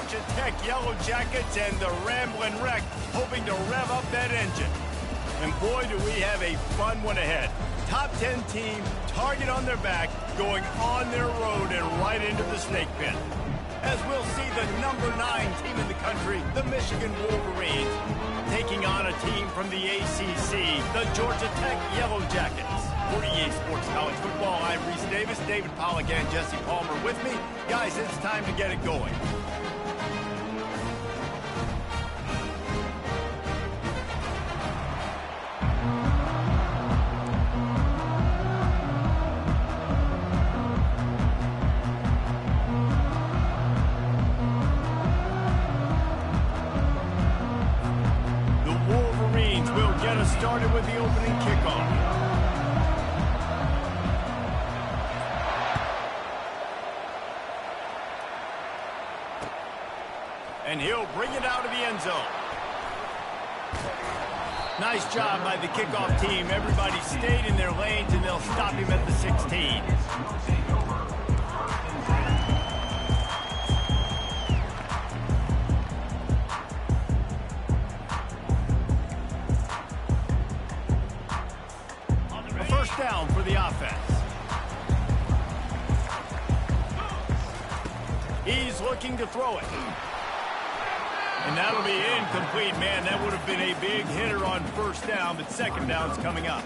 Georgia Tech Yellow Jackets and the Ramblin' Wreck hoping to rev up that engine. And boy, do we have a fun one ahead. Top 10 team, target on their back, going on their road and right into the snake pit. As we'll see the number 9 team in the country, the Michigan Wolverines, taking on a team from the ACC, the Georgia Tech Yellow Jackets. For EA Sports College Football, I'm Reese Davis, David Pollack, and Jesse Palmer with me. Guys, it's time to get it going. Started with the opening kickoff. And he'll bring it out of the end zone. Nice job by the kickoff team. Everybody stayed in their lanes, and they'll stop him at the 16. Down for the offense. He's looking to throw it. And that'll be incomplete. Man, that would have been a big hitter on first down, but second down's coming up.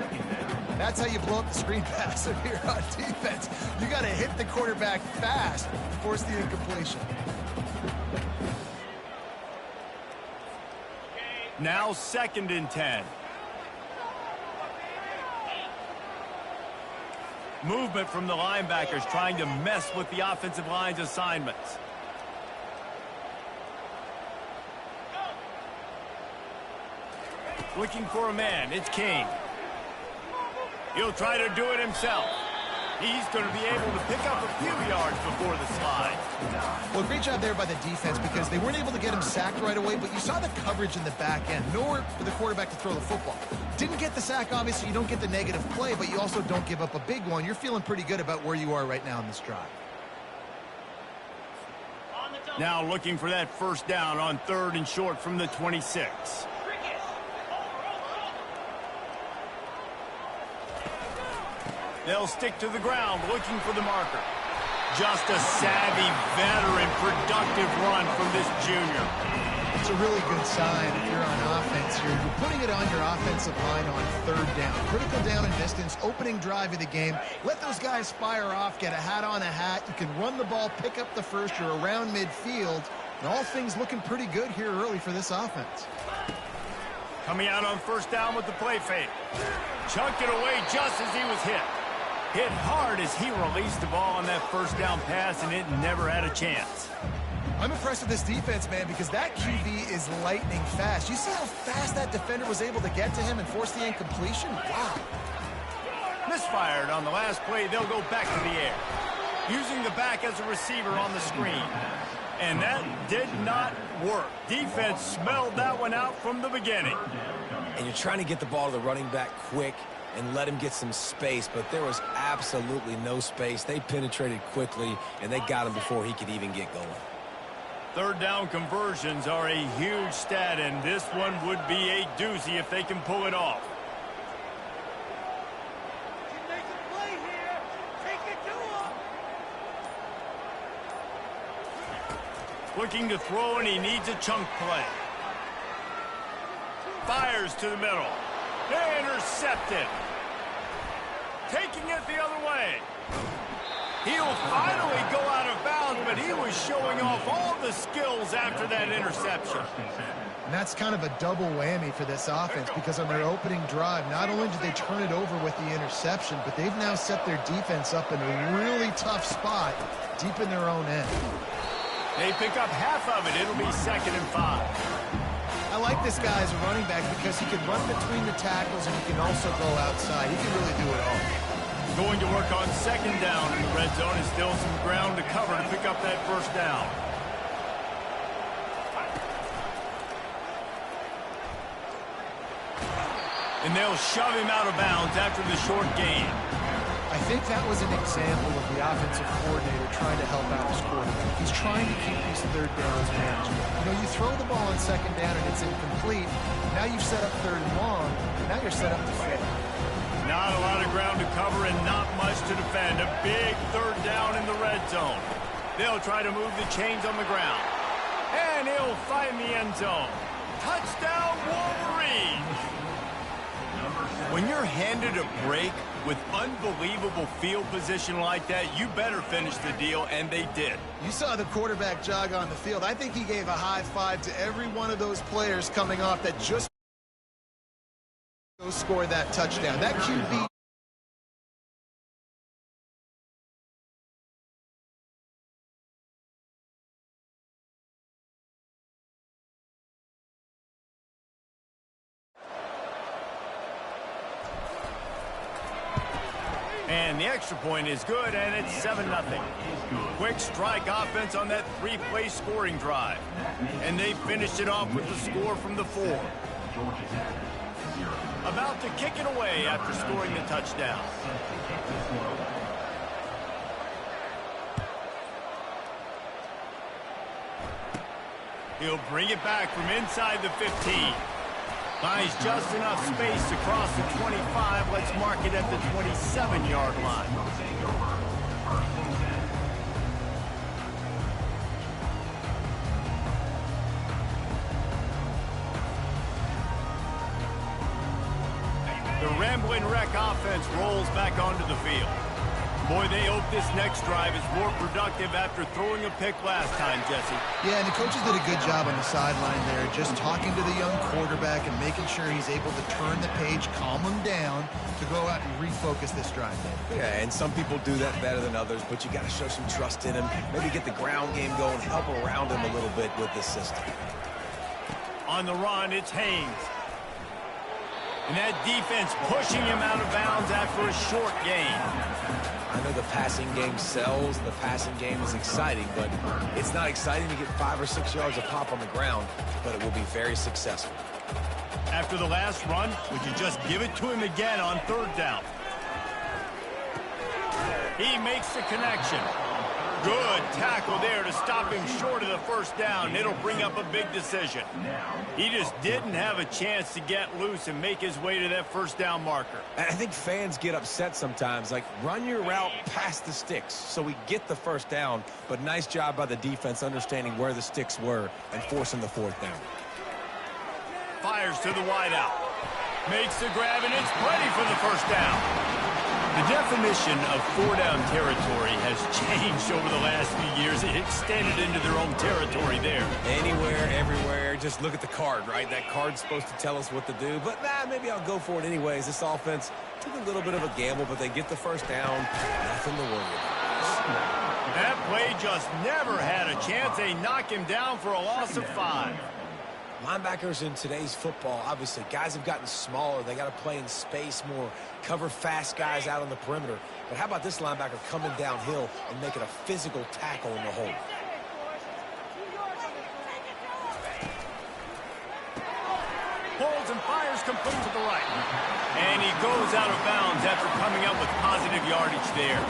That's how you blow up the screen pass if you're on defense. You got to hit the quarterback fast to force the incompletion. Now 2nd and 10. Movement from the linebackers trying to mess with the offensive line's assignments. Looking for a man. It's King. He'll try to do it himself. He's going to be able to pick up a few yards before the slide. Well, great job there by the defense because they weren't able to get him sacked right away, but you saw the coverage in the back end. Nowhere for the quarterback to throw the football. Didn't get the sack, obviously. You don't get the negative play, but you also don't give up a big one. You're feeling pretty good about where you are right now in this drive. Now looking for that first down on 3rd and short from the 26. They'll stick to the ground, looking for the marker. Just a savvy, veteran, productive run from this junior. It's a really good sign if you're on offense. You're putting it on your offensive line on 3rd down. Critical down and distance, opening drive of the game. Let those guys fire off, get a hat on a hat. You can run the ball, pick up the first. You're around midfield. And all things looking pretty good here early for this offense. Coming out on first down with the play fake. Chunked it away just as he was hit. Hit hard as he released the ball on that first down pass, and it never had a chance. I'm impressed with this defense, man, because that QB is lightning fast. You see how fast that defender was able to get to him and force the incompletion? Wow. Misfired on the last play. They'll go back to the air, using the back as a receiver on the screen. And that did not work. Defense smelled that one out from the beginning. And you're trying to get the ball to the running back quick and let him get some space, but there was absolutely no space. They penetrated quickly, and they got him before he could even get going. 3rd down conversions are a huge stat, and this one would be a doozy if they can pull it off. Looking to throw, and he needs a chunk play. Fires to the middle. Intercepted. Taking it the other way. He'll finally go out of bounds, but he was showing off all the skills after that interception. And that's kind of a double whammy for this offense because on their opening drive, not only did they turn it over with the interception, but they've now set their defense up in a really tough spot deep in their own end. They pick up half of it. It'll be 2nd and 5. I like this guy as a running back because he can run between the tackles and he can also go outside. He can really do it all. Going to work on 2nd down in the red zone and still some ground to cover to pick up that first down. And they'll shove him out of bounds after the short gain. I think that was an example of the offensive coordinator trying to help out his quarterback. He's trying to keep these third downs manageable. You know, you throw the ball on second down and it's incomplete. Now you've set up third and long. Now you're set up to fail. Not a lot of ground to cover and not much to defend. A big third down in the red zone. They'll try to move the chains on the ground. And he'll find the end zone. Touchdown, Wolverines! When you're handed a break with unbelievable field position like that, you better finish the deal, and they did. You saw the quarterback jog on the field. I think he gave a high five to every one of those players coming off that just scored that touchdown. That QB. And the extra point is good, and it's 7-0. Quick strike offense on that three-play scoring drive. And they finished it off with the score from the 4. About to kick it away after scoring the touchdown. He'll bring it back from inside the 15. Finds just enough space to cross the 25. Let's mark it at the 27-yard line. The Ramblin' Wreck offense rolls back onto the field. Boy, they hope this next drive is more productive after throwing a pick last time, Jesse. Yeah, and the coaches did a good job on the sideline there, just talking to the young quarterback and making sure he's able to turn the page, calm him down to go out and refocus this drive. Yeah, and some people do that better than others, but you got to show some trust in him. Maybe get the ground game going, help around him a little bit with this system. On the run, it's Haynes. And that defense pushing him out of bounds after a short gain. I know the passing game sells, the passing game is exciting, but it's not exciting to get 5 or 6 yards of pop on the ground, but it will be very successful. After the last run, would you just give it to him again on third down? He makes the connection. Good tackle there to stop him short of the first down. It'll bring up a big decision. He just didn't have a chance to get loose and make his way to that first down marker. I think fans get upset sometimes, like run your route past the sticks so we get the first down, but nice job by the defense understanding where the sticks were and forcing the fourth down. Fires to the wideout. Makes the grab, and it's ready for the first down. The definition of four-down territory has changed over the last few years. It extended into their own territory there. Anywhere, everywhere, just look at the card, right? That card's supposed to tell us what to do, but maybe I'll go for it anyways. This offense took a little bit of a gamble, but they get the first down. Nothing to worry about. That play just never had a chance. They knock him down for a loss of 5. Linebackers in today's football, obviously, guys have gotten smaller. They got to play in space more, cover fast guys out on the perimeter. But how about this linebacker coming downhill and making a physical tackle in the hole? Pulls and fires complete to the right. And he goes out of bounds after coming up with positive yardage there.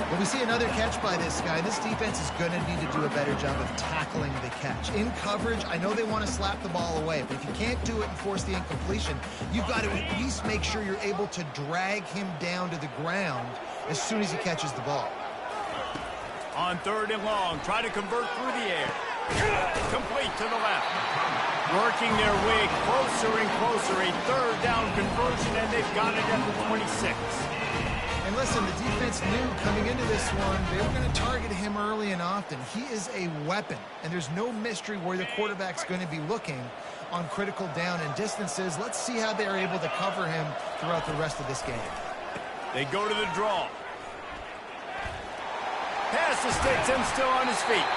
Well, we see another catch by this guy. This defense is going to need to do a better job of tackling the catch. In coverage, I know they want to slap the ball away, but if you can't do it and force the incompletion, you've got to at least make sure you're able to drag him down to the ground as soon as he catches the ball. On third and long, try to convert through the air. Complete to the left. Working their way closer and closer. A third down conversion, and they've got it at the 26. And listen, the defense knew coming into this one, they were going to target him early and often. He is a weapon, and there's no mystery where the quarterback's going to be looking on critical down and distances. Let's see how they're able to cover him throughout the rest of this game. They go to the draw. Pass the sticks and still on his feet.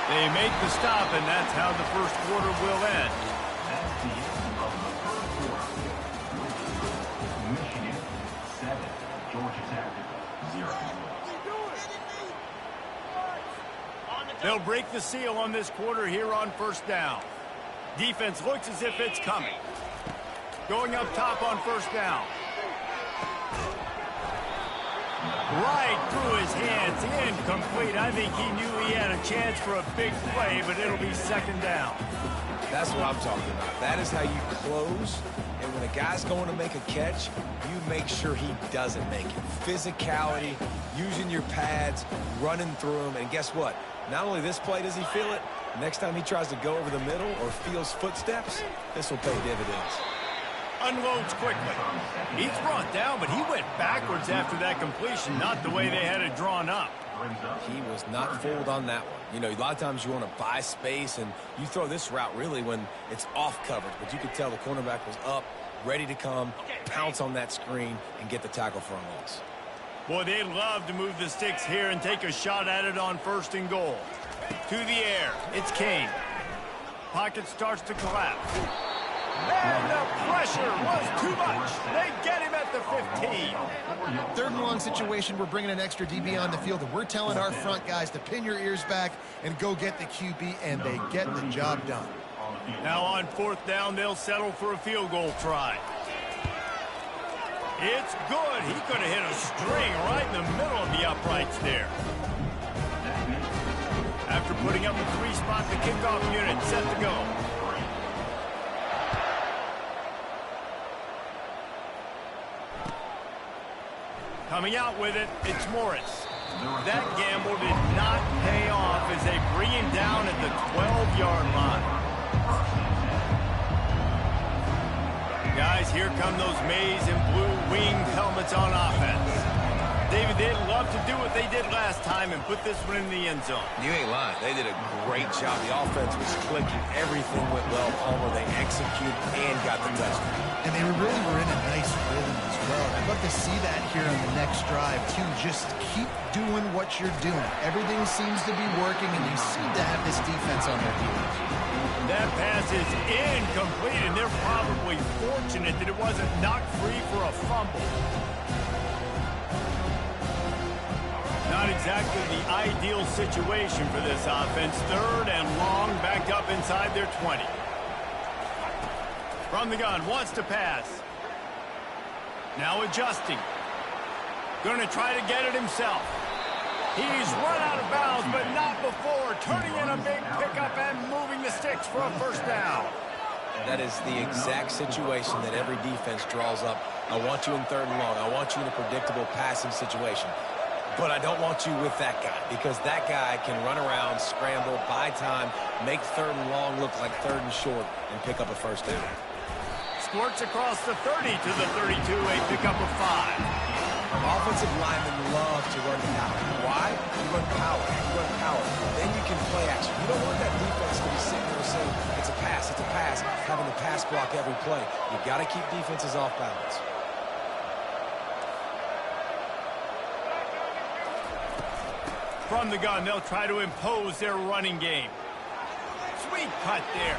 They make the stop, and that's how the first quarter will end. They'll break the seal on this quarter here on first down. Defense looks as if it's coming. Going up top on first down. Right through his hands, incomplete. I think he knew he had a chance for a big play, but it'll be second down. That's what I'm talking about. That is how you close. And when a guy's going to make a catch, you make sure he doesn't make it. Physicality, using your pads, running through them. And guess what? Not only this play does he feel it, next time he tries to go over the middle or feels footsteps, this will pay dividends. Unloads quickly. He's brought down, but he went backwards after that completion, not the way they had it drawn up. He was not fooled on that one. You know, a lot of times you want to buy space, and you throw this route really when it's off coverage. But you could tell the cornerback was up, ready to come, pounce on that screen, and get the tackle for a loss. Boy, they'd love to move the sticks here and take a shot at it on 1st and goal. To the air. It's Kane. Pocket starts to collapse. And the pressure was too much. They get him at the 15. 3rd and long situation. We're bringing an extra DB on the field, and we're telling our front guys to pin your ears back and go get the QB, and they get the job done. Now on 4th down, they'll settle for a field goal try. It's good. He could have hit a string right in the middle of the uprights there. After putting up a 3-spot, the kickoff unit set to go. Coming out with it, it's Morris. That gamble did not pay off as they bring him down at the 12-yard line. Guys, here come those maize and blue winged helmets on offense. David, they'd love to do what they did last time and put this one in the end zone. You ain't lying. They did a great job. The offense was clicking. Everything went well. Palmer, they executed and got the touchdown. And they really were in a nice rhythm as well. I'd love to see that here on the next drive, too. Just keep doing what you're doing. Everything seems to be working, and you seem to have this defense on their heels. That pass is incomplete, and they're probably fortunate that it wasn't knocked free for a fumble. Not exactly the ideal situation for this offense. 3rd and long, backed up inside their 20. From the gun, wants to pass. Now adjusting. Going to try to get it himself. He's run out of bounds, but not before. Turning in a big pickup and moving the sticks for a 1st down. That is the exact situation that every defense draws up. I want you in 3rd and long. I want you in a predictable passing situation. But I don't want you with that guy, because that guy can run around, scramble, buy time, make 3rd and long look like 3rd and short, and pick up a 1st down. Squirts across the 30 to the 32, a pickup of 5. Offensive linemen love to run power. Why? You run power. You run power. Then you can play action. You don't want that defense to be sitting there saying, it's a pass, having to pass block every play. You've got to keep defenses off balance. From the gun, they'll try to impose their running game. Sweet cut there.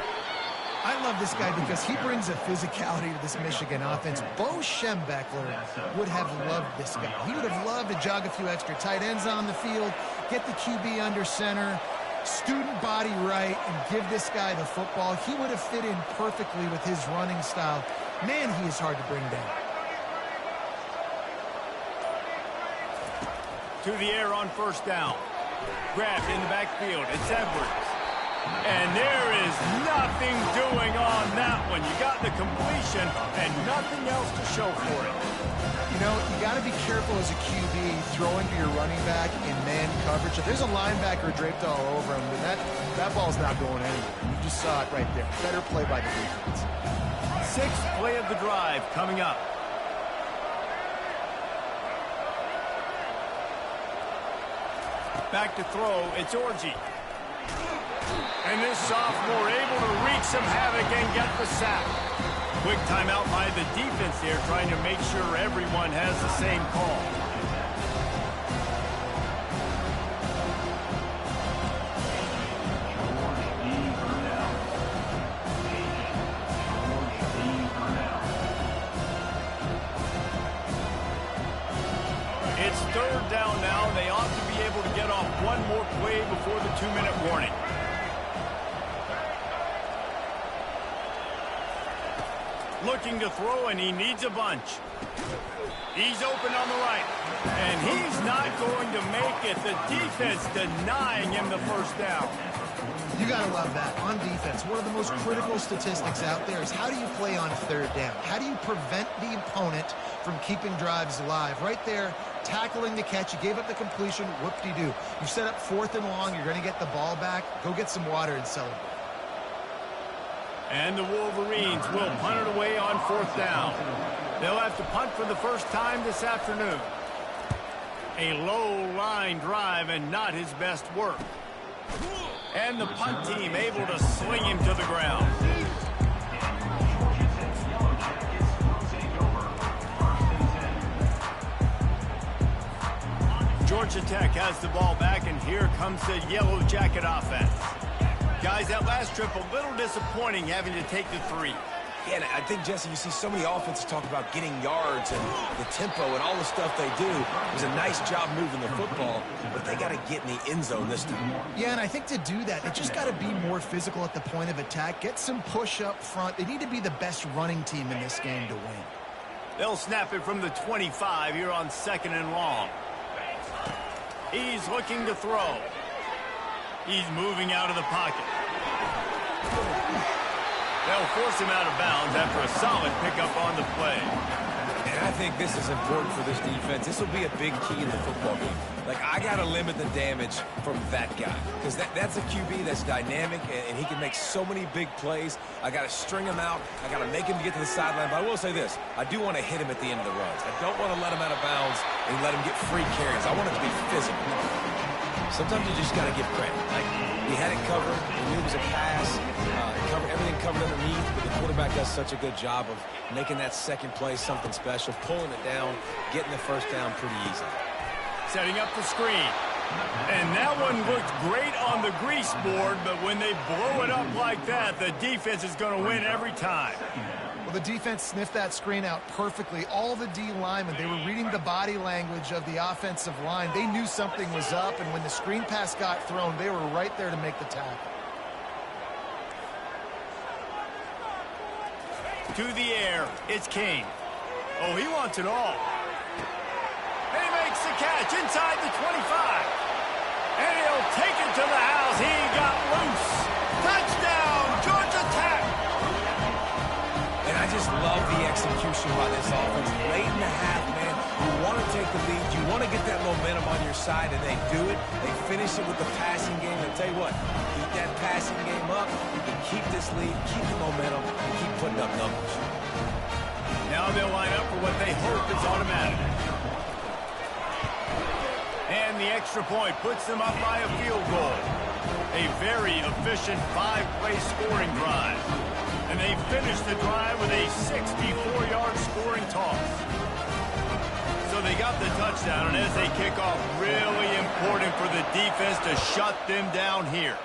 I love this guy because he brings a physicality to this Michigan offense. Bo Schembechler would have loved this guy. He would have loved to jog a few extra tight ends on the field, get the QB under center, student body right, and give this guy the football. He would have fit in perfectly with his running style. Man, he is hard to bring down. To the air on 1st down. Grabbed in the backfield. It's Edwards. And there is nothing doing on that one. You got the completion and nothing else to show for it. You know, you got to be careful as a QB throwing to your running back in man coverage. If there's a linebacker draped all over him, then that ball's not going anywhere. You just saw it right there. Better play by the defense. 6th play of the drive coming up. Back to throw, it's Orji. And this sophomore able to wreak some havoc and get the sack. Quick timeout by the defense here, trying to make sure everyone has the same call. It's 3rd down now. They ought to be able to get off one more play before the 2-minute warning. Looking to throw, and he needs a bunch. He's open on the right, and he's not going to make it. The defense denying him the first down. You got to love that. On defense, one of the most critical statistics out there is how do you play on third down? How do you prevent the opponent from keeping drives alive? Right there, tackling the catch. You gave up the completion. Whoop-de-doo. You set up 4th and long. You're going to get the ball back. Go get some water and celebrate. And the Wolverines will punt it away on 4th down. They'll have to punt for the first time this afternoon. A low-line drive and not his best work. And the punt team able to sling him to the ground. Georgia Tech has the ball back, and here comes the Yellow Jacket offense. Guys, that last trip a little disappointing having to take the 3. Yeah, and I think, Jesse, you see so many offenses talk about getting yards and the tempo and all the stuff they do. It was a nice job moving the football, but they got to get in the end zone this time. Yeah, and I think to do that, they just got to be more physical at the point of attack. Get some push up front. They need to be the best running team in this game to win. They'll snap it from the 25 here on 2nd and long. He's looking to throw. He's moving out of the pocket. They'll force him out of bounds after a solid pickup on the play. And I think this is important for this defense. This will be a big key in the football game. Like, I got to limit the damage from that guy. Because that's a QB that's dynamic, and he can make so many big plays. I got to string him out. I got to make him get to the sideline. But I will say this. I do want to hit him at the end of the runs. I don't want to let him out of bounds and let him get free carries. I want it to be physical. Sometimes you just got to give credit. Like, he had it covered. He knew it was a pass. Everything covered underneath. But the quarterback does such a good job of making that second play something special, pulling it down, getting the first down pretty easy. Setting up the screen. And that one looked great on the grease board, but when they blow it up like that, the defense is going to win every time. Well, the defense sniffed that screen out perfectly. All the D linemen, they were reading the body language of the offensive line. They knew something was up, and when the screen pass got thrown, they were right there to make the tackle. To the air, it's King. Oh, he wants it all. And he makes the catch inside the 25. And he'll take it to the house. He got loose. Touchdown, Georgia Tech. And I just love the execution by this offense. Late in the half, man, you want to take the lead. You want to get that momentum on your side, and they do it. They finish it with the passing game. And I'll tell you what, keep that passing game up. You can keep this lead, keep the momentum, and keep putting up numbers. Now they'll line up for what they hope is automatic. And the extra point puts them up by a field goal. A very efficient 5-play scoring drive. And they finish the drive with a 64-yard scoring toss. So they got the touchdown, and as they kick off, really important for the defense to shut them down here.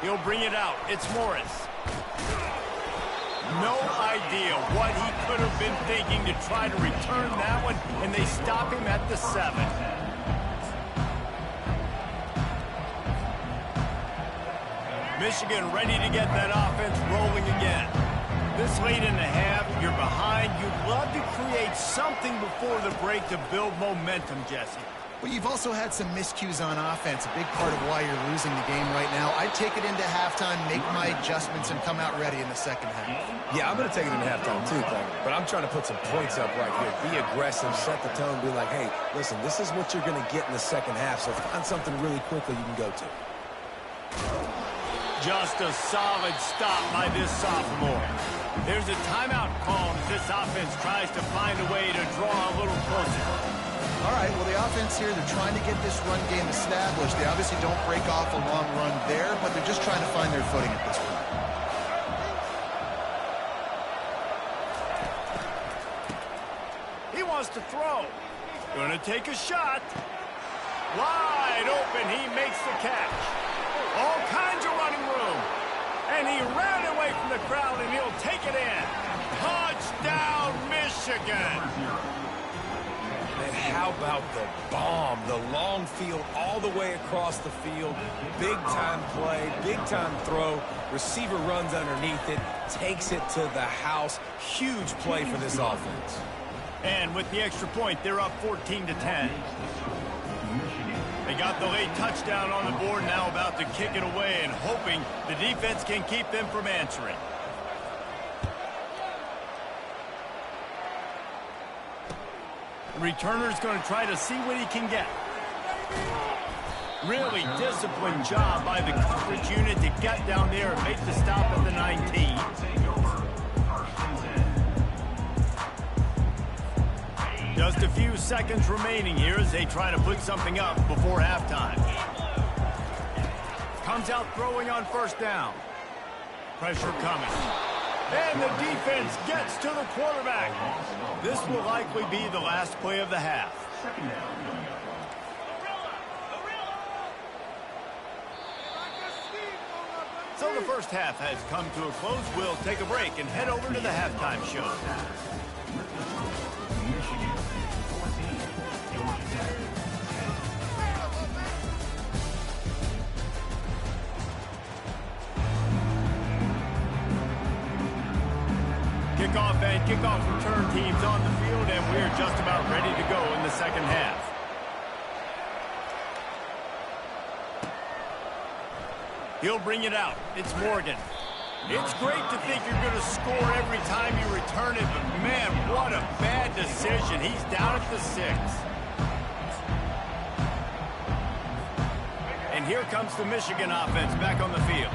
He'll bring it out. It's Morris. No idea what he could have been thinking to try to return that one, and they stop him at the 7. Michigan ready to get that offense rolling again. This late in the half, you're behind. You'd love to create something before the break to build momentum, Jesse. But you've also had some miscues on offense, a big part of why you're losing the game right now. I'd take it into halftime, make my adjustments, and come out ready in the second half. Yeah, I'm going to take it into halftime too, but I'm trying to put some points up right here. Be aggressive, set the tone, be like, hey, listen, this is what you're going to get in the second half, so find something really quickly you can go to. Just a solid stop by this sophomore. There's a timeout call as this offense tries to find a way to draw a little closer. All right, well, the offense here, they're trying to get this run game established. They obviously don't break off a long run there, but they're just trying to find their footing at this point. He wants to throw. Gonna take a shot. Wide open, he makes the catch. All kinds of running room. And he ran away from the crowd, and he'll take it in. Touchdown, Michigan. Man, how about the bomb? The long field all the way across the field. Big-time play, big-time throw. Receiver runs underneath it, takes it to the house. Huge play for this offense. And with the extra point, they're up 14-10. They got the late touchdown on the board, now about to kick it away and hoping the defense can keep them from answering. The returner's going to try to see what he can get. Really disciplined job by the coverage unit to get down there and make the stop at the 19. Just a few seconds remaining here as they try to put something up before halftime. Comes out throwing on first down. Pressure coming. And the defense gets to the quarterback. This will likely be the last play of the half. So the first half has come to a close. We'll take a break and head over to the halftime show. Kickoff and kickoff return teams on the field, and we're just about ready to go in the second half. He'll bring it out. It's Morgan. It's great to think you're going to score every time you return it, but man, what a bad decision. He's down at the 6. And here comes the Michigan offense back on the field.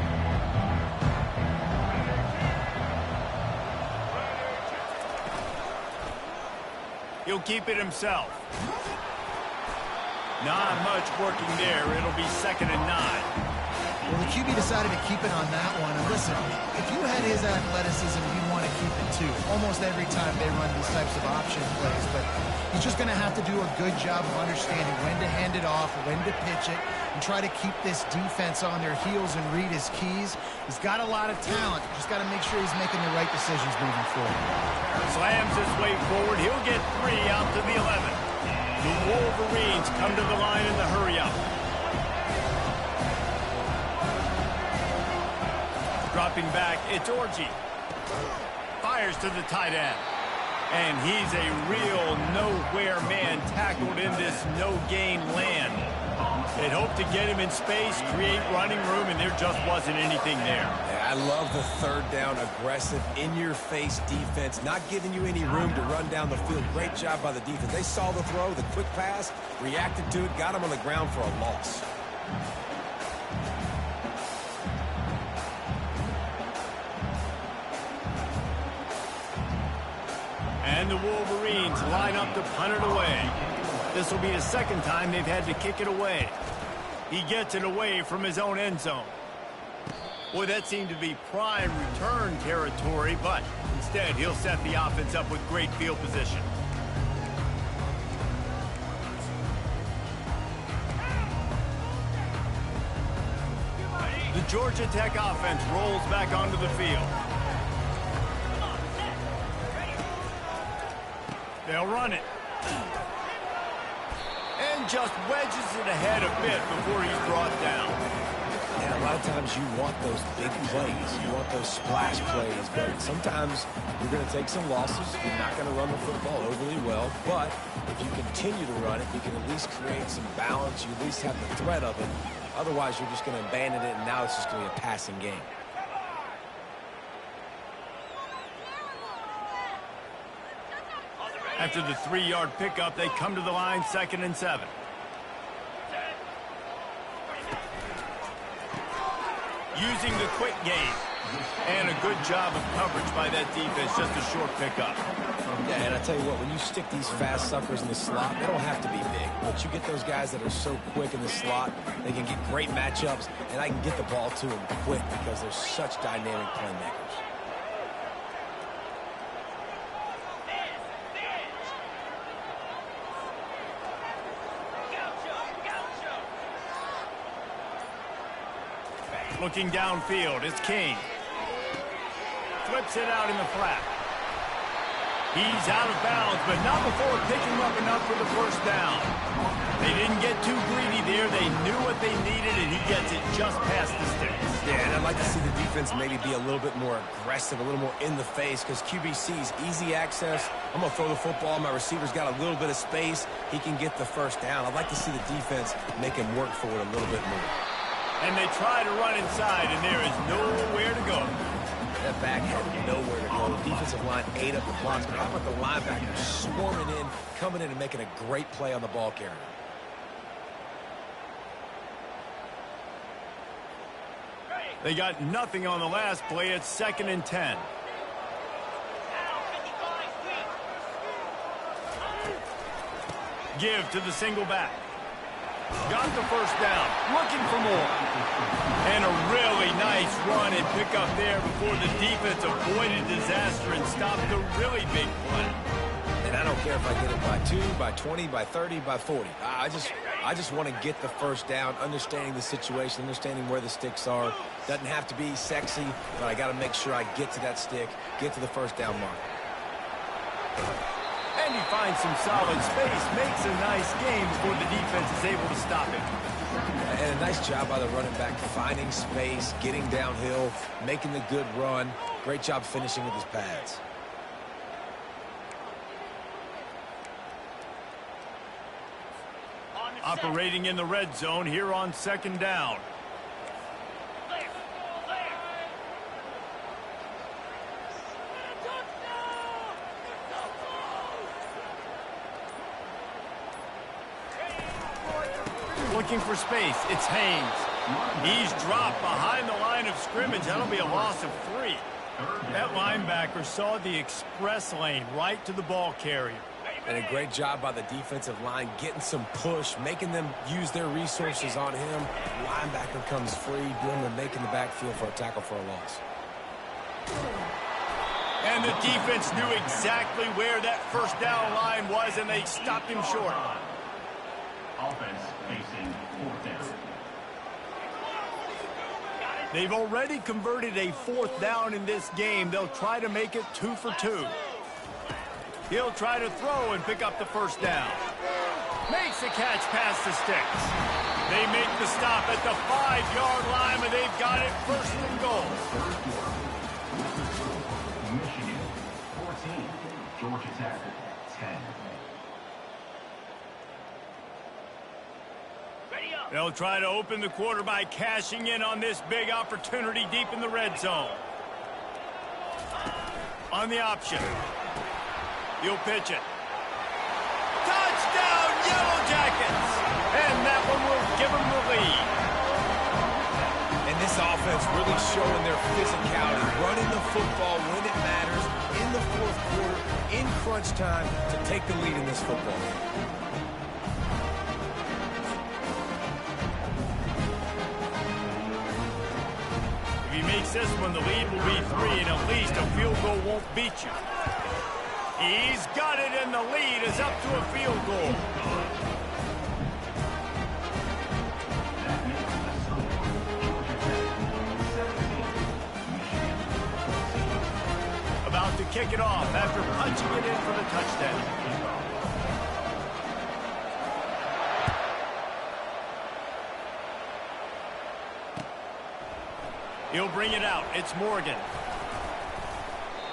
He'll keep it himself. Not much working there. It'll be 2nd and 9. Well, the QB decided to keep it on that one. And listen, if you had his athleticism, you'd want to keep it too. Almost every time they run these types of option plays. But he's just going to have to do a good job of understanding when to hand it off, when to pitch it, and try to keep this defense on their heels and read his keys. He's got a lot of talent. Just got to make sure he's making the right decisions moving forward. Slams his way forward. He'll get 3 out to the 11. The Wolverines come to the line in the hurry-up. Dropping back, it's Orji. Fires to the tight end. And he's a real nowhere man tackled in this no-gain land. They'd hoped to get him in space, create running room, and there just wasn't anything there. Yeah, I love the third down, aggressive, in-your-face defense, not giving you any room to run down the field. Great job by the defense. They saw the throw, the quick pass, reacted to it, got him on the ground for a loss. And the Wolverines line up to punt it away. This will be the 2nd time they've had to kick it away. He gets it away from his own end zone. Boy, that seemed to be prime return territory, but instead he'll set the offense up with great field position. The Georgia Tech offense rolls back onto the field. They'll run it. And just wedges it ahead a bit before he's brought down. Yeah, a lot of times you want those big plays. You want those splash plays. But sometimes you're going to take some losses. You're not going to run the football overly well. But if you continue to run it, you can at least create some balance. You at least have the threat of it. Otherwise, you're just going to abandon it, and now it's just going to be a passing game. After the 3-yard pickup, they come to the line, 2nd and 7. Using the quick game. And a good job of coverage by that defense, just a short pickup. Yeah, and I tell you what, when you stick these fast suckers in the slot, they don't have to be big. But you get those guys that are so quick in the slot, they can get great matchups, and I can get the ball to them quick because they're such dynamic playmakers. Looking downfield, it's King. Flips it out in the flat. He's out of bounds, but not before picking up enough for the first down. They didn't get too greedy there. They knew what they needed, and he gets it just past the sticks. Yeah, and I'd like to see the defense maybe be a little bit more aggressive, a little more in the face, because QBC's easy access. I'm going to throw the football. My receiver's got a little bit of space. He can get the first down. I'd like to see the defense make him work for it a little bit more. And they try to run inside, and there is nowhere to go. That back had nowhere to go. The defensive line ate up the blocks, but how about the linebackers swarming in, coming in and making a great play on the ball carrier? They got nothing on the last play. It's 2nd and 10. Give to the single back. Got the first down. Looking for more. And a really nice run and pick up there before the defense avoided disaster and stopped a really big play. And I don't care if I get it by 2, by 20, by 30, by 40. I just want to get the first down, understanding the situation, understanding where the sticks are. Doesn't have to be sexy, but I got to make sure I get to that stick, get to the first down mark. And he finds some solid space, makes a nice game before the defense is able to stop him. And a nice job by the running back, finding space, getting downhill, making the good run. Great job finishing with his pads. Operating in the red zone here on 2nd down. Looking for space. It's Haynes. He's dropped behind the line of scrimmage. That'll be a loss of 3. That linebacker saw the express lane right to the ball carrier. And a great job by the defensive line, getting some push, making them use their resources on him. Linebacker comes free, doing the making the backfield for a tackle for a loss. And the defense knew exactly where that first down line was, and they stopped him short. Offense facing 4th down. They've already converted a 4th down in this game. They'll try to make it 2 for 2. He'll try to throw and pick up the first down. Makes the catch past the sticks. They make the stop at the 5-yard line, and they've got it 1st and goal. Michigan 14, Georgia Tech 10. They'll try to open the quarter by cashing in on this big opportunity deep in the red zone. On the option. He'll pitch it. Touchdown, Yellow Jackets! And that one will give them the lead. And this offense really showing their physicality, running the football when it matters, in the 4th quarter, in crunch time, to take the lead in this football game. If he makes this one, the lead will be 3, and at least a field goal won't beat you. He's got it, and the lead is up to a field goal. About to kick it off after punching it in for the touchdown. He'll bring it out. It's Morgan.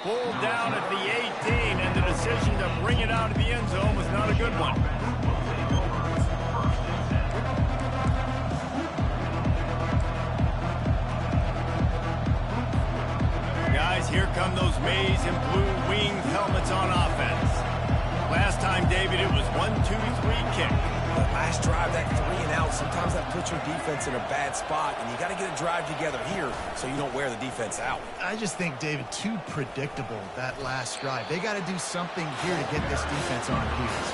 Pulled down at the 18, and the decision to bring it out of the end zone was not a good one. Guys, here come those maize and blue winged helmets on offense. Last time, David, it was 1-2-3 kick. But last drive, that 3 and out, sometimes that puts your defense in a bad spot, and you got to get a drive together here so you don't wear the defense out. I just think, David, too predictable, that last drive. They got to do something here to get this defense on heels.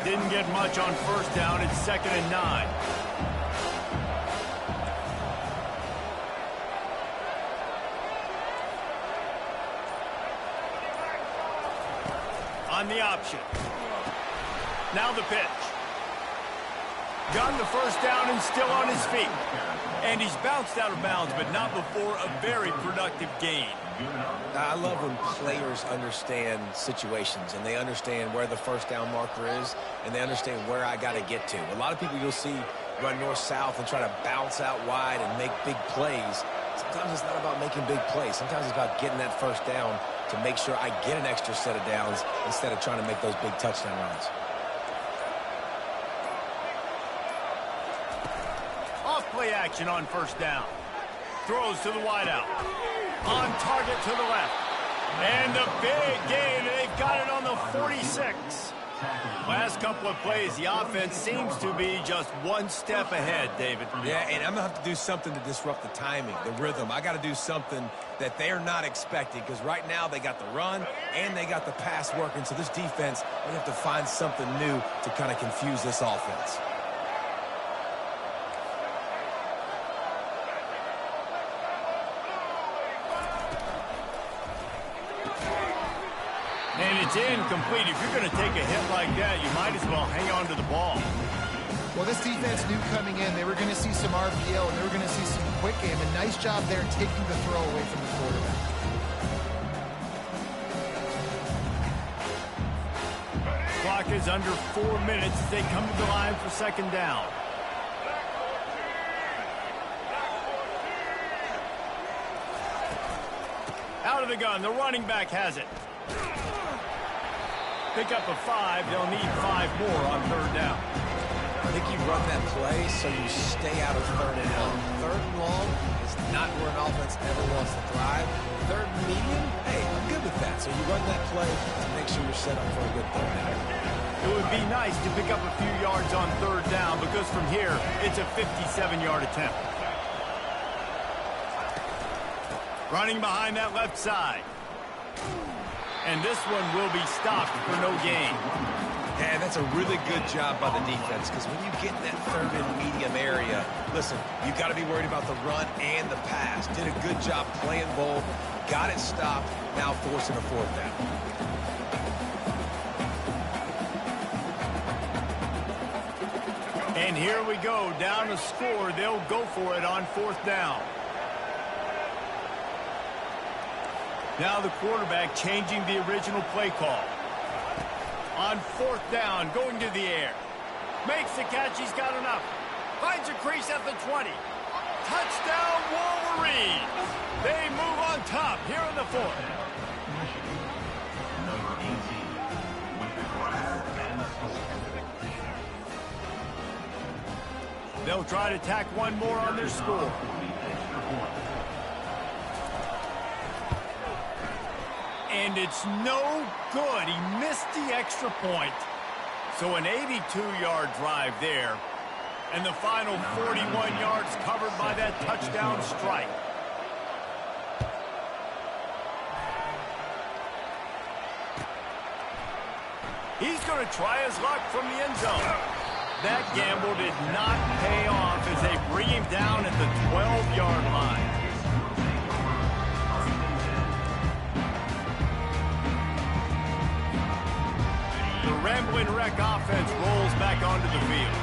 Didn't get much on 1st down. It's 2nd and 9. On the option. Now the pitch. Got the first down and still on his feet. And he's bounced out of bounds, but not before a very productive gain. I love when players understand situations and they understand where the first down marker is and they understand where I got to get to. A lot of people you'll see run north-south and try to bounce out wide and make big plays. Sometimes it's not about making big plays. Sometimes it's about getting that first down to make sure I get an extra set of downs instead of trying to make those big touchdown runs. Off-play action on first down. Throws to the wideout. On target to the left. And a big gain. They've got it on the 46. Last couple of plays, the offense seems to be just one step ahead, David. Yeah, and I'm going to have to do something to disrupt the timing, the rhythm. I got to do something that they're not expecting because right now they got the run and they got the pass working. So this defense, they have to find something new to kind of confuse this offense. And it's incomplete. If you're going to take a hit like that, you might as well hang on to the ball. Well, this defense knew coming in they were going to see some RPO and they were going to see some quick game. A nice job there taking the throw away from the quarterback. Clock is under 4 minutes as they come to the line for second down. Out of the gun, the running back has it. Pick up a 5. They'll need 5 more on third down. I think you run that play so you stay out of third and long. Third and long is not where an offense ever wants to thrive. Third and medium, hey, I'm good with that. So you run that play to make sure you're set up for a good third down. It would be nice to pick up a few yards on third down because from here, it's a 57-yard attempt. Running behind that left side. And this one will be stopped for no gain. And that's a really good job by the defense because when you get in that third and medium area, listen, you got to be worried about the run and the pass. Did a good job playing both, got it stopped, now forcing a fourth down. And here we go, down to score. They'll go for it on fourth down. Now the quarterback changing the original play call. On fourth down, going to the air. Makes the catch, he's got enough. Finds a crease at the 20. Touchdown, Wolverines! They move on top here in the fourth. Number 18 with the grab and the score. They'll try to tack one more on their score. And it's no good. He missed the extra point. So an 82-yard drive there. And the final 41 yards covered by that touchdown strike. He's going to try his luck from the end zone. That gamble did not pay off as they bring him down at the 12-yard line. The Rambling Wreck offense rolls back onto the field.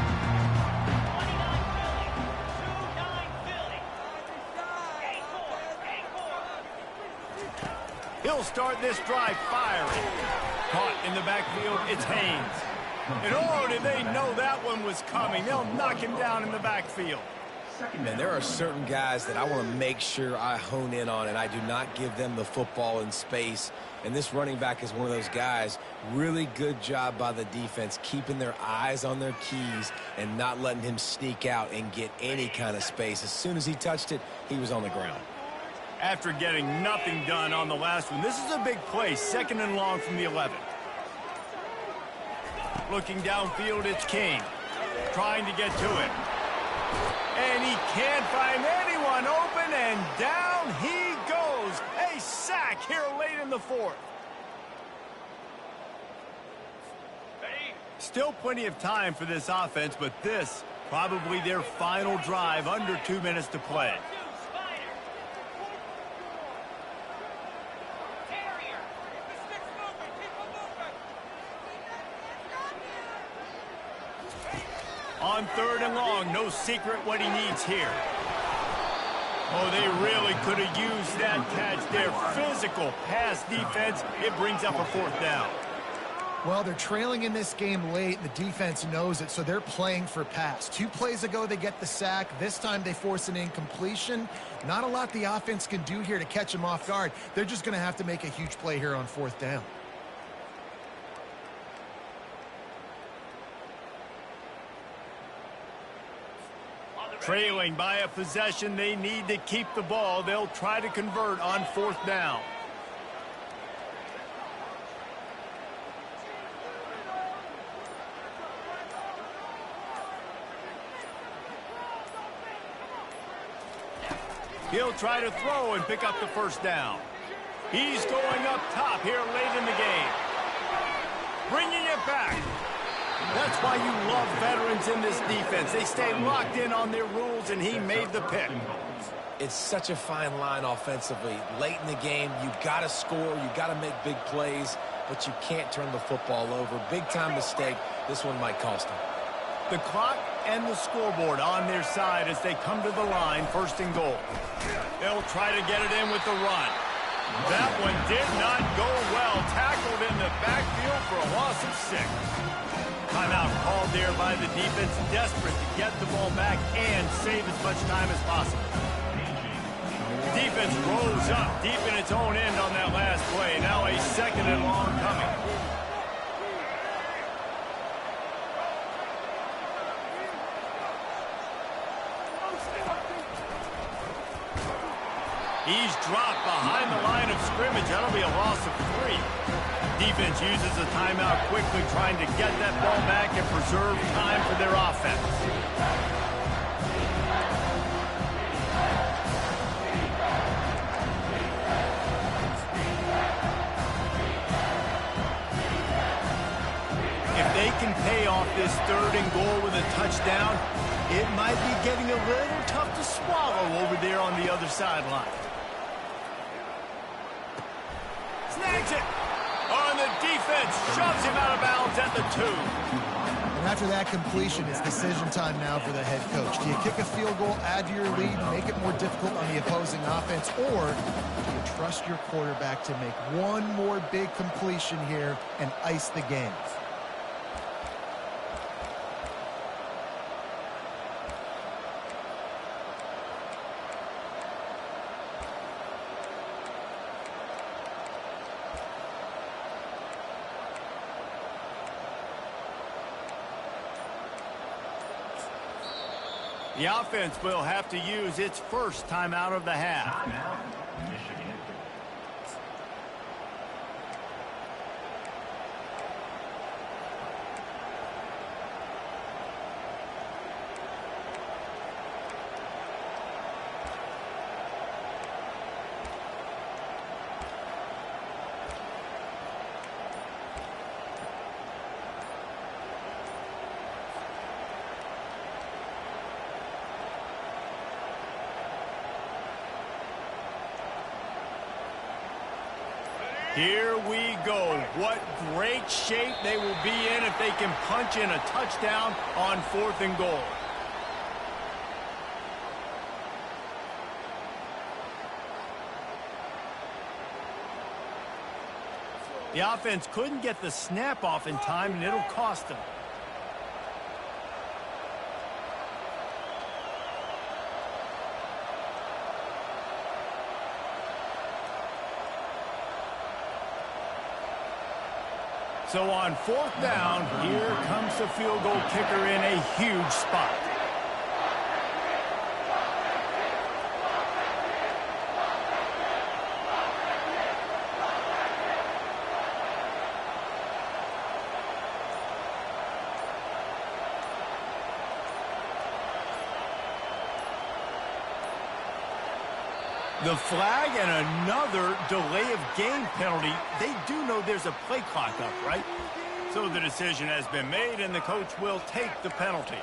He'll start this drive firing. Caught in the backfield, it's Haynes. And oh, did they know that one was coming. They'll knock him down in the backfield. And there are certain guys that I want to make sure I hone in on, and I do not give them the football in space. And this running back is one of those guys. Really good job by the defense, keeping their eyes on their keys and not letting him sneak out and get any kind of space. As soon as he touched it, he was on the ground. After getting nothing done on the last one, this is a big play, second and long from the 11. Looking downfield, it's King. Trying to get to it. And he can't find anyone open, and down he goes. A sack here late in the fourth. Still plenty of time for this offense, but this probably their final drive, under 2 minutes to play. On 3rd and long, no secret what he needs here. Oh, they really could have used that catch there. Physical pass defense. It brings up a 4th down. Well, they're trailing in this game late. The defense knows it, so they're playing for pass. 2 plays ago, they get the sack. This time, they force an incompletion. Not a lot the offense can do here to catch them off guard. They're just going to have to make a huge play here on 4th down. Trailing by a possession, they need to keep the ball. They'll try to convert on 4th down. He'll try to throw and pick up the 1st down. He's going up top here late in the game. Bringing it back. That's why you love veterans in this defense. They stay locked in on their rules, and he made the pick. It's such a fine line offensively. Late in the game, you got to score, you got to make big plays, but you can't turn the football over. Big-time mistake. This one might cost him. The clock and the scoreboard on their side as they come to the line, 1st and goal. They'll try to get it in with the run. That one did not go well. Tackled in the backfield for a loss of 6. Timeout called there by the defense, desperate to get the ball back and save as much time as possible. Defense rose up deep in its own end on that last play. Now a 2nd and long coming. He's dropped behind the line of scrimmage. That'll be a loss of 3. Defense uses a timeout quickly, trying to get that ball back and preserve time for their offense. If they can pay off this 3rd and goal with a touchdown, it might be getting a little tough to swallow over there on the other sideline. Snags it! On the defense, shoves him out of bounds at the 2. And after that completion, it's decision time now for the head coach. Do you kick a field goal, add to your lead, make it more difficult on the opposing offense, or do you trust your quarterback to make one more big completion here and ice the game? The offense will have to use its 1st timeout of the half. Michigan. Here we go. What great shape they will be in if they can punch in a touchdown on 4th and goal. The offense couldn't get the snap off in time, and it'll cost them. So on 4th down, here comes the field goal kicker in a huge spot. The flag and another delay of game penalty. They do know there's a play clock up, right? So the decision has been made, and the coach will take the penalty.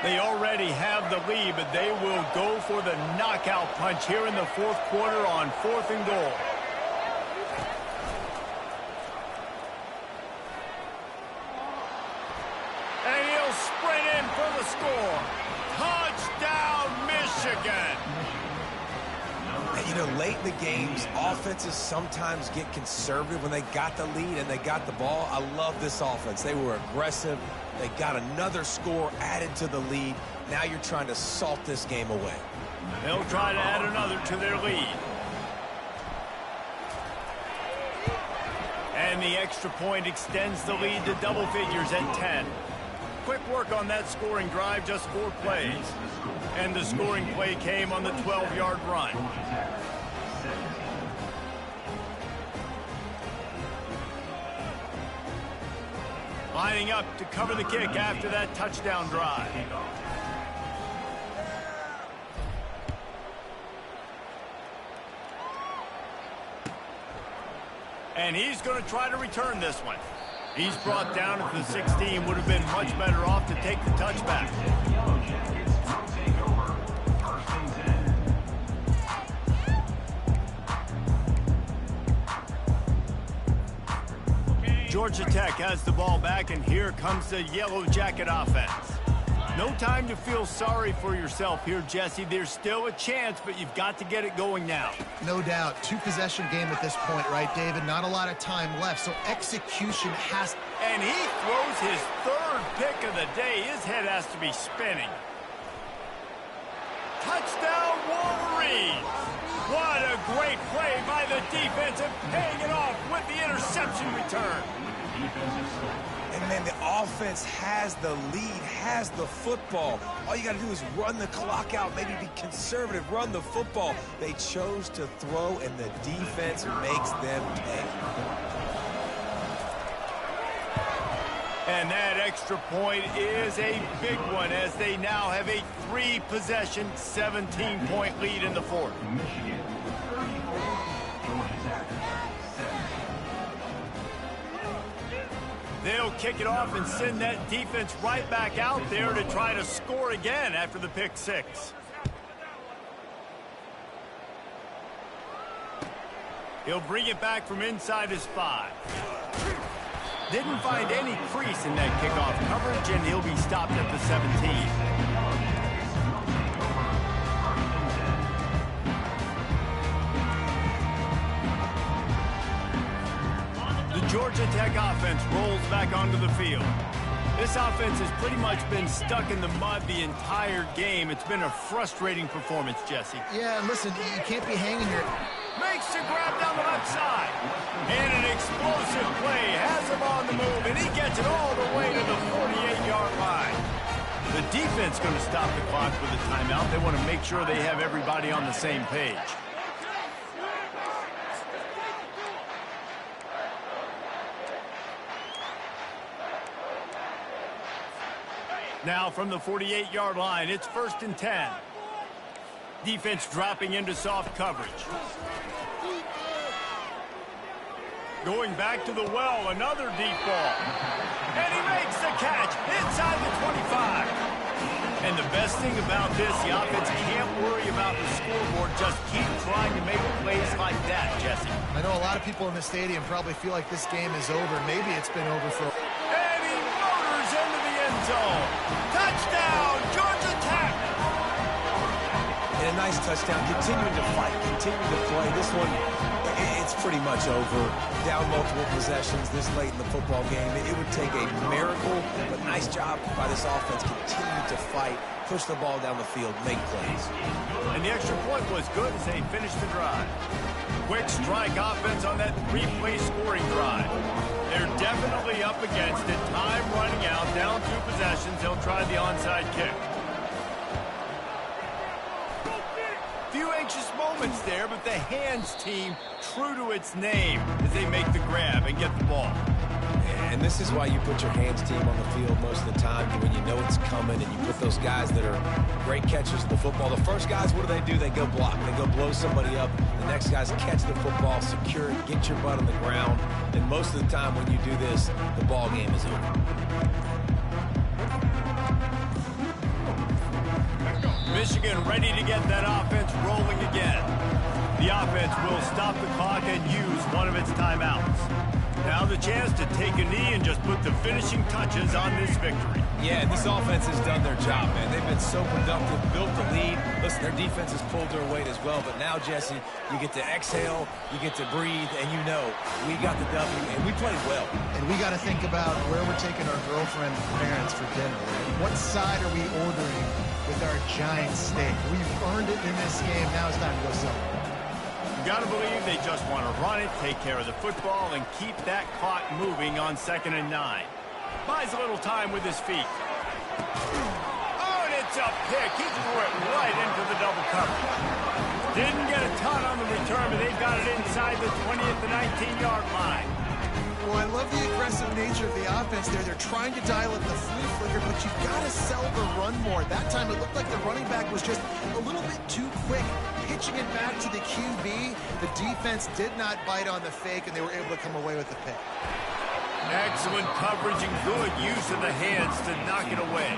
They already have the lead, but they will go for the knockout punch here in the 4th quarter on 4th and goal. again. And, you know, late in the games, offenses sometimes get conservative when they got the lead and they got the ball. I love this offense. They were aggressive. They got another score added to the lead. Now you're trying to salt this game away. They'll try to add another to their lead. And the extra point extends the lead to double figures at 10. Quick work on that scoring drive, just 4 plays. And the scoring play came on the 12-yard run. Lining up to cover the kick after that touchdown drive. And he's going to try to return this one. He's brought down at the 16. Would have been much better off to take the touchback. Georgia Tech has the ball back, and here comes the Yellow Jacket offense. No time to feel sorry for yourself here, Jesse. There's still a chance, but you've got to get it going now. No doubt. 2-possession game at this point, right, David? Not a lot of time left, so execution has... And he throws his 3rd pick of the day. His head has to be spinning. Touchdown, Wolverines! What a great play by the defense and paying it off with the interception return. And, man, the offense has the lead, has the football. All you got to do is run the clock out, maybe be conservative, run the football. They chose to throw, and the defense makes them pay. And that extra point is a big one as they now have a 3-possession, 17-point lead in the 4th. They'll kick it off and send that defense right back out there to try to score again after the pick 6. He'll bring it back from inside his 5. Didn't find any crease in that kickoff coverage, and he'll be stopped at the 17. Georgia Tech offense rolls back onto the field. This offense has pretty much been stuck in the mud the entire game. It's been a frustrating performance, Jesse. Yeah, and listen, you can't be hanging your... Makes the grab down the left side. And an explosive play has him on the move, and he gets it all the way to the 48-yard line. The defense going to stop the clock with a timeout. They want to make sure they have everybody on the same page. Now from the 48-yard line, it's 1st and 10. Defense dropping into soft coverage. Going back to the well, another deep ball. And he makes the catch inside the 25. And the best thing about this, the offense can't worry about the scoreboard. Just keep trying to make plays like that, Jesse. I know a lot of people in the stadium probably feel like this game is over. Maybe it's been over for... And he motors into the end zone. Touchdown, Georgia Tech! And a nice touchdown. Continuing to fight, continuing to play. This one, it's pretty much over. Down multiple possessions this late in the football game. It would take a miracle, but nice job by this offense. Continue to fight, push the ball down the field, make plays. And the extra point was good as they finished the drive. Quick strike offense on that 3-play scoring drive. They're definitely up against it. Time running out, down 2 possessions. They'll try the onside kick. Few anxious moments there, but the hands team true to its name as they make the grab and get the ball. And this is why you put your hands team on the field most of the time, when you know it's coming, and you put those guys that are great catchers of the football. The first guys, what do? They go block. They go blow somebody up. The next guys catch the football, secure it, get your butt on the ground. And most of the time when you do this, the ball game is over. Michigan ready to get that offense rolling again. The offense will stop the clock and use one of its timeouts. Now the chance to take a knee and just put the finishing touches on this victory. Yeah, this offense has done their job, man. They've been so productive, built the lead. Listen, their defense has pulled their weight as well. But now, Jesse, you get to exhale, you get to breathe, and you know we got the W, and we played well. And we got to think about where we're taking our girlfriend and parents for dinner. What side are we ordering with our giant steak? We've earned it in this game. Now it's time to go celebrate. You got to believe they just want to run it, take care of the football, and keep that clock moving on 2nd and 9. Buys a little time with his feet. Oh, and it's a pick. He threw it right into the double coverage. Didn't get a ton on the return, but they've got it inside the 20 at the 19-yard line. Well, I love the aggressive nature of the offense there. They're trying to dial up the flea flicker, but you've got to sell the run more. That time it looked like the running back was just a little bit too quick, pitching it back to the QB. The defense did not bite on the fake, and they were able to come away with the pick. Excellent coverage and good use of the hands to knock it away.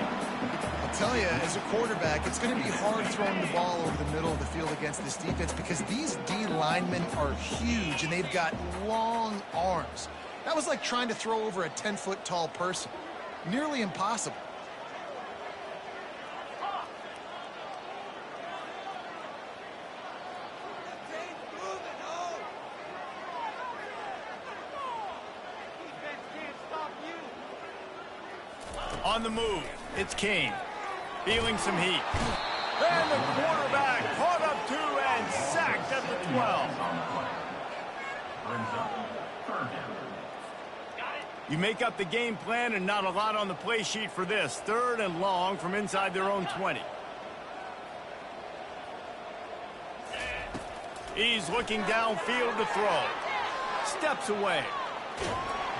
I'll tell you, as a quarterback, it's going to be hard throwing the ball over the middle of the field against this defense because these D linemen are huge, and they've got long arms. That was like trying to throw over a 10-foot tall person. Nearly impossible. On the move, it's Kane. Feeling some heat. And the quarterback caught up to and sacked at the 12. Brings up 3rd down. You make up the game plan and not a lot on the play sheet for this. 3rd and long from inside their own 20. He's looking downfield to throw. Steps away.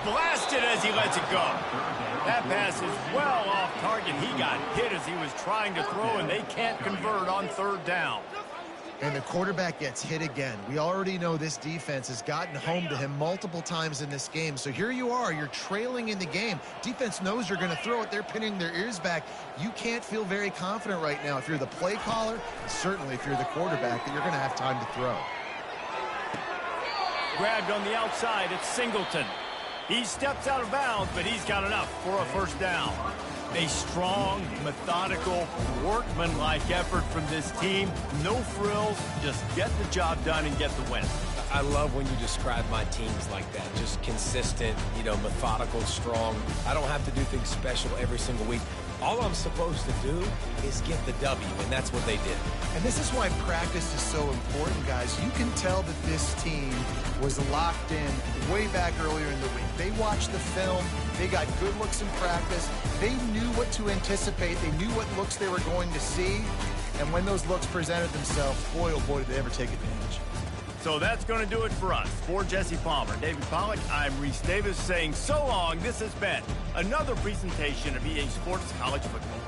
Blasted as he lets it go. That pass is well off target. He got hit as he was trying to throw, and they can't convert on 3rd down. And the quarterback gets hit again. We already know this defense has gotten home to him multiple times in this game. So here you are. You're trailing in the game. Defense knows you're going to throw it. They're pinning their ears back. You can't feel very confident right now if you're the play caller, and certainly if you're the quarterback, that you're going to have time to throw. Grabbed on the outside. It's Singleton. He steps out of bounds, but he's got enough for a 1st down. A strong, methodical, workmanlike effort from this team. No frills, just get the job done and get the win. I love when you describe my teams like that. Just consistent, methodical, strong. I don't have to do things special every single week. All I'm supposed to do is get the W, and that's what they did. And this is why practice is so important, guys. You can tell that this team was locked in way back earlier in the week. They watched the film. They got good looks in practice. They knew what to anticipate. They knew what looks they were going to see. And when those looks presented themselves, boy, oh boy, did they ever take advantage. So that's going to do it for us. For Jesse Palmer, David Pollack, I'm Reese Davis saying so long. This has been another presentation of EA Sports College Football.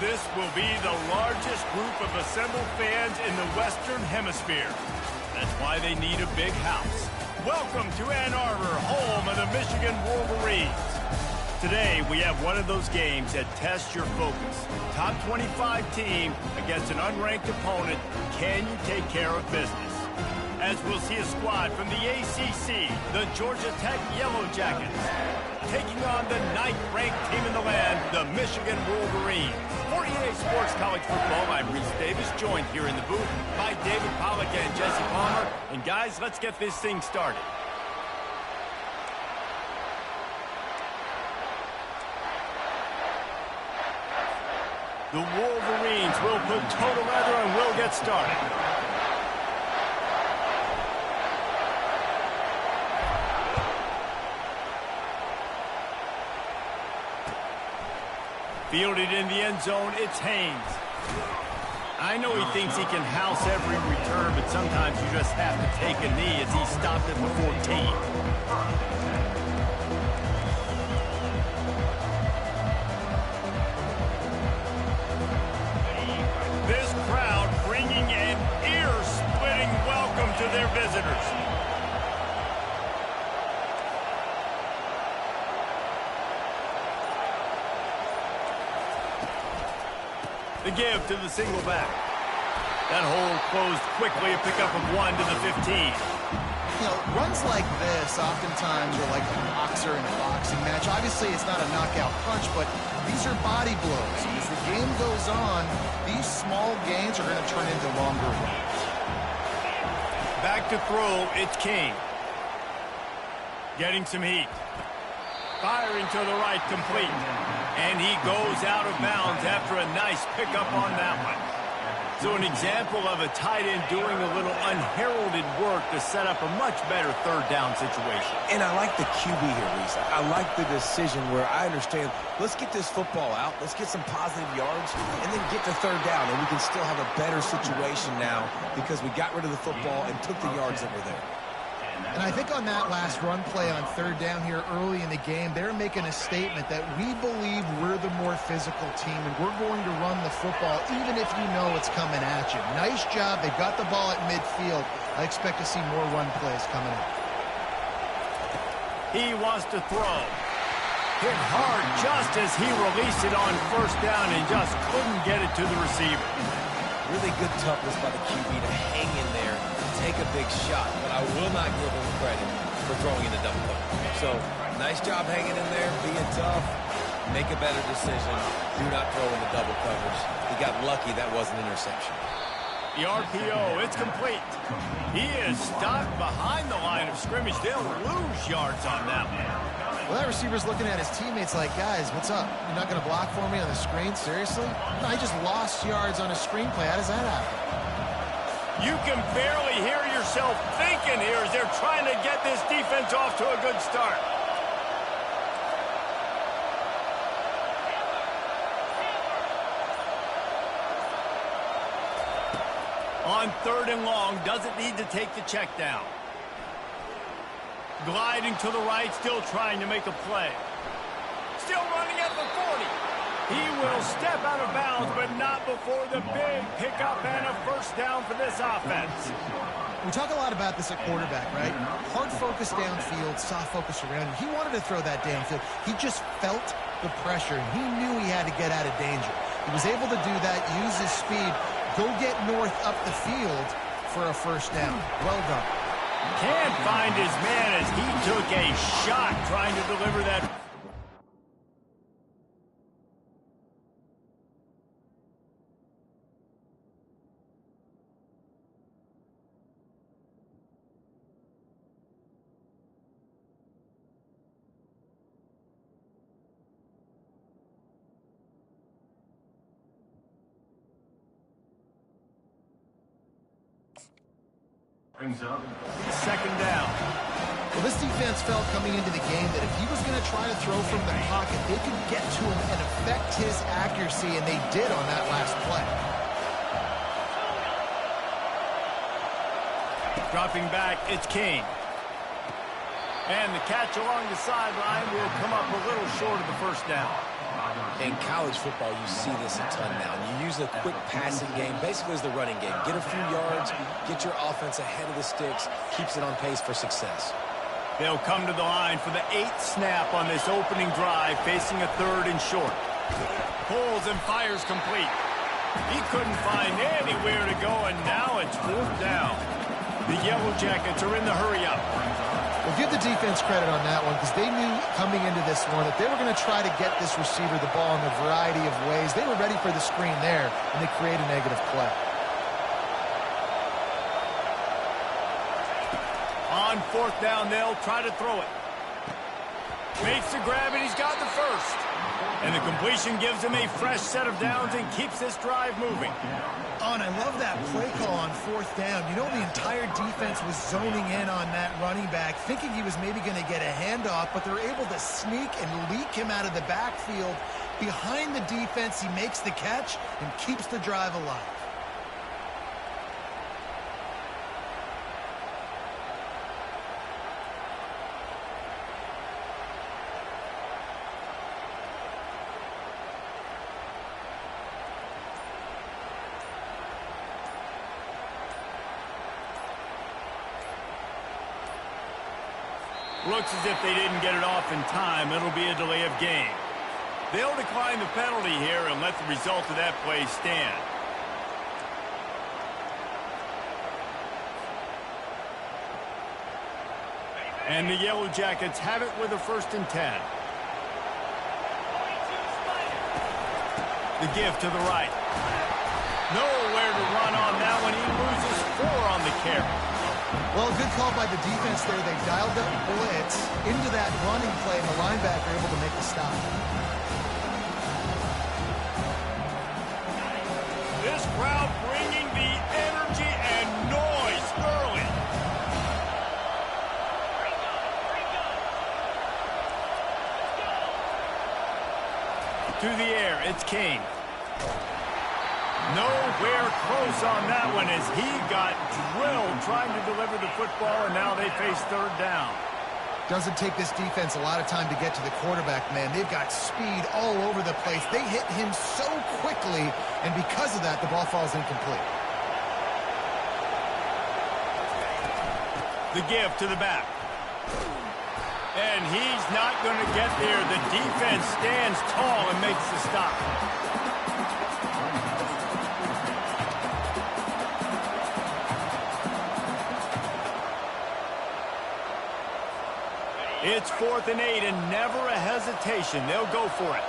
This will be the largest group of assembled fans in the Western Hemisphere. That's why they need a big house. Welcome to Ann Arbor, home of the Michigan Wolverines. Today, we have one of those games that tests your focus. Top 25 team against an unranked opponent. Can you take care of business? As we'll see a squad from the ACC, the Georgia Tech Yellow Jackets, taking on the 9th-ranked team in the land, the Michigan Wolverines. For EA Sports College Football, I'm Reese Davis, joined here in the booth by David Pollack and Jesse Palmer. And guys, let's get this thing started. The Wolverines will put total leather and will get started. Fielded in the end zone, it's Haynes. I know he thinks he can house every return, but sometimes you just have to take a knee as he stopped at the 14. This crowd bringing an ear-splitting welcome to their visitors. The give to the single back. That hole closed quickly, a pickup of 1 to the 15. You know, runs like this oftentimes are like a boxer in a boxing match. Obviously, it's not a knockout punch, but these are body blows. As the game goes on, these small gains are going to turn into longer runs. Back to throw, it's King. Getting some heat. Firing to the right, complete. And he goes out of bounds after a nice pickup on that one. So an example of a tight end doing a little unheralded work to set up a much better third down situation. And I like the QB here, Reese. I like the decision where I understand, let's get this football out, let's get some positive yards, and then get to third down, and we can still have a better situation now because we got rid of the football and took the yards that were there. And I think on that last run play on third down here early in the game, they're making a statement that we believe we're the more physical team and we're going to run the football even if you know it's coming at you. Nice job. They got the ball at midfield. I expect to see more run plays coming up. He wants to throw. Hit hard just as he released it on first down and just couldn't get it to the receiver. Really good toughness by the QB to hang in there, take a big shot, but I will not give him credit for throwing in the double coverage. So, nice job hanging in there, being tough, make a better decision, do not throw in the double coverage. He got lucky that wasn't an interception. The RPO, it's complete. He is stopped behind the line of scrimmage. They'll lose yards on that one. Well, that receiver's looking at his teammates like, guys, what's up? You're not going to block for me on the screen? Seriously? No, I just lost yards on a screenplay. How does that happen? You can barely hear yourself thinking here as they're trying to get this defense off to a good start. On third and long, doesn't need to take the check down. Gliding to the right, still trying to make a play. Still running at the 40. He will step out of bounds, but not before the big pickup and a first down for this offense. We talk a lot about this at quarterback, right? Hard focus downfield, soft focus around. He wanted to throw that downfield. He just felt the pressure. He knew he had to get out of danger. He was able to do that, use his speed, go get north up the field for a first down. Well done. Can't find his man as he took a shot trying to deliver that. Brings up Second down. Well, this defense felt coming into the game that if he was going to try to throw from the pocket, they could get to him and affect his accuracy, and they did on that last play. Dropping back, it's King. And the catch along the sideline will come up a little short of the first down. In college football, you see this a ton now. You use the quick passing game, basically as the running game. Get a few yards, get your offense ahead of the sticks, keeps it on pace for success. They'll come to the line for the 8th snap on this opening drive, facing a 3rd and short. Pulls and fires complete. He couldn't find anywhere to go, and now it's 4th down. The Yellow Jackets are in the hurry-up. Well, give the defense credit on that one because they knew coming into this one that they were going to try to get this receiver the ball in a variety of ways. They were ready for the screen there, and they create a negative play. On 4th down, they'll try to throw it. Makes the grab, and he's got the first. And the completion gives him a fresh set of downs and keeps this drive moving. Oh, and I love that play call on 4th down. You know, the entire defense was zoning in on that running back, thinking he was maybe going to get a handoff, but they're able to sneak and leak him out of the backfield. Behind the defense, he makes the catch and keeps the drive alive. Looks as if they didn't get it off in time. It'll be a delay of game. They'll decline the penalty here and let the result of that play stand. And the Yellow Jackets have it with a 1st and 10. The give to the right. Nowhere to run on that one. He loses 4 on the carry. Well, good call by the defense there. They dialed up blitz into that running play, and the linebacker able to make the stop. This crowd bringing the energy and noise early. To the air, it's Kane. Nowhere close on that one as he got drilled trying to deliver the football, and now they face 3rd down. Doesn't take this defense a lot of time to get to the quarterback, man. They've got speed all over the place. They hit him so quickly, and because of that, the ball falls incomplete. The give to the back. And he's not going to get there. The defense stands tall and makes the stop. It's 4th and 8 and never a hesitation. They'll go for it.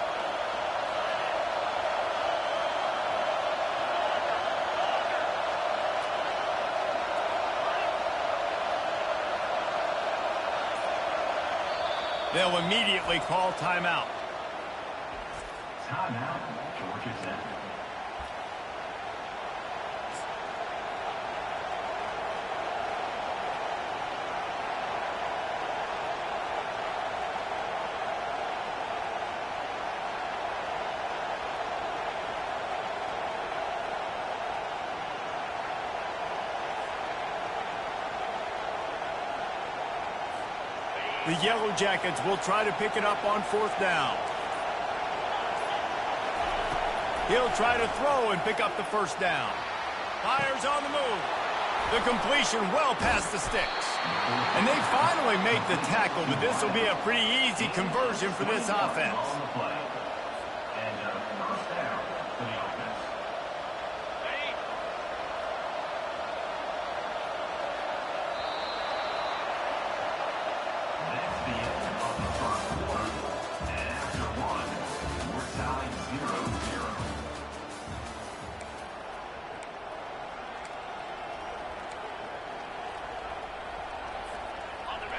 They'll immediately call timeout. Timeout, Georgia Tech. The Yellow Jackets will try to pick it up on 4th down. He'll try to throw and pick up the 1st down. Fires on the move. The completion well past the sticks. And they finally make the tackle, but this will be a pretty easy conversion for this offense. On the play. And 1st down for the offense. That's the end of the 1st quarter. And after 1, we're tied 0-0.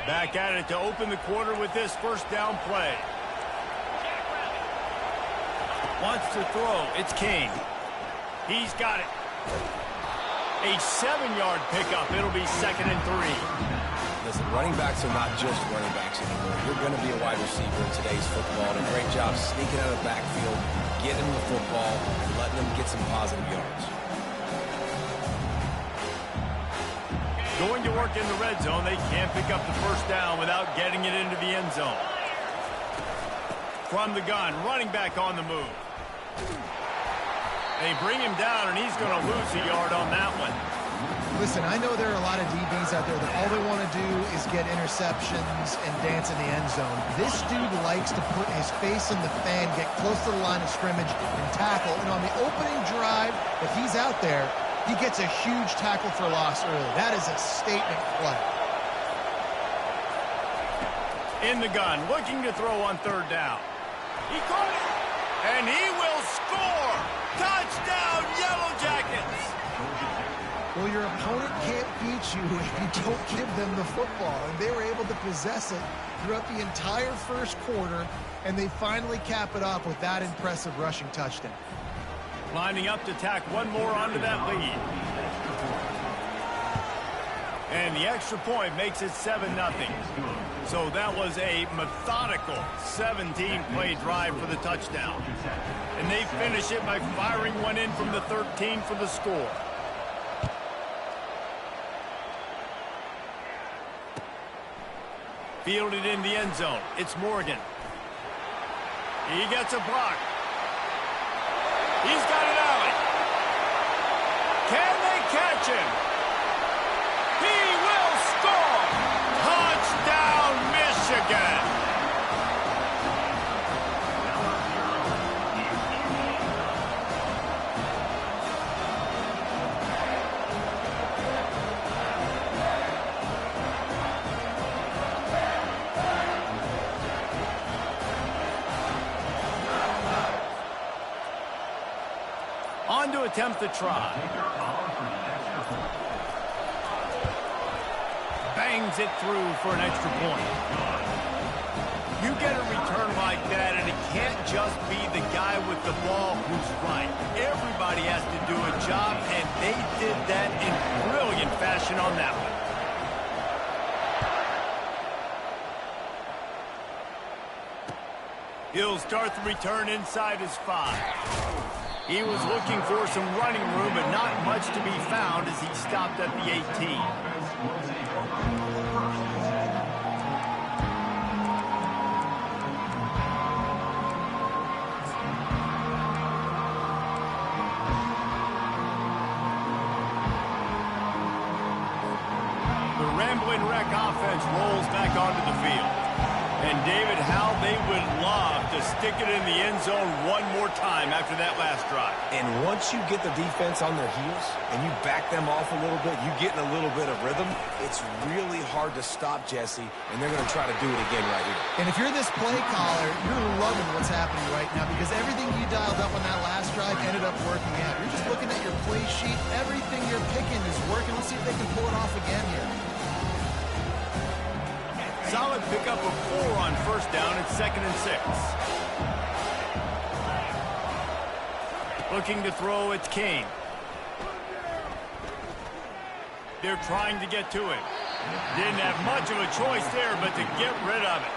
Back at it to open the quarter with this 1st down play. Wants to throw. It's Kane. He's got it. A 7-yard pickup. It'll be 2nd and 3. Listen, running backs are not just running backs anymore. You're going to be a wide receiver in today's football. And a great job sneaking out of the backfield, getting them the football, and letting them get some positive yards. Going to work in the red zone. They can't pick up the 1st down without getting it into the end zone. From the gun, running back on the move. They bring him down, and he's going to lose a yard on that one. Listen, I know there are a lot of DBs out there that all they want to do is get interceptions and dance in the end zone. This dude likes to put his face in the fan, get close to the line of scrimmage, and tackle. And on the opening drive, if he's out there, he gets a huge tackle for loss early. That is a statement play. In the gun, looking to throw on third down. He caught it, and he will score! Touchdown, Yellow Jackets! Well, your opponent can't beat you if you don't give them the football, and they were able to possess it throughout the entire first quarter, and they finally cap it off with that impressive rushing touchdown. Lining up to tack one more onto that lead. And the extra point makes it 7-0. So that was a methodical 17-play drive for the touchdown. And they finish it by firing one in from the 13 for the score. Fielded in the end zone. It's Morgan. He gets a block. He's got an alley. Can they catch him? He will score! Touchdown, Michigan! On to attempt the try. Bangs it through for an extra point. You get a return like that, and it can't just be the guy with the ball who's right. Everybody has to do a job, and they did that in brilliant fashion on that one. He'll start the return inside his 5. He was looking for some running room, but not much to be found as he stopped at the 18. The Ramblin' Wreck offense rolls back onto the field. And David, how they would love to stick it in the end zone one more time after that last drive. And once you get the defense on their heels and you back them off a little bit, you get in a little bit of rhythm, it's really hard to stop, Jesse, and they're going to try to do it again right here. And if you're this play caller, you're loving what's happening right now because everything you dialed up on that last drive ended up working out. You're just looking at your play sheet. Everything you're picking is working. Let's see if they can pull it off again here. Solid pickup of 4 on first down. It's 2nd and 6. Looking to throw, it's Kane. They're trying to get to it. Didn't have much of a choice there, but to get rid of it.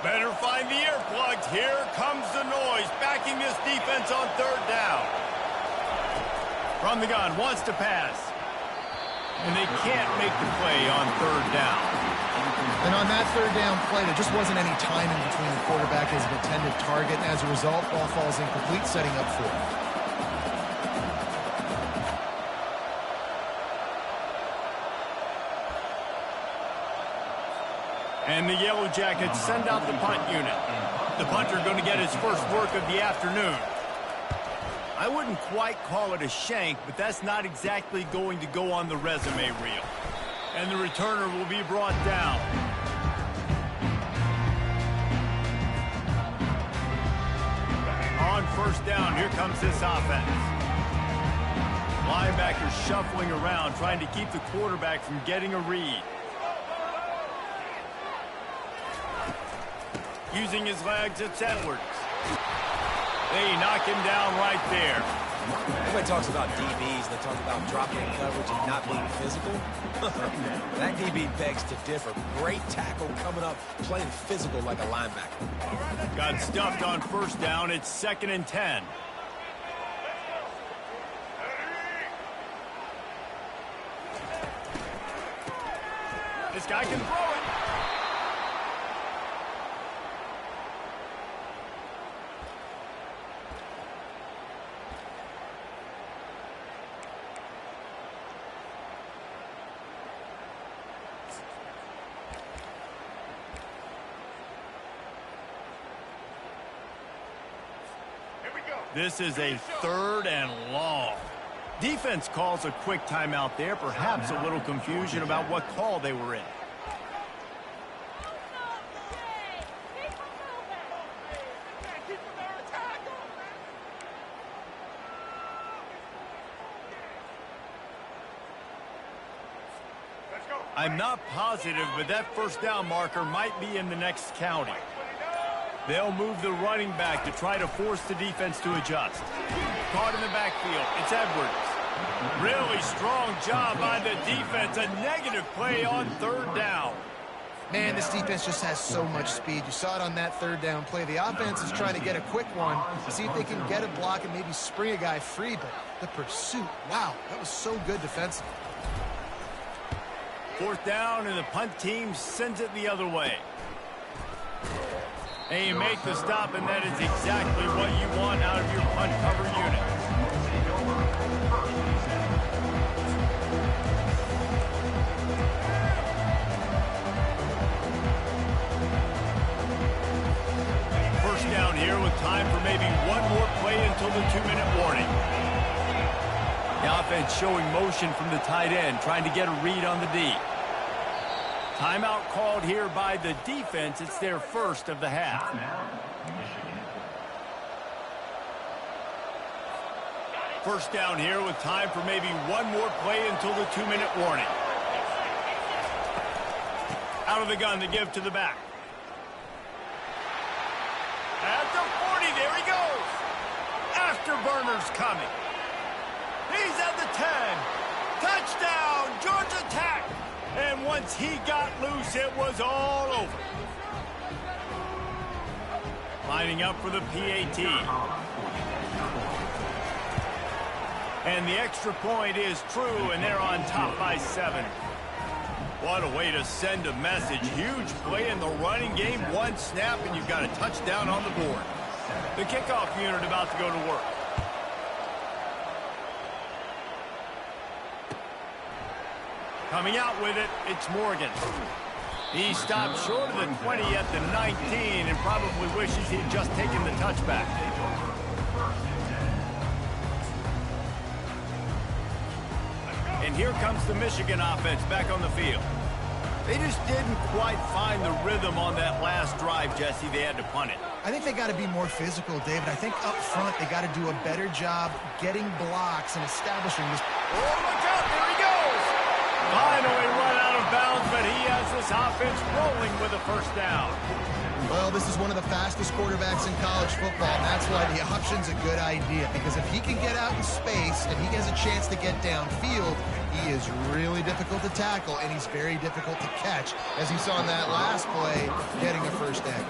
Better find the earplugs. Here comes the noise, backing this defense on third down. From the gun, wants to pass. And they can't make the play on third down. And on that third down play, there just wasn't any timing between the quarterback and his intended target. And as a result, ball falls incomplete, setting up for it. And the Yellow Jackets send out the punt unit. The punter going to get his first work of the afternoon. I wouldn't quite call it a shank, but that's not exactly going to go on the resume reel. And the returner will be brought down. On first down, here comes this offense. Linebackers shuffling around, trying to keep the quarterback from getting a read. Using his legs, it's Edwards. They knock him down right there. Everybody talks about DBs, they talk about dropping in coverage and not being physical. That DB begs to differ. Great tackle coming up, playing physical like a linebacker. Got stuffed on first down. It's 2nd and 10. This guy can throw it. This is a 3rd and long. Defense calls a quick timeout there, perhaps a little confusion about what call they were in. I'm not positive, but that first down marker might be in the next county. They'll move the running back to try to force the defense to adjust. Caught in the backfield, it's Edwards. Really strong job by the defense. A negative play on 3rd down. Man, this defense just has so much speed. You saw it on that 3rd down play. The offense is trying to get a quick one, see if they can get a block and maybe spring a guy free, but the pursuit, wow, that was so good defensively. 4th down, and the punt team sends it the other way. And you make the stop, and that is exactly what you want out of your punt cover unit. First down here with time for maybe one more play until the 2-minute warning. The offense showing motion from the tight end, trying to get a read on the D. Timeout called here by the defense. It's their first of the half. First down here with time for maybe one more play until the 2-minute warning. Out of the gun to give to the back. At the 40, there he goes. Afterburner's coming. He's at the 10. Touchdown, Georgia Tech. And once he got loose, it was all over. Lining up for the PAT. And the extra point is true, and they're on top by 7. What a way to send a message. Huge play in the running game. One snap, and you've got a touchdown on the board. The kickoff unit about to go to work. Coming out with it, it's Morgan. He stopped short of the 20 at the 19 and probably wishes he'd just taken the touchback. And here comes the Michigan offense back on the field. They just didn't quite find the rhythm on that last drive, Jesse. They had to punt it. I think they got to be more physical, David. I think up front they got to do a better job getting blocks and establishing this. Oh, look out, there he goes! Finally run out of bounds, but he has this offense rolling with a first down. Well, this is one of the fastest quarterbacks in college football, and that's why the option's a good idea, because if he can get out in space and he has a chance to get downfield, he is really difficult to tackle, and he's very difficult to catch, as you saw in that last play, getting a first down.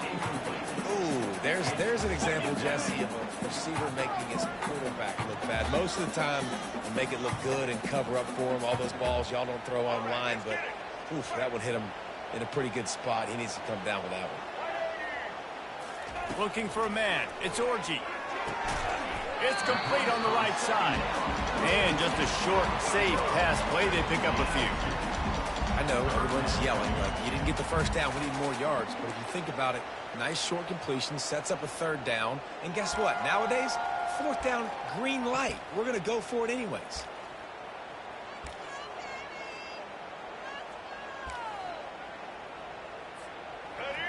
Ooh, there's an example, Jesse, of a receiver making his quarterback look bad. Most of the time, they make it look good and cover up for him. All those balls y'all don't throw online, but oof, that would hit him in a pretty good spot. He needs to come down with that one. Looking for a man. It's Orji. It's complete on the right side. And just a short, safe pass play. They pick up a few. I know everyone's yelling, like, you didn't get the first down, we need more yards. But if you think about it, nice short completion, sets up a third down. And guess what? Nowadays, fourth down, green light. We're going to go for it anyways.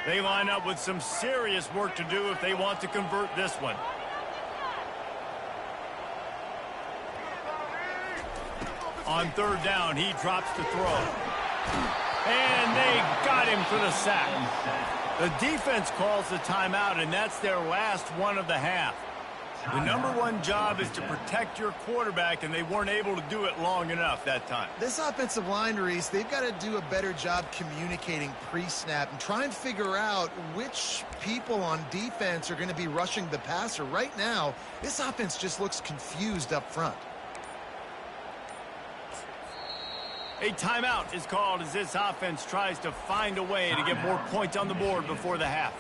They line up with some serious work to do if they want to convert this one. On third down, he drops to throw. And they got him for the sack. The defense calls the timeout, and that's their last one of the half. The number one job is to protect your quarterback, and they weren't able to do it long enough that time. This offensive line, Reese, they've got to do a better job communicating pre-snap and try and figure out which people on defense are going to be rushing the passer. Right now, this offense just looks confused up front. A timeout is called as this offense tries to find a way to get more points on the board before the half.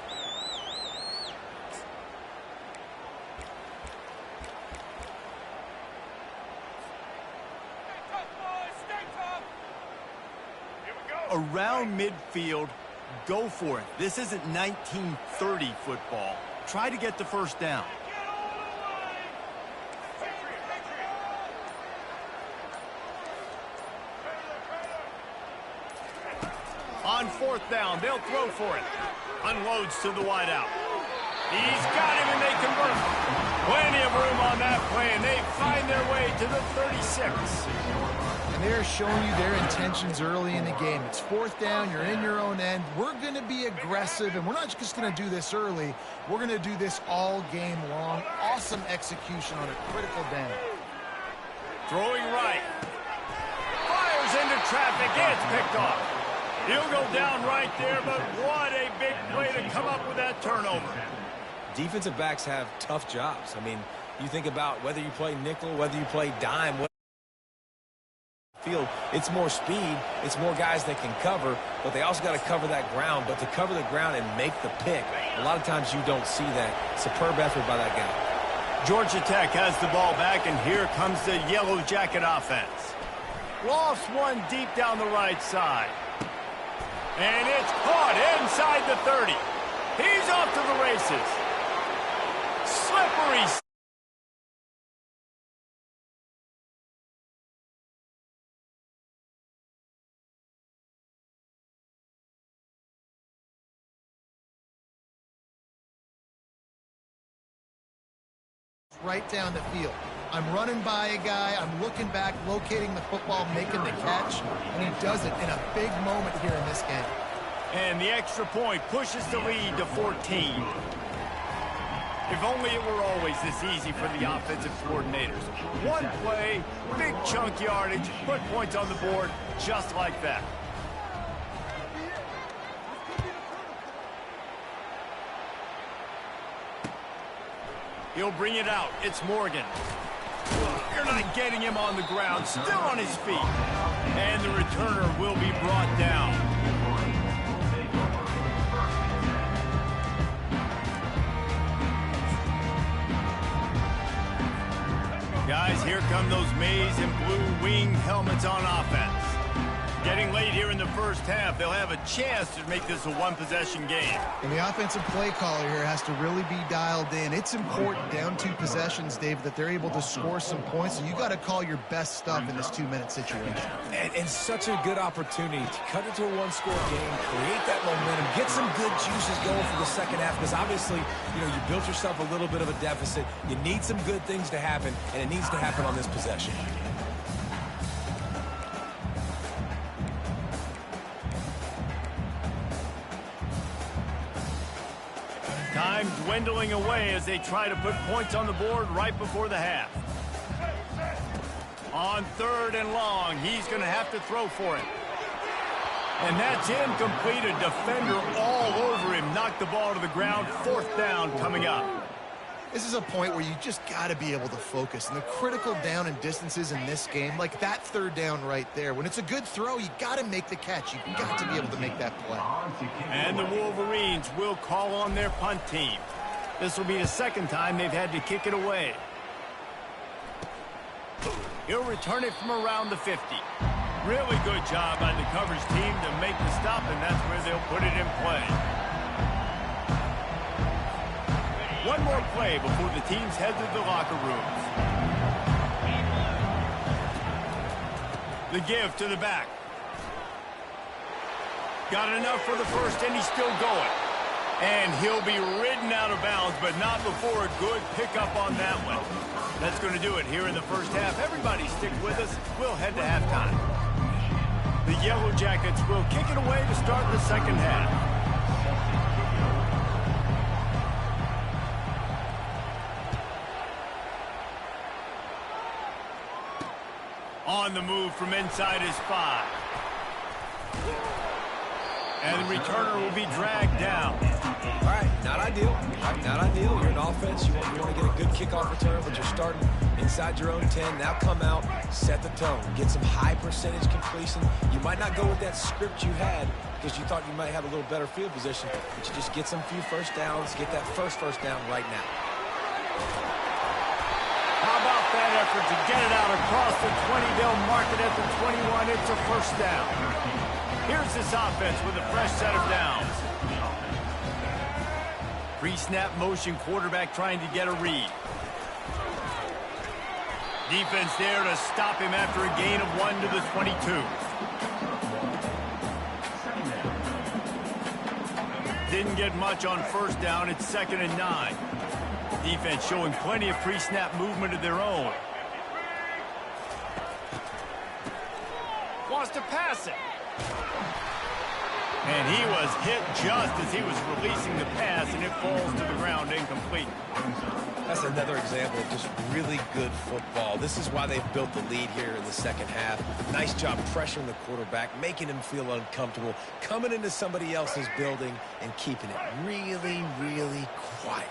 Around midfield, go for it. This isn't 1930 football. Try to get the first down. On fourth down, they'll throw for it. Unloads to the wideout. He's got him, and they convert. Plenty of room on that play, and they find their way to the 36. And they're showing you their intentions early in the game. It's fourth down, you're in your own end. We're going to be aggressive, and we're not just going to do this early. We're going to do this all game long. Awesome execution on a critical down. Throwing right. Fires into traffic. It's picked off. He'll go down right there, but what a big play to come up with that turnover. Defensive backs have tough jobs. I mean, you think about whether you play nickel, whether you play dime, field, it's more speed, it's more guys that can cover, but they also got to cover that ground. But to cover the ground and make the pick, a lot of times you don't see that. Superb effort by that guy. Georgia Tech has the ball back, and here comes the Yellow Jacket offense. Lost one deep down the right side. And it's caught inside the 30. He's off to the races. Slippery. Right down the field. I'm running by a guy, I'm looking back, locating the football, making the catch, and he does it in a big moment here in this game. And the extra point pushes the lead to 14. If only it were always this easy for the offensive coordinators. One play, big chunk yardage, put points on the board just like that. He'll bring it out. It's Morgan. You're not getting him on the ground. Still on his feet. And the returner will be brought down. Guys, here come those maize and blue wing helmets on offense. Getting late here in the first half, they'll have a chance to make this a one-possession game. And the offensive play caller here has to really be dialed in. It's important down 2 possessions, Dave, that they're able to score some points. So you got to call your best stuff in this 2-minute situation. And such a good opportunity to cut it to a one-score game, create that momentum, get some good juices going for the second half, because obviously, you know, you built yourself a little bit of a deficit. You need some good things to happen, and it needs to happen on this possession. Time dwindling away as they try to put points on the board right before the half. On 3rd and long, he's going to have to throw for it. And that's incomplete. A defender all over him. Knocked the ball to the ground. 4th down coming up. This is a point where you just got to be able to focus. And the critical down and distances in this game, like that 3rd down right there, when it's a good throw, you got to make the catch. You got to be able to make that play. And the Wolverines will call on their punt team. This will be the 2nd time they've had to kick it away. He'll return it from around the 50. Really good job by the coverage team to make the stop, and that's where they'll put it in play. One more play before the teams head to the locker rooms. The give to the back. Got enough for the first, and he's still going. And he'll be ridden out of bounds, but not before a good pickup on that one. That's going to do it here in the first half. Everybody stick with us. We'll head to halftime. The Yellow Jackets will kick it away to start the second half. On the move from inside his 5. And the returner will be dragged down. All right, not ideal. Not ideal. You're an offense. You want to get a good kickoff return, but you're starting inside your own 10. Now come out, set the tone. Get some high percentage completion. You might not go with that script you had because you thought you might have a little better field position, but you just get some few first downs, get that first down right now. How about that effort to get it out across the 20? They'll mark it at the 21. It's a first down. Here's this offense with a fresh set of downs. Pre-snap motion, quarterback trying to get a read. Defense there to stop him after a gain of 1 to the 22. Didn't get much on first down. It's 2nd and 9. Defense showing plenty of pre-snap movement of their own. Wants to pass it. And he was hit just as he was releasing the pass, and it falls to the ground incomplete. That's another example of just really good football. This is why they've built the lead here in the second half. Nice job pressuring the quarterback, making him feel uncomfortable, coming into somebody else's building and keeping it really, really quiet.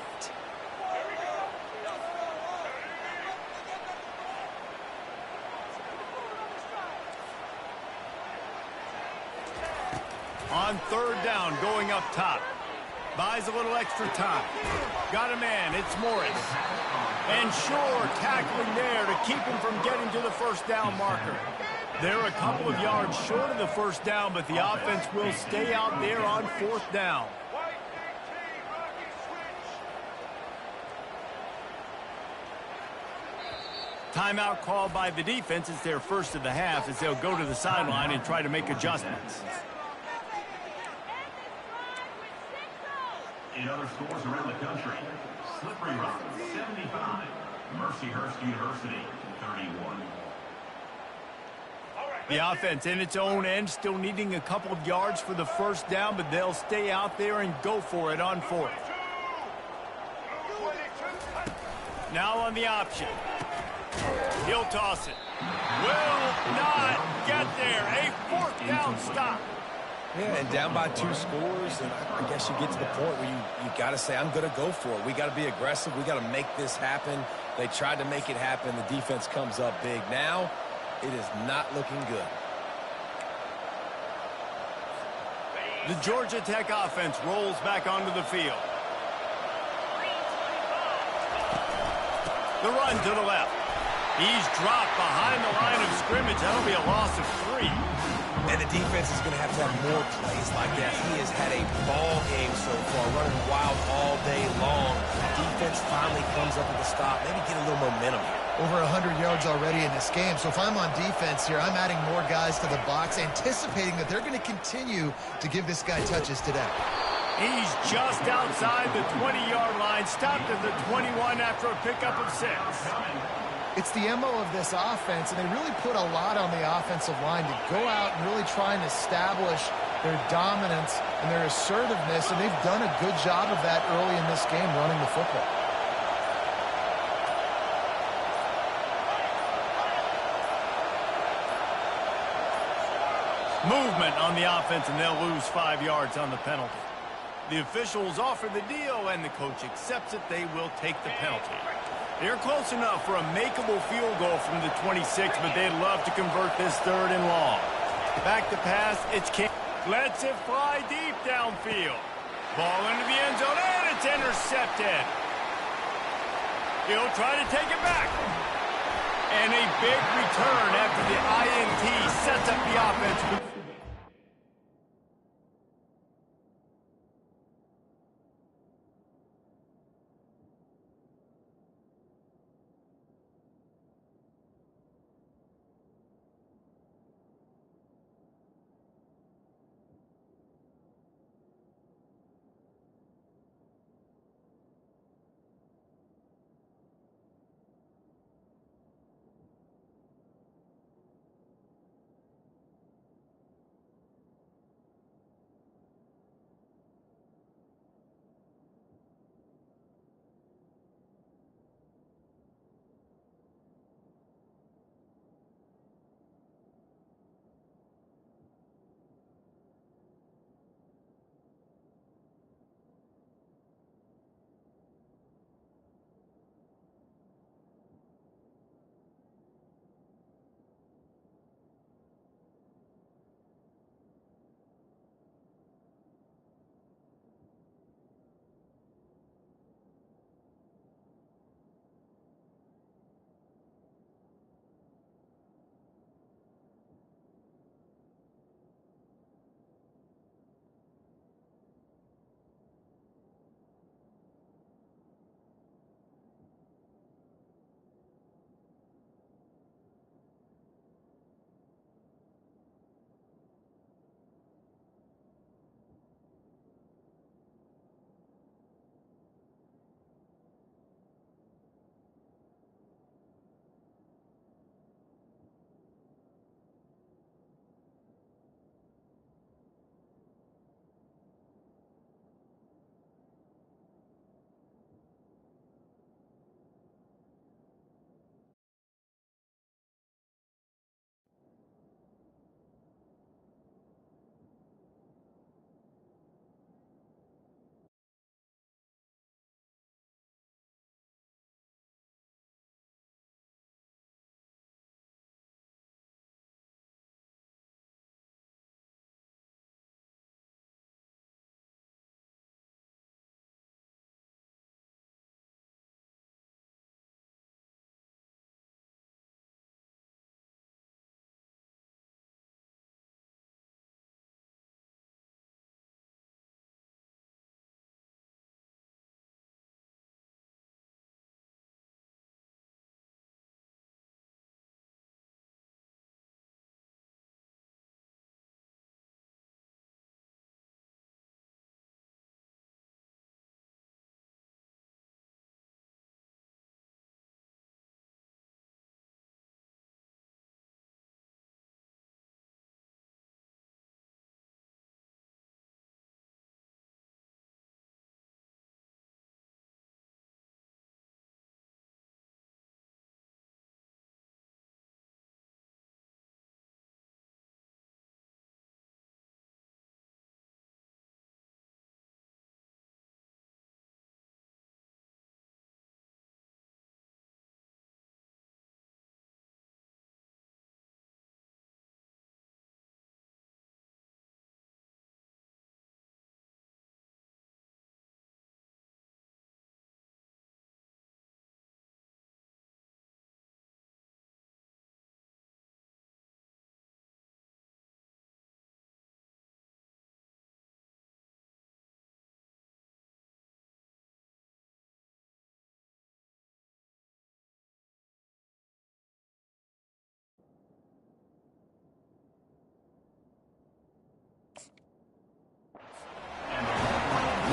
On 3rd down, going up top. Buys a little extra time. Got a man, it's Morris. And Shore tackling there to keep him from getting to the first down marker. They're a couple of yards short of the first down, but the offense will stay out there on 4th down. Timeout called by the defense. It's their first of the half as they'll go to the sideline and try to make adjustments. In other scores around the country, Slippery Rock, 75. Mercyhurst University, 31. The offense in its own end, still needing a couple of yards for the first down, but they'll stay out there and go for it on 4th. Now on the option. He'll toss it. Will not get there. A 4th down stop. Yeah, and down by 2 scores, and I guess you get to the point where you got to say, I'm going to go for it. We got to be aggressive. We got to make this happen. They tried to make it happen. The defense comes up big. Now, it is not looking good. The Georgia Tech offense rolls back onto the field. The run to the left. He's dropped behind the line of scrimmage. That'll be a loss of 3. And the defense is going to have more plays like that. He has had a ball game so far, running wild all day long. Defense finally comes up with a stop, maybe get a little momentum here. Over 100 yards already in this game. So if I'm on defense here, I'm adding more guys to the box, anticipating that they're going to continue to give this guy touches today. He's just outside the 20-yard line, stopped at the 21 after a pickup of 6. It's the MO of this offense, and they really put a lot on the offensive line to go out and really try and establish their dominance and their assertiveness, and they've done a good job of that early in this game running the football. Movement on the offense, and they'll lose 5 yards on the penalty. The officials offer the deal, and the coach accepts it. They will take the penalty. They're close enough for a makeable field goal from the 26, but they'd love to convert this 3rd and long. Back to pass, it's King. Lets it fly deep downfield. Ball into the end zone, and it's intercepted. He'll try to take it back. And a big return after the INT sets up the offense.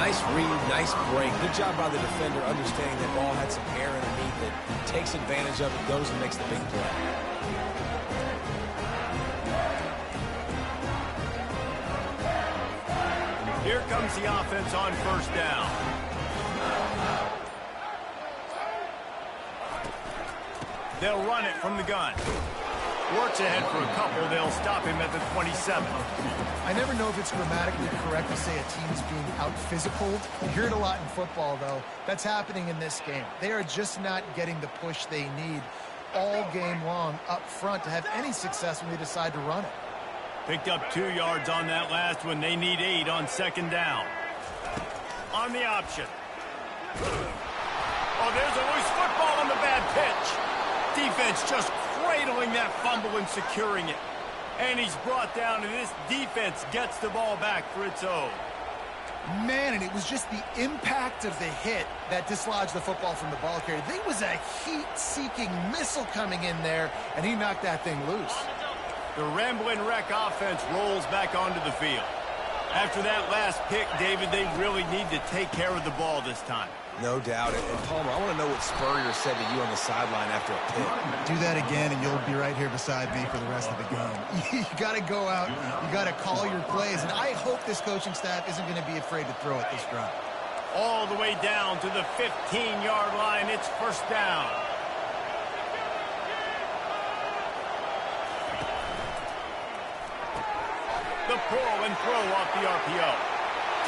Nice read, nice break. Good job by the defender understanding that ball had some air underneath it. Takes advantage of it, goes and makes the big play. Here comes the offense on first down. They'll run it from the gun. Works ahead for a couple. They'll stop him at the 27. I never know if it's grammatically correct to say a team's being out-physicaled. You hear it a lot in football, though. That's happening in this game. They are just not getting the push they need all game long up front to have any success when they decide to run it. Picked up 2 yards on that last one. They need 8 on second down. On the option. Oh, there's a loose football on the bad pitch. Defense just cradling that fumble and securing it. And he's brought down, and this defense gets the ball back for its own. Man, and it was just the impact of the hit that dislodged the football from the ball carrier. There was a heat-seeking missile coming in there, and he knocked that thing loose. The Ramblin' Wreck offense rolls back onto the field. After that last pick, David, they really need to take care of the ball this time. No doubt. And Palmer, I want to know what Spurrier said to you on the sideline after a pick. Do that again, and you'll be right here beside me for the rest of the game. You got to go out. You got to call your plays. And I hope this coaching staff isn't going to be afraid to throw it this drive. All the way down to the 15-yard line. It's first down. The pull and throw off the RPO.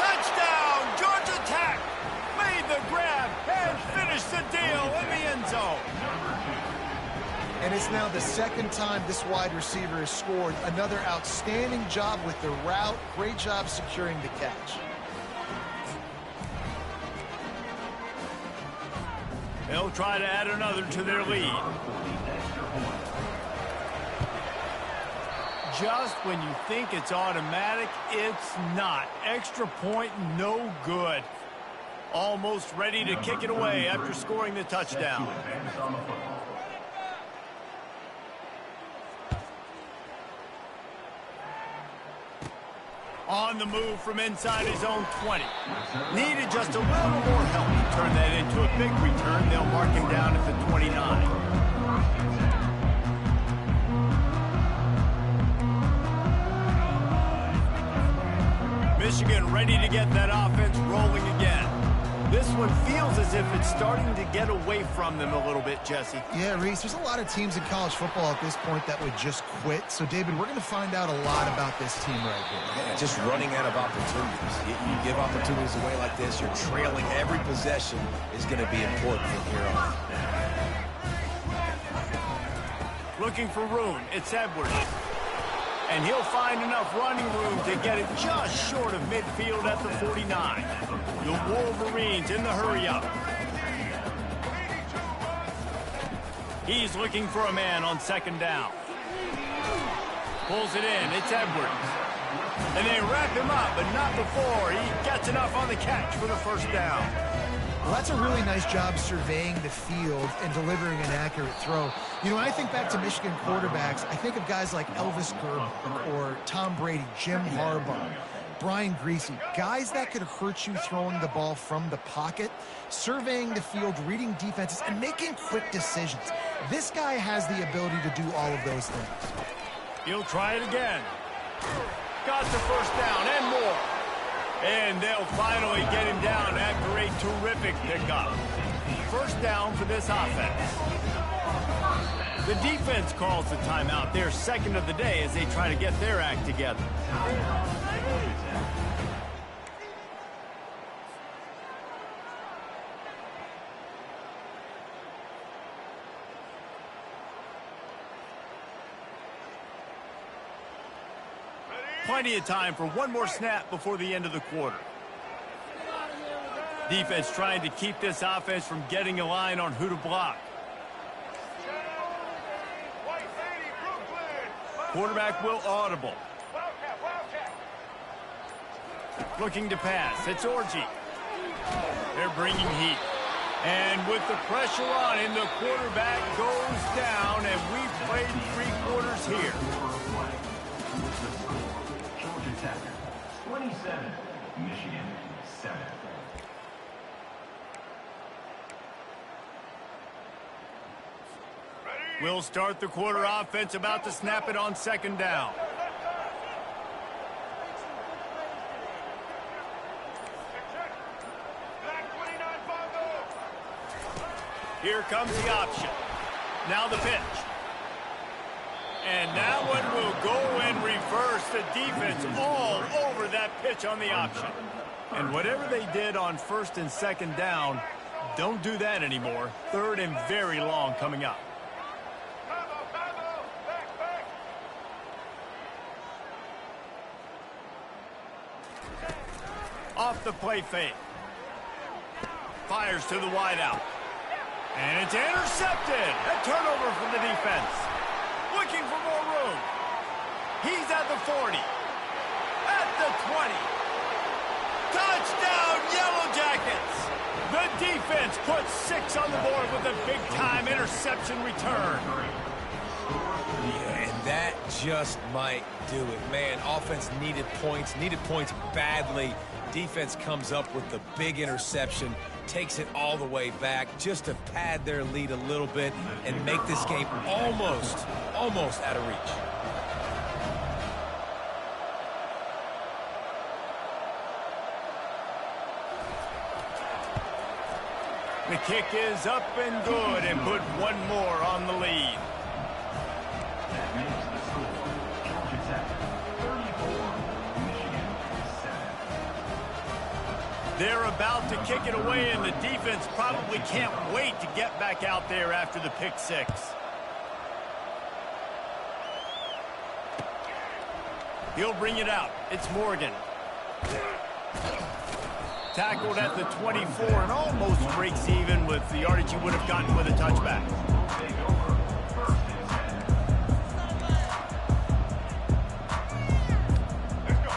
Touchdown, Georgia Tech! Made the grab and finished the deal in the end zone. And it's now the second time this wide receiver has scored. Another outstanding job with the route. Great job securing the catch. They'll try to add another to their lead. Just when you think it's automatic, it's not. Extra point, no good. Almost ready to kick it away after scoring the touchdown. On the move from inside his own 20. Needed just a little more help to turn that into a big return. They'll mark him down at the 29. Michigan ready to get that offense rolling again. This one feels as if it's starting to get away from them a little bit, Jesse. Yeah, Reese, there's a lot of teams in college football at this point that would just quit. So, David, we're going to find out a lot about this team right here. Yeah, just running out of opportunities. You give opportunities away like this, you're trailing. Every possession is going to be important from here on. Looking for room. It's Edwards. And he'll find enough running room to get it just short of midfield at the 49. The Wolverines in the hurry-up. He's looking for a man on second down. Pulls it in. It's Edwards. And they wrap him up, but not before he gets enough on the catch for the first down. Well, that's a really nice job surveying the field and delivering an accurate throw. You know, when I think back to Michigan quarterbacks, I think of guys like Elvis Gerber or Tom Brady, Jim Harbaugh, Brian Griese, guys that could hurt you throwing the ball from the pocket, surveying the field, reading defenses, and making quick decisions. This guy has the ability to do all of those things. He'll try it again. Got the first down and more. And they'll finally get him down after a terrific pickup. First down for this offense. The defense calls the timeout. Their second of the day as they try to get their act together. Plenty of time for one more snap before the end of the quarter. Defense trying to keep this offense from getting a line on who to block. Quarterback will audible. Looking to pass. It's Orji. They're bringing heat. And with the pressure on him, the quarterback goes down, and we've played 3 quarters here. 27, Michigan 7. We'll start the quarter offense, about to snap it on 2nd down. Here comes the option. Now the pitch. And that one will go and reverse. The defense all over that pitch on the option. And whatever they did on 1st and 2nd down, don't do that anymore. 3rd and very long coming up. Off the play fake. Fires to the wideout. And it's intercepted. A turnover from the defense. Looking for more room. He's at the 40. At the 20. Touchdown, Yellow Jackets. The defense puts 6 on the board with a big-time interception return. Yeah, and that just might do it. Man, offense needed points badly. Defense comes up with the big interception, takes it all the way back just to pad their lead a little bit and make this game almost out of reach. The kick is up and good and put 1 more on the lead. That makes the score Georgia Tech 34, Michigan 7. They're about to kick it away, and the defense probably can't wait to get back out there after the pick 6. He'll bring it out. It's Morgan. Tackled at the 24 and almost breaks even with the yardage he would have gotten with a touchback. Take over 1st and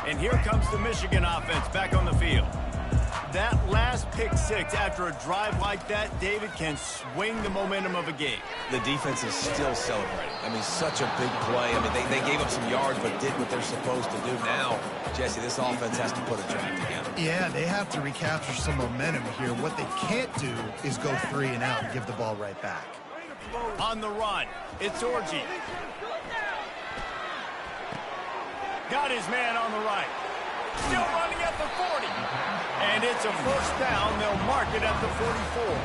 10. And here comes the Michigan offense back on the field. That last pick 6 after a drive like that, David, can swing the momentum of a game. The defense is still celebrating. I mean, such a big play. I mean, they gave up some yards but did what they're supposed to do. Now, Jesse, this offense has to put a drive together. Yeah, they have to recapture some momentum here. What they can't do is go 3 and out and give the ball right back. On the run, it's Orji. Got his man on the right. Still running at the 40. And it's a 1st down. They'll mark it at the 44.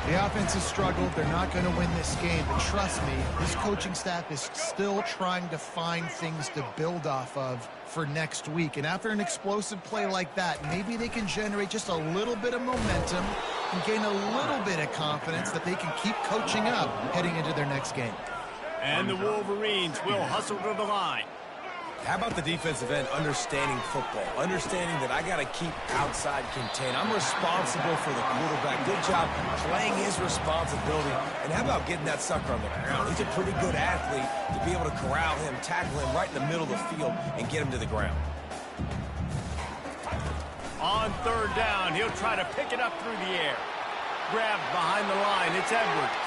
The offense has struggled. They're not going to win this game. But trust me, this coaching staff is still trying to find things to build off of for next week. And after an explosive play like that, maybe they can generate just a little bit of momentum and gain a little bit of confidence that they can keep coaching up heading into their next game. And the Wolverines will hustle to the line. How about the defensive end understanding football, understanding that I got to keep outside contain. I'm responsible for the quarterback. Good job playing his responsibility. And how about getting that sucker on the ground? He's a pretty good athlete to be able to corral him, tackle him right in the middle of the field, and get him to the ground. On 3rd down, he'll try to pick it up through the air. Grabbed behind the line, it's Edwards.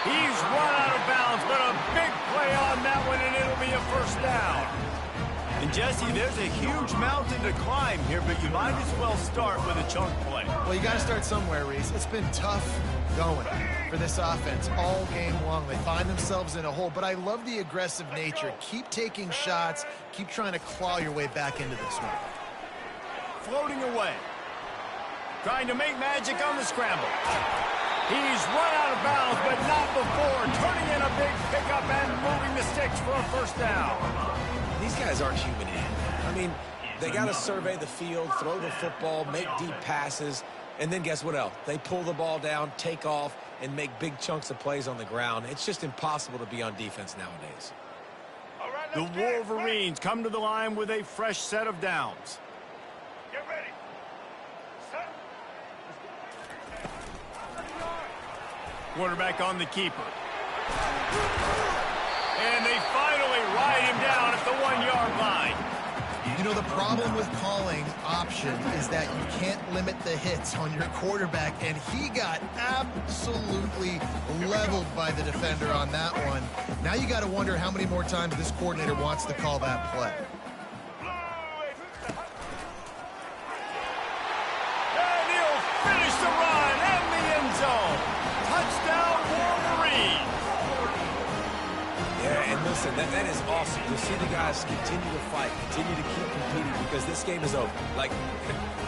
He's run out of bounds, but a big play on that one, and it'll be a 1st down. And, Jesse, there's a huge mountain to climb here, but you might as well start with a chunk play. Well, you got to start somewhere, Reese. It's been tough going for this offense all game long. They find themselves in a hole, but I love the aggressive nature. Keep taking shots. Keep trying to claw your way back into this one. Floating away. Trying to make magic on the scramble. He's run out of bounds, but not before. Turning in a big pickup and moving the sticks for a 1st down. These guys aren't human in. I mean, they got to survey the field, throw the football, make deep passes, and then guess what else? They pull the ball down, take off, and make big chunks of plays on the ground. It's just impossible to be on defense nowadays. The Wolverines come to the line with a fresh set of downs. Get ready. Set. Quarterback on the keeper. And they finally ride him down at the 1-yard line. You know, the problem with calling option is that you can't limit the hits on your quarterback, and he got absolutely leveled by the defender on that one. Now you got to wonder how many more times this coordinator wants to call that play. Listen, that is awesome to see the guys continue to fight, continue to keep competing, because this game is over. Like,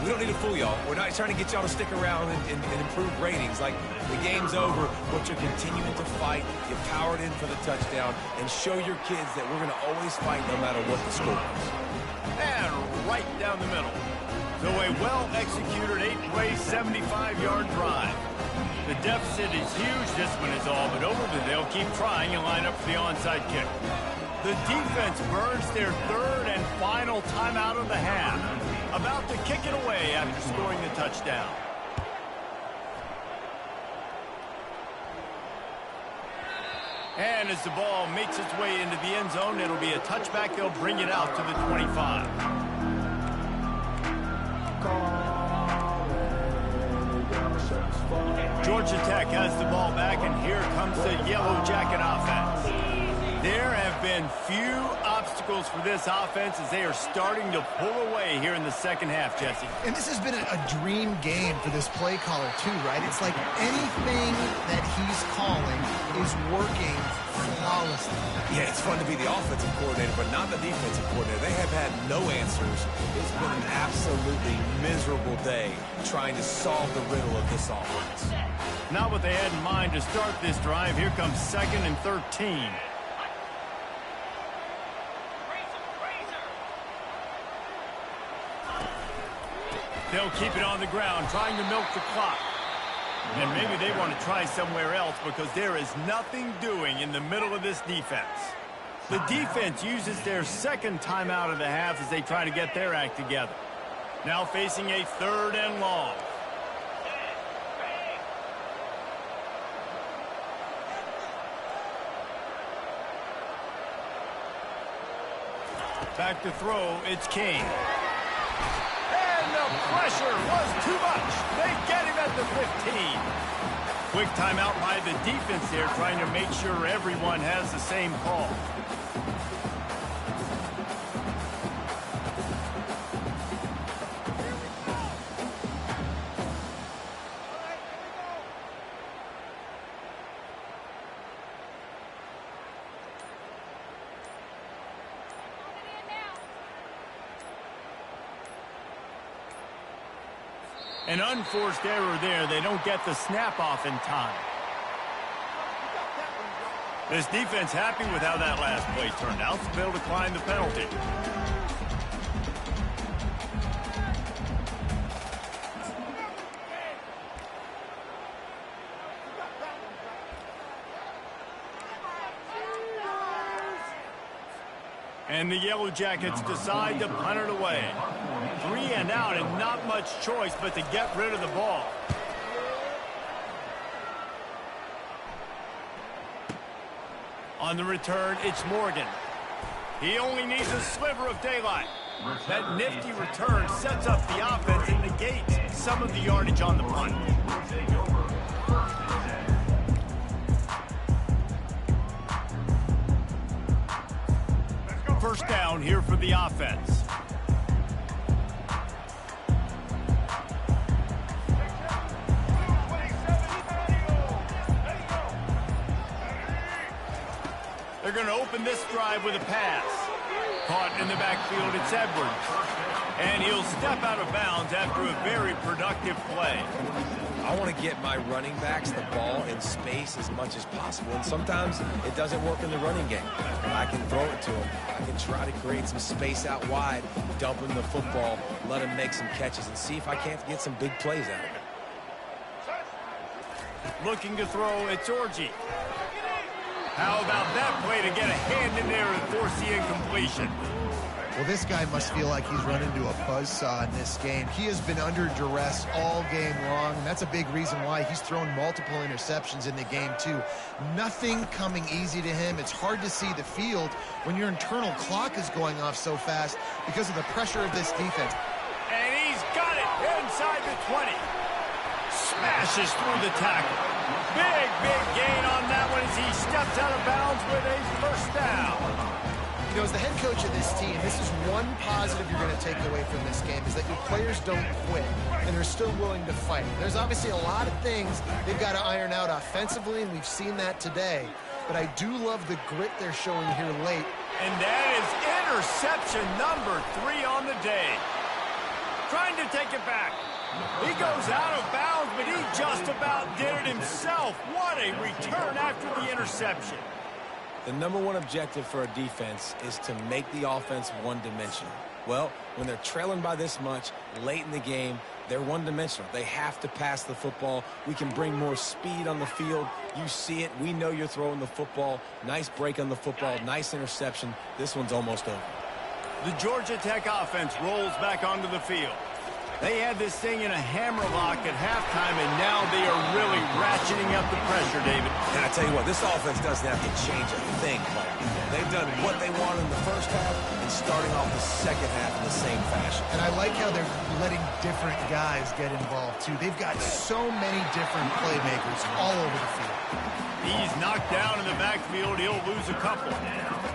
we don't need to fool y'all. We're not trying to get y'all to stick around and improve ratings. Like, the game's over, but you're continuing to fight. You powered in for the touchdown, and show your kids that we're going to always fight no matter what the score is. And right down the middle. So a well-executed 8-play, 75-yard drive. The deficit is huge, this one is all, but they'll keep trying and line up for the onside kick. The defense burns their third and final timeout of the half. About to kick it away after scoring the touchdown. And as the ball makes its way into the end zone, it'll be a touchback. They'll bring it out to the 25. Georgia Tech has the ball back, and here comes the Yellow Jacket offense. There have been few obstacles for this offense as they are starting to pull away here in the second half, Jesse. And this has been a dream game for this play caller, too, right? It's like anything that he's calling is working flawlessly. Yeah, it's fun to be the offensive coordinator, but not the defensive coordinator. They have had no answers. It's been an absolutely miserable day trying to solve the riddle of this offense. Not what they had in mind to start this drive. Here comes 2nd and 13. They'll keep it on the ground, trying to milk the clock. And maybe they want to try somewhere else because there is nothing doing in the middle of this defense. The defense uses their second timeout of the half as they try to get their act together. Now facing a 3rd and long. Back to throw, it's King. And the pressure was too much. They get him at the 15. Quick timeout by the defense there, trying to make sure everyone has the same call. An unforced error there. They don't get the snap off in time. This defense happy with how that last play turned out, so they'll decline the penalty. And the Yellow Jackets decide to punt it away. 3 and out, and not much choice but to get rid of the ball. On the return, it's Morgan. He only needs a sliver of daylight. That nifty return sets up the offense and negates some of the yardage on the punt. First down here for the offense. They're going to open this drive with a pass. Caught in the backfield, it's Edwards. And he'll step out of bounds after a very productive play. I want to get my running backs the ball in space as much as possible. And sometimes it doesn't work in the running game. I can throw it to him. I can try to create some space out wide, dump him the football, let him make some catches, and see if I can't get some big plays out of it. Looking to throw, it's Orji. How about that play to get a hand in there and force the incompletion? Well, this guy must feel like he's run into a buzzsaw in this game. He has been under duress all game long, and that's a big reason why he's thrown multiple interceptions in the game, too. Nothing coming easy to him. It's hard to see the field when your internal clock is going off so fast because of the pressure of this defense. And he's got it inside the 20. Smashes through the tackle. Big gain on that one as he steps out of bounds with a first down. You know, as the head coach of this team, this is one positive you're going to take away from this game, is that your players don't quit and are still willing to fight. There's obviously a lot of things they've got to iron out offensively, and we've seen that today. but I do love the grit they're showing here late. And that is interception number 3 on the day. Trying to take it back. He goes out of bounds, but he just about did it himself. What a return after the interception. The number one objective for a defense is to make the offense one-dimensional. Well, when they're trailing by this much late in the game, they're one-dimensional. They have to pass the football. We can bring more speed on the field. You see it. We know you're throwing the football. Nice break on the football. Nice interception. This one's almost over. The Georgia Tech offense rolls back onto the field. They had this thing in a hammerlock at halftime, and now they are really ratcheting up the pressure, David. And I tell you what, this offense doesn't have to change a thing, Mike. They've done what they wanted in the first half and starting off the second half in the same fashion. And I like how they're letting different guys get involved, too. They've got so many different playmakers all over the field. He's knocked down in the backfield. He'll lose a couple.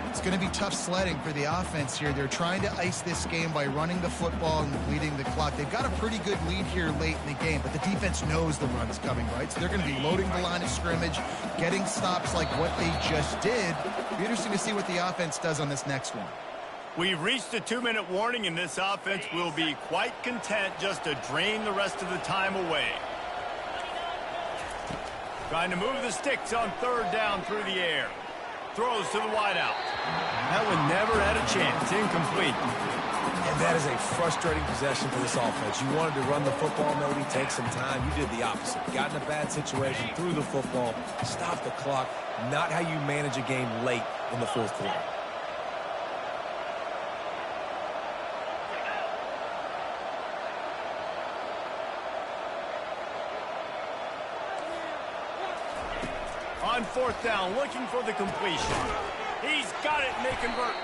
It's going to be tough sledding for the offense here. They're trying to ice this game by running the football and leading the clock. They've got a pretty good lead here late in the game, but the defense knows the run's coming, right? So they're going to be loading the line of scrimmage, getting stops like what they just did. It'll be interesting to see what the offense does on this next one. We've reached a 2-minute warning, and this offense will be quite content just to drain the rest of the time away. Trying to move the sticks on 3rd down through the air. Throws to the wideout. That one never had a chance. Incomplete. And that is a frustrating possession for this offense. You wanted to run the football, maybe take some time. You did the opposite. Got in a bad situation, threw the football, stopped the clock. Not how you manage a game late in the 4th quarter. On 4th down, looking for the completion. He's got it, and they convert.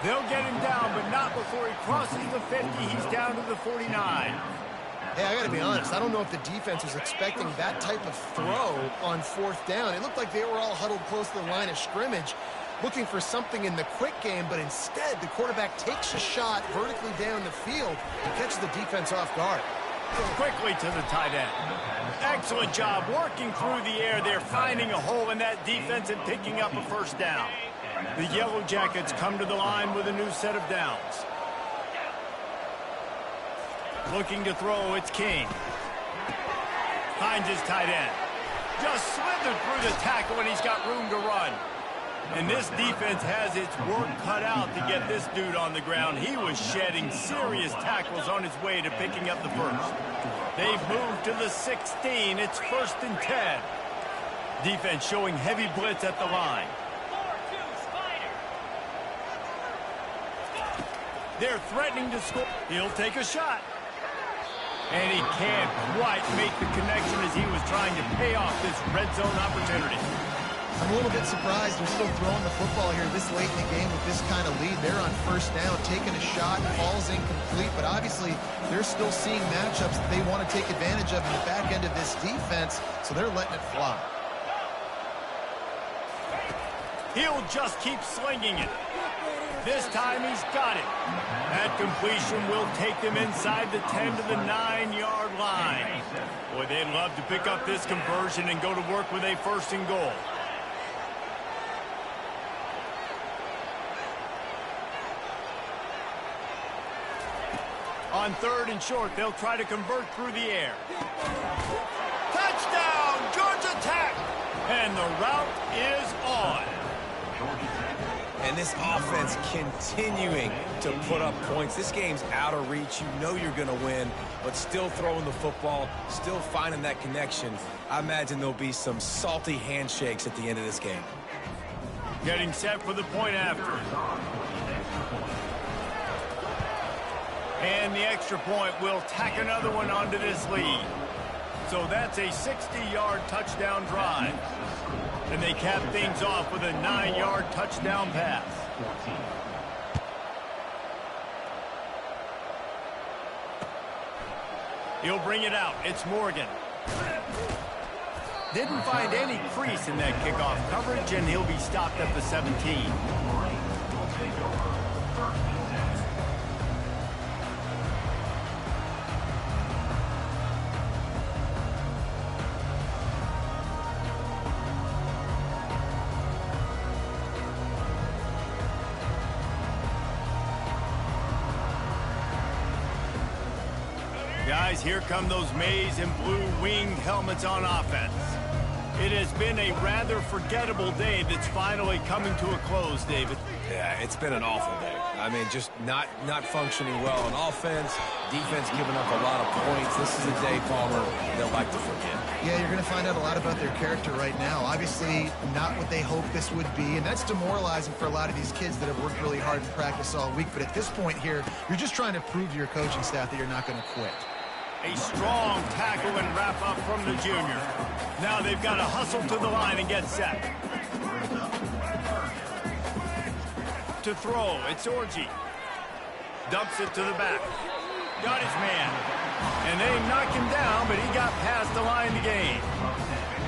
They'll get him down, but not before he crosses the 50. He's down to the 49. Hey, I got to be honest. I don't know if the defense was expecting that type of throw on 4th down. It looked like they were all huddled close to the line of scrimmage, looking for something in the quick game, but instead the quarterback takes a shot vertically down the field and catches the defense off guard. Quickly to the tight end. Excellent job working through the air. They're finding a hole in that defense and picking up a 1st down. The Yellow Jackets come to the line with a new set of downs. Looking to throw, it's King. Finds his tight end. Just slithered through the tackle, and he's got room to run. And this defense has its work cut out to get this dude on the ground. He was shedding serious tackles on his way to picking up the 1st. They've moved to the 16. It's 1st and 10. Defense showing heavy blitz at the line. They're threatening to score. He'll take a shot. And he can't quite make the connection as he was trying to pay off this red zone opportunity. I'm a little bit surprised they're still throwing the football here this late in the game with this kind of lead. They're on 1st down, taking a shot, falls incomplete, but obviously they're still seeing matchups that they want to take advantage of in the back end of this defense, so they're letting it fly. He'll just keep slinging it. This time he's got it. That completion will take them inside the 10 to the 9-yard line. Boy, they'd love to pick up this conversion and go to work with a 1st and goal. On 3rd and short, they'll try to convert through the air. Touchdown, Georgia Tech! And the route is on. And this offense continuing to put up points. This game's out of reach. You know you're going to win, but still throwing the football, still finding that connection. I imagine there'll be some salty handshakes at the end of this game. Getting set for the point after. And the extra point will tack another one onto this lead. So that's a 60-yard touchdown drive. And they cap things off with a 9-yard touchdown pass. He'll bring it out. It's Morgan. Didn't find any crease in that kickoff coverage, and he'll be stopped at the 17. Guys, here come those maize and blue winged helmets on offense. It has been a rather forgettable day that's finally coming to a close, David. Yeah, it's been an awful day. I mean, just not functioning well on offense, defense giving up a lot of points. This is a day, Palmer, they'll like to forget. Yeah, you're going to find out a lot about their character right now. Obviously, not what they hoped this would be, and that's demoralizing for a lot of these kids that have worked really hard in practice all week. But at this point here, you're just trying to prove to your coaching staff that you're not going to quit. A strong tackle and wrap up from the junior. Now they've got to hustle to the line and get set. To throw, it's Orji. Dumps it to the back. Got his man. And they knocked him down, but he got past the line to gain.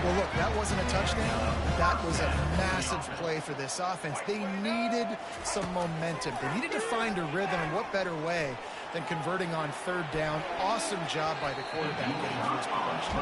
Well, look, that wasn't a touchdown. That was a massive play for this offense. They needed some momentum. They needed to find a rhythm, and what better way than converting on third down. Awesome job by the quarterback getting through his progression.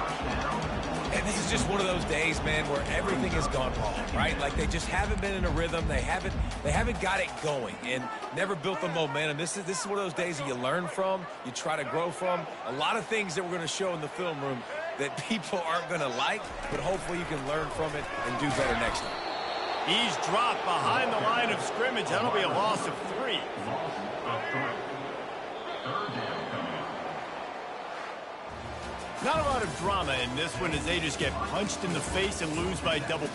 And this is just one of those days, man, where everything has gone wrong, right? Like they just haven't been in a rhythm. They haven't got it going and never built the momentum. This is one of those days that you learn from, you try to grow from. A lot of things that we're going to show in the film room that people aren't going to like, but hopefully you can learn from it and do better next time. He's dropped behind the line of scrimmage. That'll be a loss of 3. Not a lot of drama in this one as they just get punched in the face and lose by double.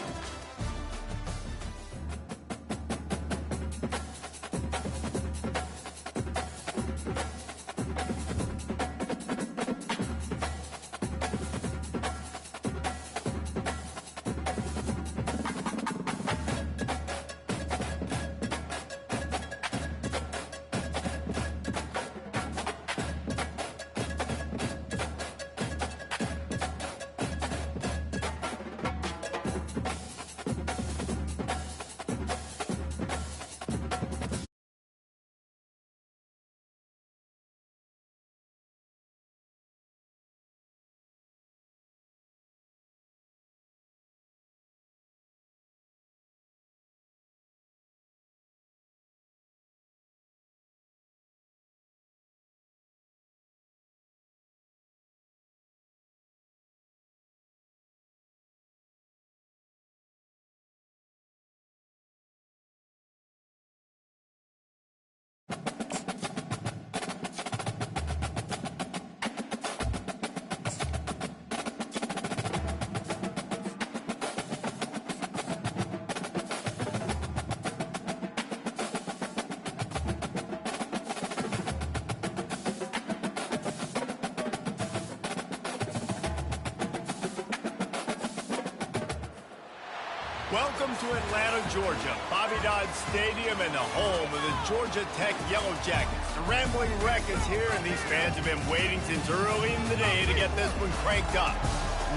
Welcome to Atlanta, Georgia, Bobby Dodd Stadium and the home of the Georgia Tech Yellow Jackets. The Rambling Wreck is here, and these fans have been waiting since early in the day to get this one cranked up.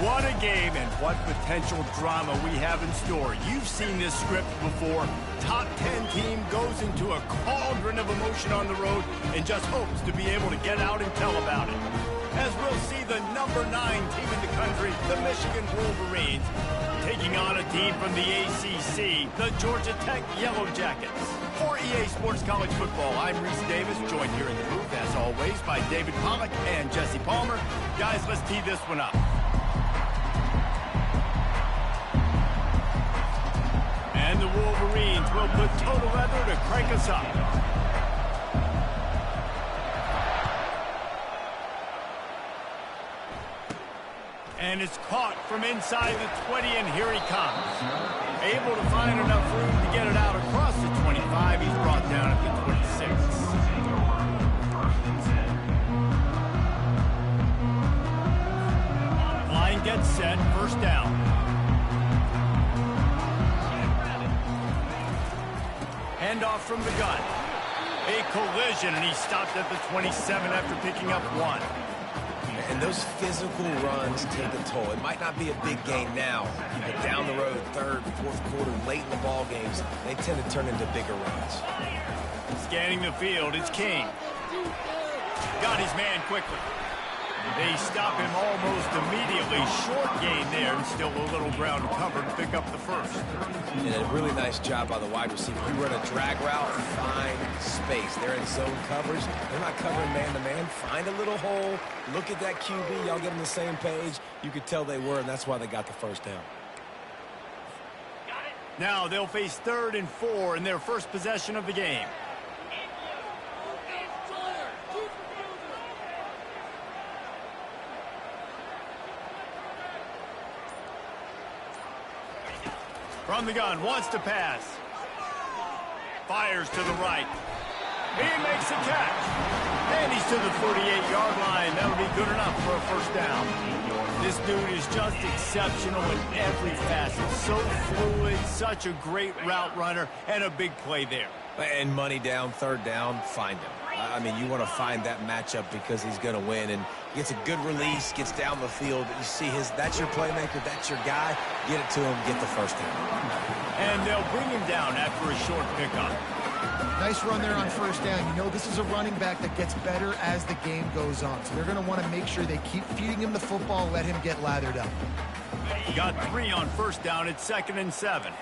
What a game and what potential drama we have in store. You've seen this script before. Top 10 team goes into a cauldron of emotion on the road and just hopes to be able to get out and tell about it. As we'll see the number 9 team in the country, the Michigan Wolverines, taking on a team from the ACC, the Georgia Tech Yellow Jackets. For EA Sports College Football, I'm Reese Davis, joined here in the booth, as always, by David Pollack and Jesse Palmer. Guys, let's tee this one up. And the Wolverines will put total leather to crank us up. And it's caught from inside the 20, and here he comes. Able to find enough room to get it out across the 25. He's brought down at the 26. Line gets set, first down. Handoff from the gun. A collision, and he stopped at the 27 after picking up 1. And those physical runs take a toll. It might not be a big gain now, but down the road, third, fourth quarter, late in the ball games, they tend to turn into bigger runs. Scanning the field, it's King. Got his man quickly. They stop him almost immediately. Short gain there, and still a little ground covered to pick up the first. And a really nice job by the wide receiver. You run a drag route, find space. They're in zone coverage. They're not covering man-to-man. Find a little hole. Look at that QB. Y'all get on the same page. You could tell they were, and that's why they got the first down. Now they'll face 3rd and 4 in their first possession of the game. From the gun, wants to pass. Fires to the right. He makes a catch. And he's to the 48-yard line. That'll be good enough for a first down. This dude is just exceptional in every facet. So fluid, such a great route runner, and a big play there. And money down, 3rd down, find him. I mean, you want to find that matchup because he's going to win. And gets a good release, gets down the field. You see that's your playmaker, that's your guy. Get it to him, get the first down. And they'll bring him down after a short pickup. Nice run there on first down. You know, this is a running back that gets better as the game goes on. So they're going to want to make sure they keep feeding him the football, let him get lathered up. Got 3 on first down. It's 2nd and 7.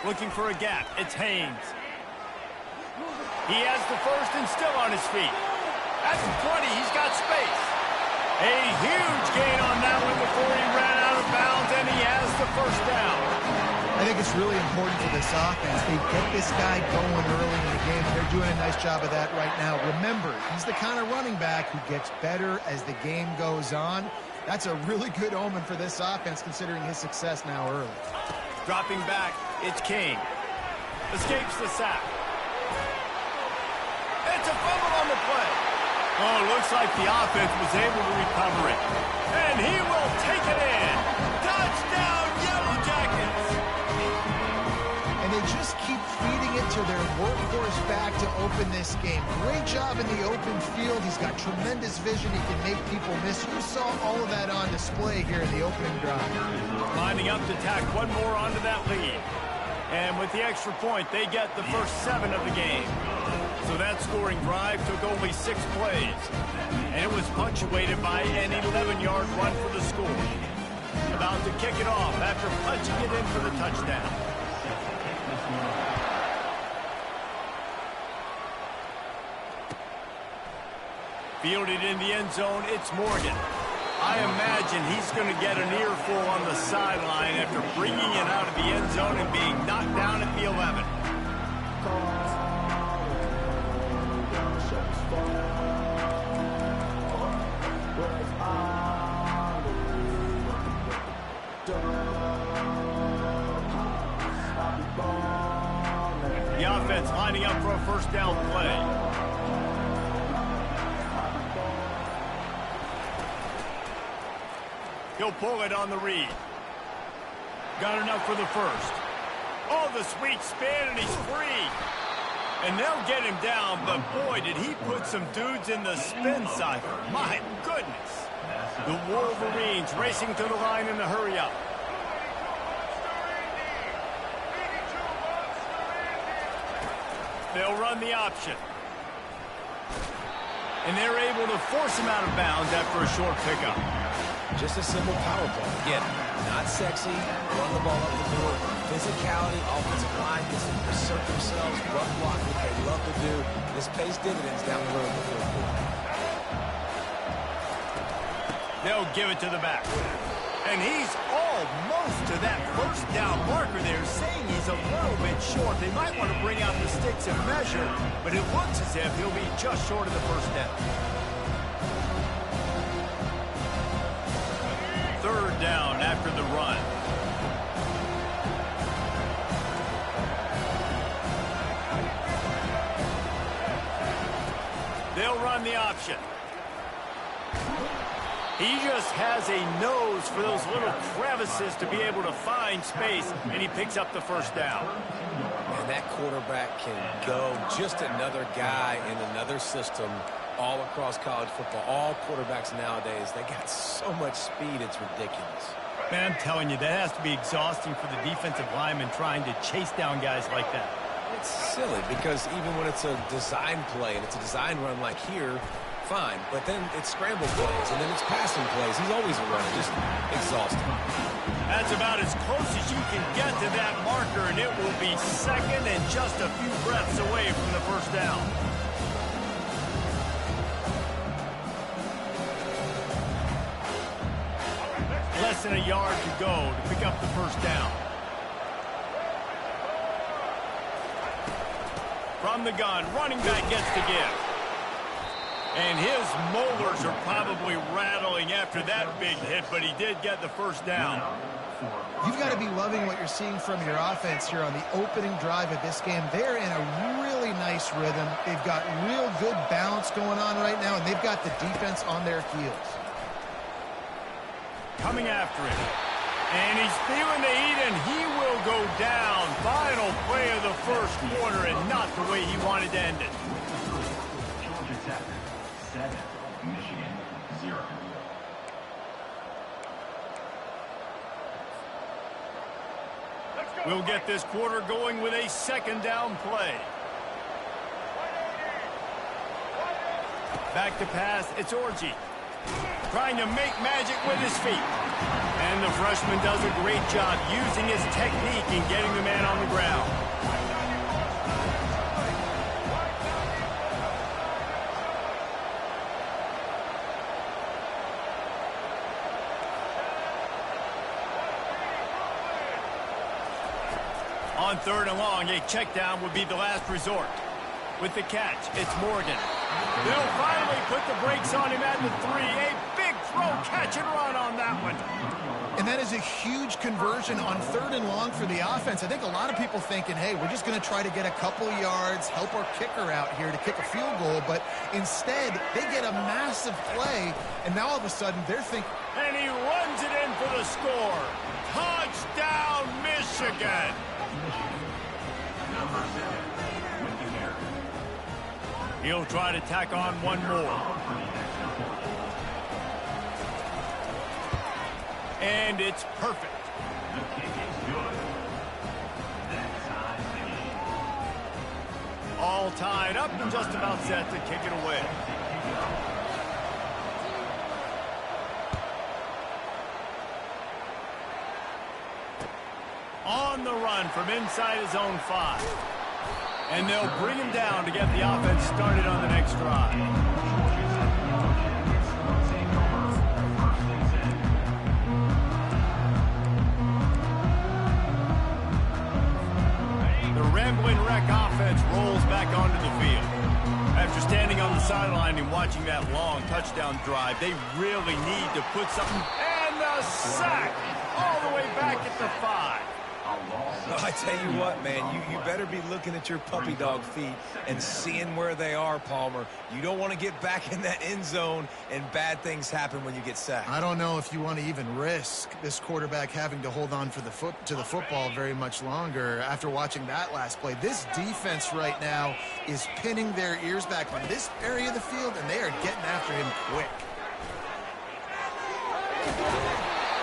Looking for a gap. It's Haynes. He has the first and still on his feet. At the 20, he's got space. A huge gain on that one before he ran out of bounds, and he has the first down. I think it's really important for this offense. They get this guy going early in the game, and they're doing a nice job of that right now. Remember, he's the kind of running back who gets better as the game goes on. That's a really good omen for this offense, considering his success now early. Dropping back, it's King. Escapes the sack. It's a fumble on the play. Oh, looks like the offense was able to recover it. And he will take it in. Touchdown, Yellow Jackets. And they just keep feeding it to their workhorse back to open this game. Great job in the open field. He's got tremendous vision. He can make people miss. You saw all of that on display here in the opening drive. Lining up to tack one more onto that lead. And with the extra point, they get the first 7 of the game. So that scoring drive took only 6 plays. And it was punctuated by an 11-yard run for the score. About to kick it off after punching it in for the touchdown. Fielded in the end zone, it's Morgan. I imagine he's going to get an earful on the sideline after bringing it out of the end zone and being knocked down at the 11. The offense lining up for a first down play. He'll pull it on the read. Got enough for the first. Oh, the sweet spin, and he's free. And they'll get him down, but boy, did he put some dudes in the spin cycle. My goodness. The Wolverines racing to the line in the hurry-up. They'll run the option. And they're able to force him out of bounds after a short pickup. Just a simple power play. Again, not sexy. Run the ball up the board. Physicality, offensive line gets to assert themselves, run block, what they love to do. This pays dividends down the road in the fourth quarter. They'll give it to the back. And he's almost to that first down marker there, saying he's a little bit short. They might want to bring out the sticks and measure, but it looks as if he'll be just short of the first down. 3rd down after the run. They'll run the option. He just has a nose for those little crevices to be able to find space, and he picks up the first down. And that quarterback can go. Just another guy in another system all across college football. All quarterbacks nowadays, they got so much speed, it's ridiculous. Man, I'm telling you, that has to be exhausting for the defensive lineman trying to chase down guys like that. It's silly because even when it's a design play and it's a design run like here, fine. But then it's scramble plays and then it's passing plays. He's always a runner, just exhausting. That's about as close as you can get to that marker, and it will be second and just a few breaths away from the first down. Less than a yard to go to pick up the first down. From the gun, running back gets the give. And his molars are probably rattling after that big hit, but he did get the first down. You've got to be loving what you're seeing from your offense here on the opening drive of this game. They're in a really nice rhythm. They've got real good balance going on right now, and they've got the defense on their heels. Coming after him. And he's feeling the heat, and he will go down. Final play of the first quarter, and not the way he wanted to end it. Georgia Tech 7, Michigan 0. We'll get this quarter going with a second down play. Back to pass, it's Orji. Trying to make magic with his feet. And the freshman does a great job using his technique and getting the man on the ground. On third and long, a check down would be the last resort. With the catch, it's Morgan. They'll finally put the brakes on him at the 3. A big throw, catch and run on that one. And that is a huge conversion on third and long for the offense. I think a lot of people thinking, hey, we're just going to try to get a couple yards, help our kicker out here to kick a field goal. But instead, they get a massive play, and now all of a sudden they're thinking. And he runs it in for the score. Touchdown, Michigan. Number 7, with the carry. He'll try to tack on one more. And it's perfect. The kick is good. That ties the game. All tied up and just about set to kick it away. On the run from inside his own 5. And they'll bring him down to get the offense started on the next drive. The Ramblin' Wreck offense rolls back onto the field. After standing on the sideline and watching that long touchdown drive, they really need to put something. And the sack all the way back at the 5. Well, I tell you what, man, you better be looking at your puppy dog feet and seeing where they are, Palmer. You don't want to get back in that end zone and bad things happen when you get sacked. I don't know if you want to even risk this quarterback having to hold on for the football very much longer after watching that last play. This defense right now is pinning their ears back on this area of the field, and they are getting after him quick.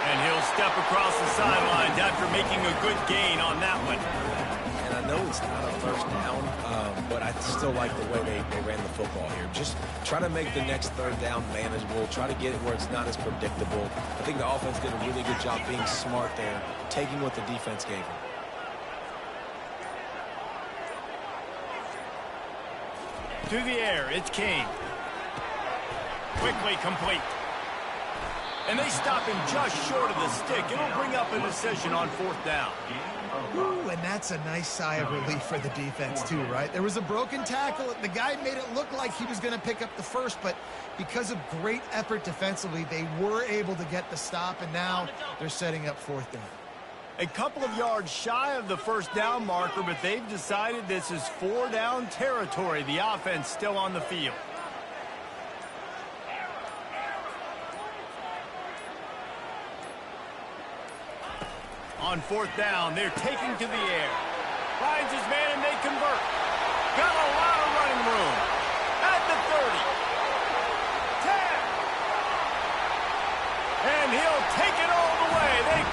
And he'll step across the sidelines after making a good gain on that one. And I know it's not a first down, but I still like the way they ran the football here. Just try to make the next third down manageable. Try to get it where it's not as predictable. I think the offense did a really good job being smart there, taking what the defense gave them. To the air, it's King. Quickly complete. And they stop him just short of the stick. It'll bring up a decision on fourth down. Ooh, and that's a nice sigh of relief for the defense too, right? There was a broken tackle. The guy made it look like he was going to pick up the first, but because of great effort defensively, they were able to get the stop, and now they're setting up fourth down. A couple of yards shy of the first down marker, but they've decided this is 4-down territory. The offense still on the field. On fourth down, they're taking to the air. Finds his man and they convert. Got a lot of running room. At the 30. 10. And he'll take it all the way. They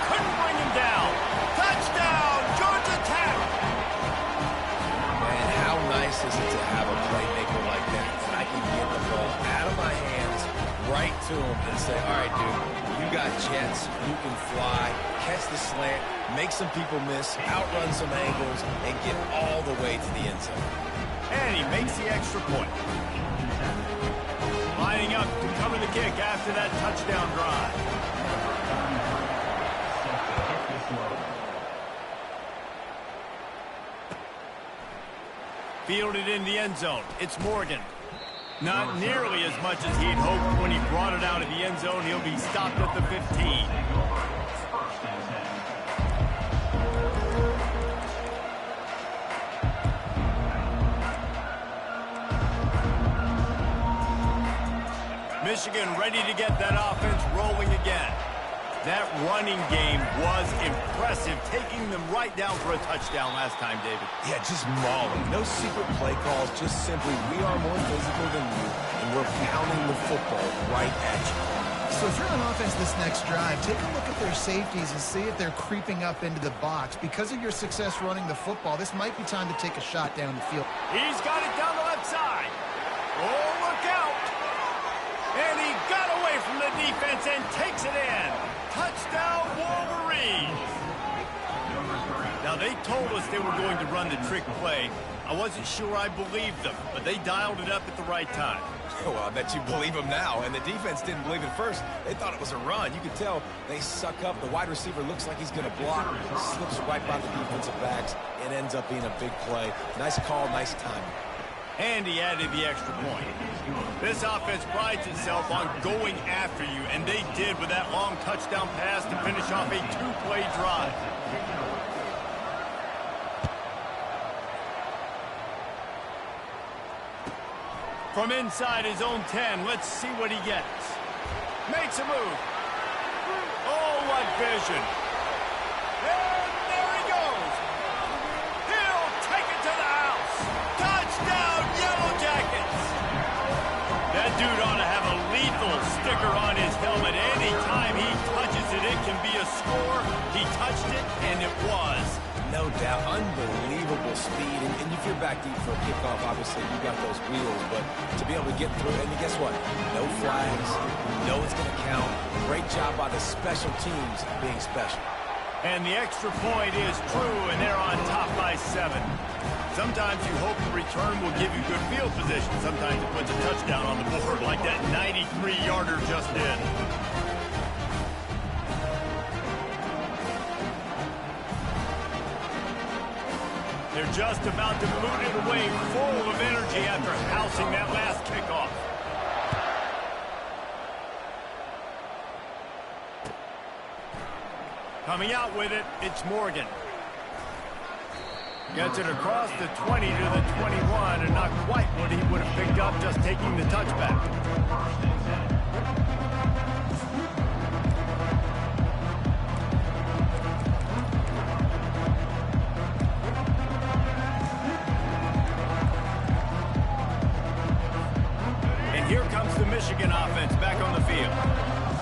to him and say, all right, dude, you got jets, you can fly, catch the slant, make some people miss, outrun some angles, and get all the way to the end zone. And he makes the extra point. Lining up to cover the kick after that touchdown drive. Fielded in the end zone. It's Morgan. Not nearly as much as he'd hoped when he brought it out of the end zone. He'll be stopped at the 15. Michigan ready to get that offense rolling again. That running game was impressive, taking them right down for a touchdown last time, David. Yeah, just mauling. No secret play calls, just simply we are more physical than you, and we're pounding the football right at you. So if you're on offense this next drive, take a look at their safeties and see if they're creeping up into the box. Because of your success running the football, this might be time to take a shot down the field. He's got it down the left side. Oh, look out. And he got away from the defense and takes it in. Touchdown, Wolverines. Now, they told us they were going to run the trick play. I wasn't sure I believed them, but they dialed it up at the right time. Well, I bet you believe them now. And the defense didn't believe it first. They thought it was a run. You could tell they suck up. The wide receiver looks like he's going to block. Slips right by the defensive backs. It ends up being a big play. Nice call, nice timing. And he added the extra point. This offense prides itself on going after you, and they did with that long touchdown pass to finish off a two-play drive. From inside his own 10, let's see what he gets. Makes a move. Oh, what vision. And there he goes. He'll take it to the house. Touchdown, Yellow Jackets. That dude ought to have a lethal sticker on his helmet. Anytime he touches it, it can be a score. He touched it, and it was. No doubt, unbelievable speed, and if you're back deep for a kickoff, obviously you got those wheels, but to be able to get through it, and guess what? No flags, you know it's going to count. Great job by the special teams being special. And the extra point is true, and they're on top by 7. Sometimes you hope the return will give you good field position. Sometimes it puts a touchdown on the board like that 93-yarder just did. They're just about to boot it away, full of energy after housing that last kickoff. Coming out with it, it's Morgan. Gets it across the 20 to the 21, and not quite what he would have picked up just taking the touchback. Here comes the Michigan offense back on the field.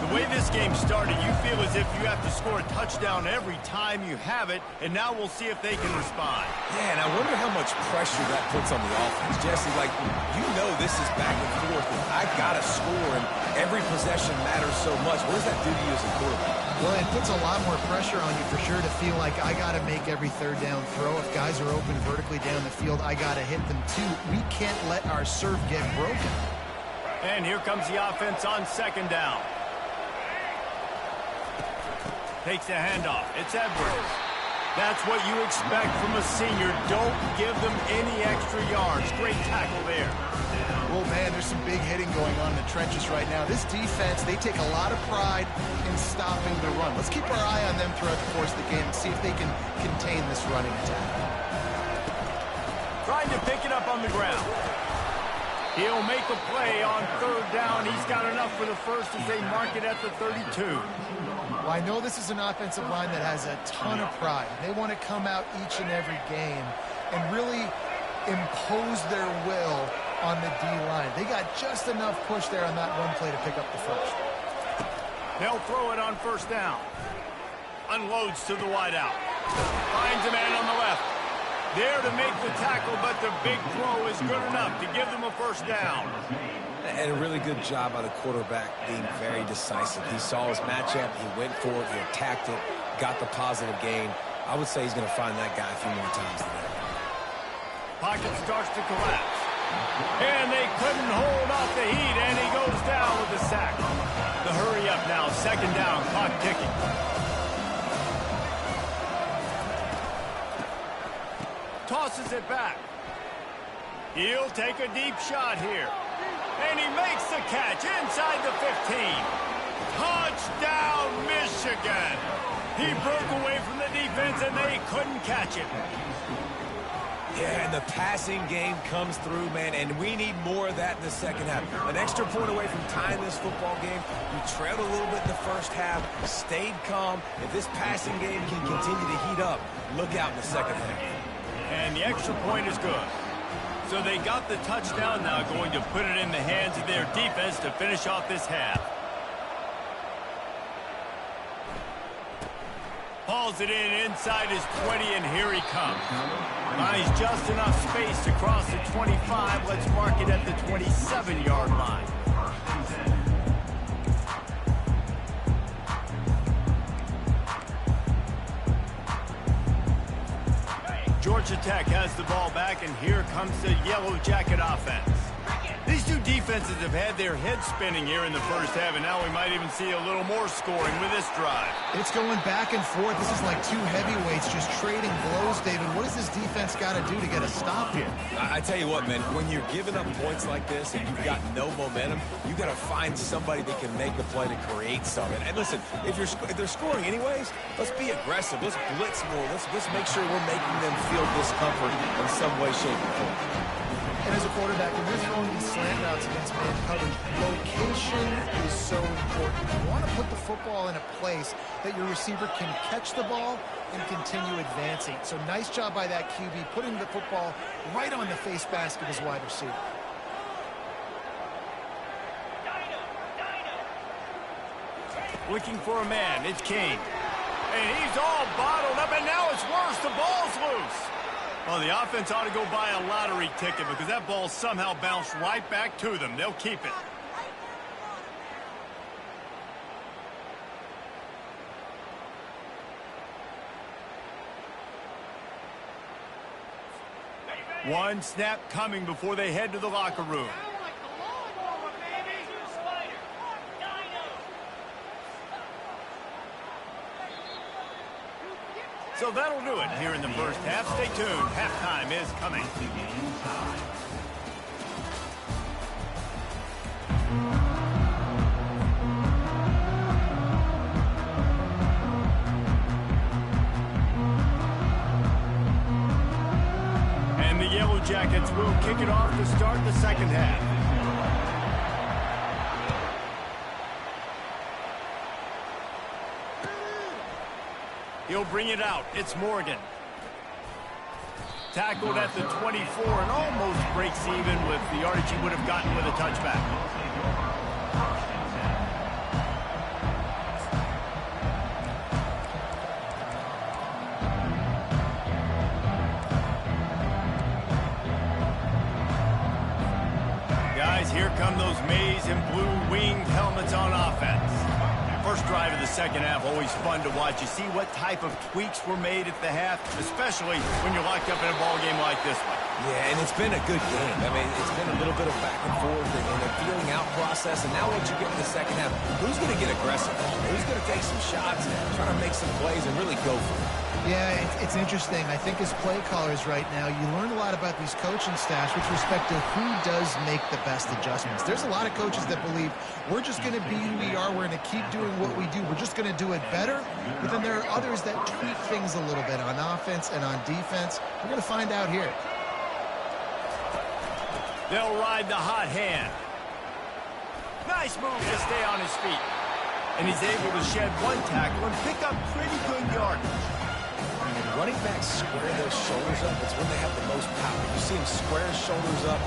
The way this game started, you feel as if you have to score a touchdown every time you have it, and now we'll see if they can respond. Yeah, and I wonder how much pressure that puts on the offense. Jesse, like, you know this is back and forth, and I got to score, and every possession matters so much. What does that do to you as a quarterback? Well, it puts a lot more pressure on you for sure to feel like I got to make every third down throw. If guys are open vertically down the field, I got to hit them too. We can't let our serve get broken. And here comes the offense on second down. Takes the handoff. It's Edwards. That's what you expect from a senior. Don't give them any extra yards. Great tackle there. Oh, man, there's some big hitting going on in the trenches right now. This defense, they take a lot of pride in stopping the run. Let's keep our eye on them throughout the course of the game and see if they can contain this running attack. Trying to pick it up on the ground. He'll make a play on third down. He's got enough for the first as they mark it at the 32. Well, I know this is an offensive line that has a ton of pride. They want to come out each and every game and really impose their will on the D-line. They got just enough push there on that one play to pick up the first. They'll throw it on first down. Unloads to the wideout. Finds a man on the left. There to make the tackle, but the big throw is good enough to give them a first down. And a really good job by the quarterback being very decisive. He saw his matchup, he went for it, he attacked it, got the positive gain. I would say he's going to find that guy a few more times today. Pocket starts to collapse. And they couldn't hold off the heat, and he goes down with the sack. The hurry up now, second down, clock ticking. Tosses it back. He'll take a deep shot here. And he makes the catch inside the 15. Touchdown, Michigan. He broke away from the defense, and they couldn't catch him. Yeah, and the passing game comes through, man, and we need more of that in the second half. An extra point away from tying this football game. You trailed a little bit in the first half, stayed calm. If this passing game can continue to heat up, look out in the second half. And the extra point is good. So they got the touchdown, now going to put it in the hands of their defense to finish off this half. Hauls it in inside his 20, and here he comes. Finds just enough space to cross the 25. Let's mark it at the 27-yard line. Georgia Tech has the ball back, and here comes the Yellow Jacket offense. These two defenses have had their heads spinning here in the first half, and now we might even see a little more scoring with this drive. It's going back and forth. This is like two heavyweights just trading blows, David. What does this defense got to do to get a stop here? I tell you what, man, when you're giving up points like this and you've got no momentum, you got to find somebody that can make the play to create something. And listen, if they're scoring anyways, let's be aggressive. Let's blitz more. Let's make sure we're making them feel discomfort in some way, shape, or form. And as a quarterback, when you're throwing these slant routes against man coverage, location is so important. You want to put the football in a place that your receiver can catch the ball and continue advancing. So nice job by that QB, putting the football right on the face mask of his wide receiver. Looking for a man, it's Kane. And he's all bottled up, and now it's worse. The ball's loose. Well, the offense ought to go buy a lottery ticket because that ball somehow bounced right back to them. They'll keep it. One snap coming before they head to the locker room. So that'll do it here in the first half. Stay tuned. Halftime is coming. And the Yellow Jackets will kick it off to start the second half. He'll bring it out. It's Morgan. Tackled at the 24 and almost breaks even with the yardage he would have gotten with a touchback. Guys, here come those maize and blue winged helmets on offense. First drive of the second half, always fun to watch. You see what type of tweaks were made at the half, especially when you're locked up in a ball game like this one. Yeah, and it's been a good game. I mean, it's been a little bit of back and forth and a feeling out process. And now what you get in the second half, who's going to get aggressive? Who's going to take some shots, try to make some plays, and really go for it? Yeah, it's interesting. I think as play callers right now, you learn a lot about these coaching staffs with respect to who does make the best adjustments. There's a lot of coaches that believe we're just going to be who we are. We're going to keep doing what we do. We're just going to do it better. But then there are others that tweak things a little bit on offense and on defense. We're going to find out here. They'll ride the hot hand. Nice move to stay on his feet. And he's able to shed one tackle and pick up pretty good yardage. Running backs square their shoulders up. It's when they have the most power. You see him square his shoulders up,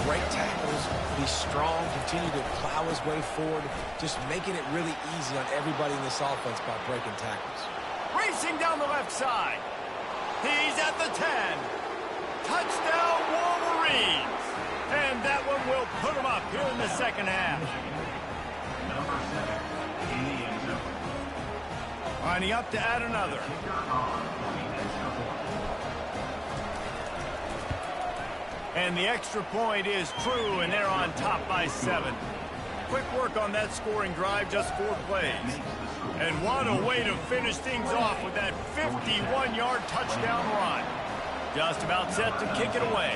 break tackles, be strong, continue to plow his way forward, just making it really easy on everybody in this offense by breaking tackles. Racing down the left side. He's at the 10. Touchdown, Wolverines! And that one will put them up here in the second half. Number 7 in the end zone. Lining up to add another. And the extra point is true, and they're on top by 7. Quick work on that scoring drive, just 4 plays. And what a way to finish things off with that 51-yard touchdown run. Just about set to kick it away.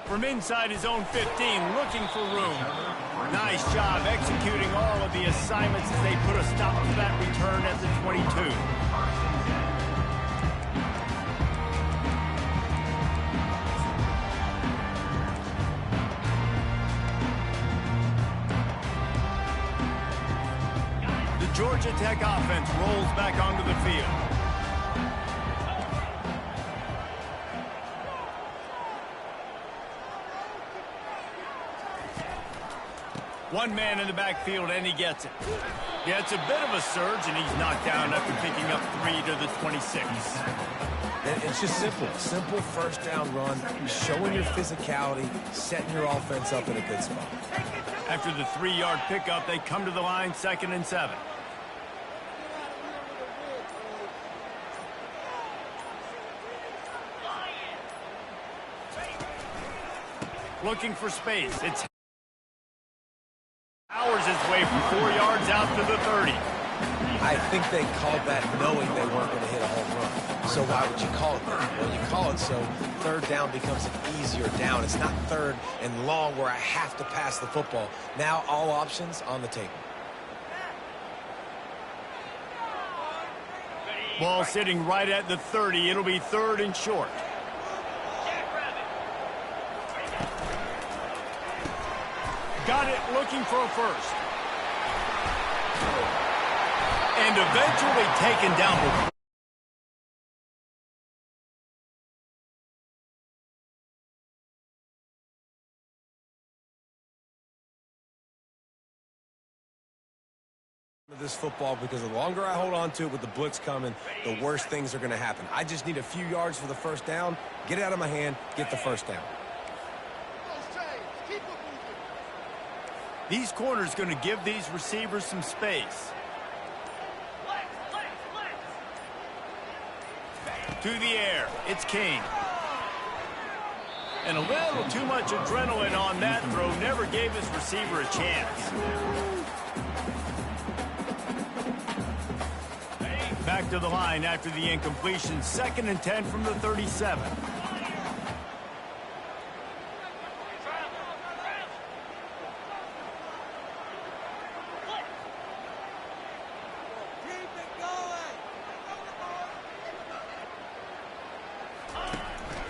From inside his own 15, looking for room. Nice job executing all of the assignments as they put a stop to that return at the 22. The Georgia Tech offense rolls back onto the field. One man in the backfield, and he gets it. Yeah, it's a bit of a surge, and he's knocked down after picking up 3 to the 26. It's just simple. Simple first down run, showing your physicality, setting your offense up in a good spot. After the 3-yard pickup, they come to the line, 2nd and 7. Looking for space. It's powers his way from 4 yards out to the 30. I think they called that knowing they weren't going to hit a home run. So why would you call it that? Well, you call it so third down becomes an easier down. It's not third and long where I have to pass the football. Now all options on the table. Ball sitting right at the 30. It'll be 3rd and short. Got it, looking for a first. And eventually taken down. This football, because the longer I hold on to it with the blitz coming, the worse things are going to happen. I just need a few yards for the first down, get it out of my hand, get the first down. These corners going to give these receivers some space. To the air, it's King. And a little too much adrenaline on that throw, never gave his receiver a chance. Back to the line after the incompletion, 2nd and 10 from the 37.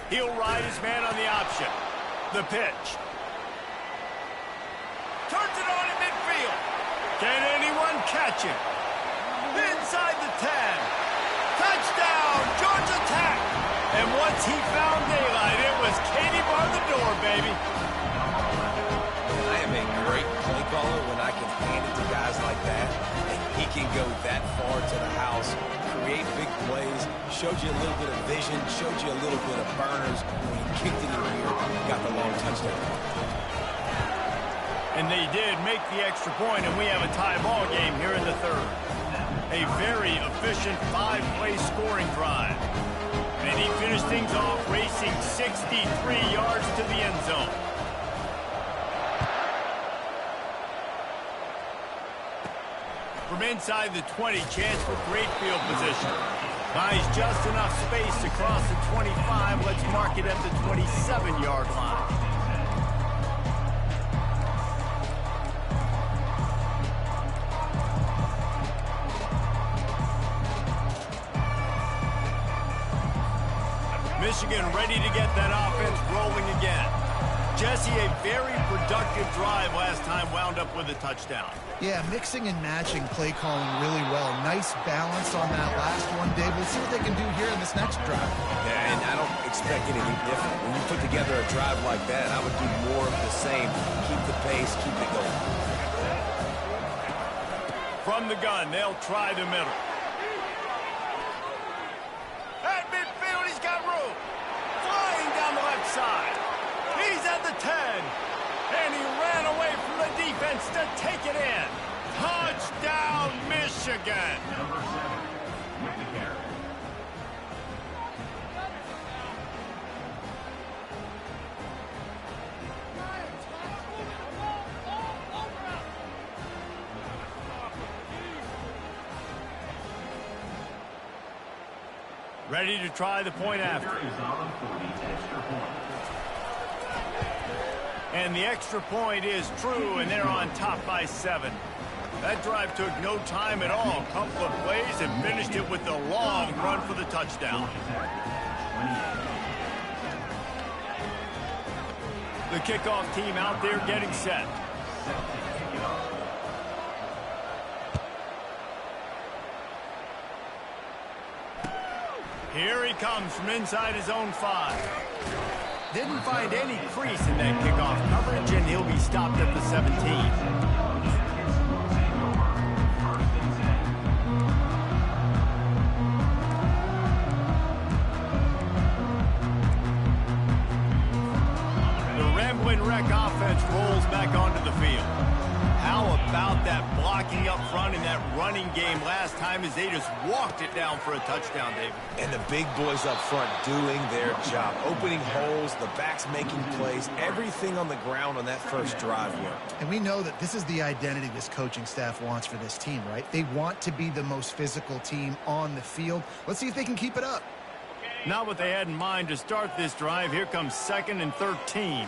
He'll ride his man on the option. The pitch. Turns it on in midfield. Can anyone catch him? Inside the 10. Touchdown, Georgia Tech. And once he found daylight, it was Katie bar the door, baby. I am a great play caller when I can hand it to guys like that. And he can go that far to the house, create big plays, showed you a little bit of vision, showed you a little bit of burners. When he kicked it in here, got the long touchdown. And they did make the extra point, and we have a tie ball game here in the 3rd. A very efficient 5-play scoring drive. And he finished things off racing 63 yards to the end zone. From inside the 20, chance for great field position. Buys just enough space to cross the 25. Let's mark it at the 27-yard line. Michigan ready to get that offense rolling again. Jesse, a very productive drive last time, wound up with a touchdown. Yeah, mixing and matching play calling really well. Nice balance on that last one, Dave. We'll see what they can do here in this next drive. Yeah, and I don't expect anything different. When you put together a drive like that, I would do more of the same. Keep the pace, keep it going. From the gun, they'll try the middle. At midfield, he's got room. Flying down the left side. He's at the 10. And he ran away from the defense to take it in. Touchdown, Michigan. Number 7 with the carry. Ready to try the point after. Is on for the extra point. And the extra point is true, and they're on top by 7. That drive took no time at all. A couple of plays and finished it with a long run for the touchdown. The kickoff team out there getting set. Here he comes from inside his own 5. Didn't find any crease in that kickoff coverage, and he'll be stopped at the 17. Offense rolls back onto the field. How about that blocking up front in that running game last time as they just walked it down for a touchdown, David? And the big boys up front doing their job. Opening holes, the backs making plays, everything on the ground on that first drive worked. And we know that this is the identity this coaching staff wants for this team, right? They want to be the most physical team on the field. Let's see if they can keep it up. Not what they had in mind to start this drive. Here comes 2nd and 13.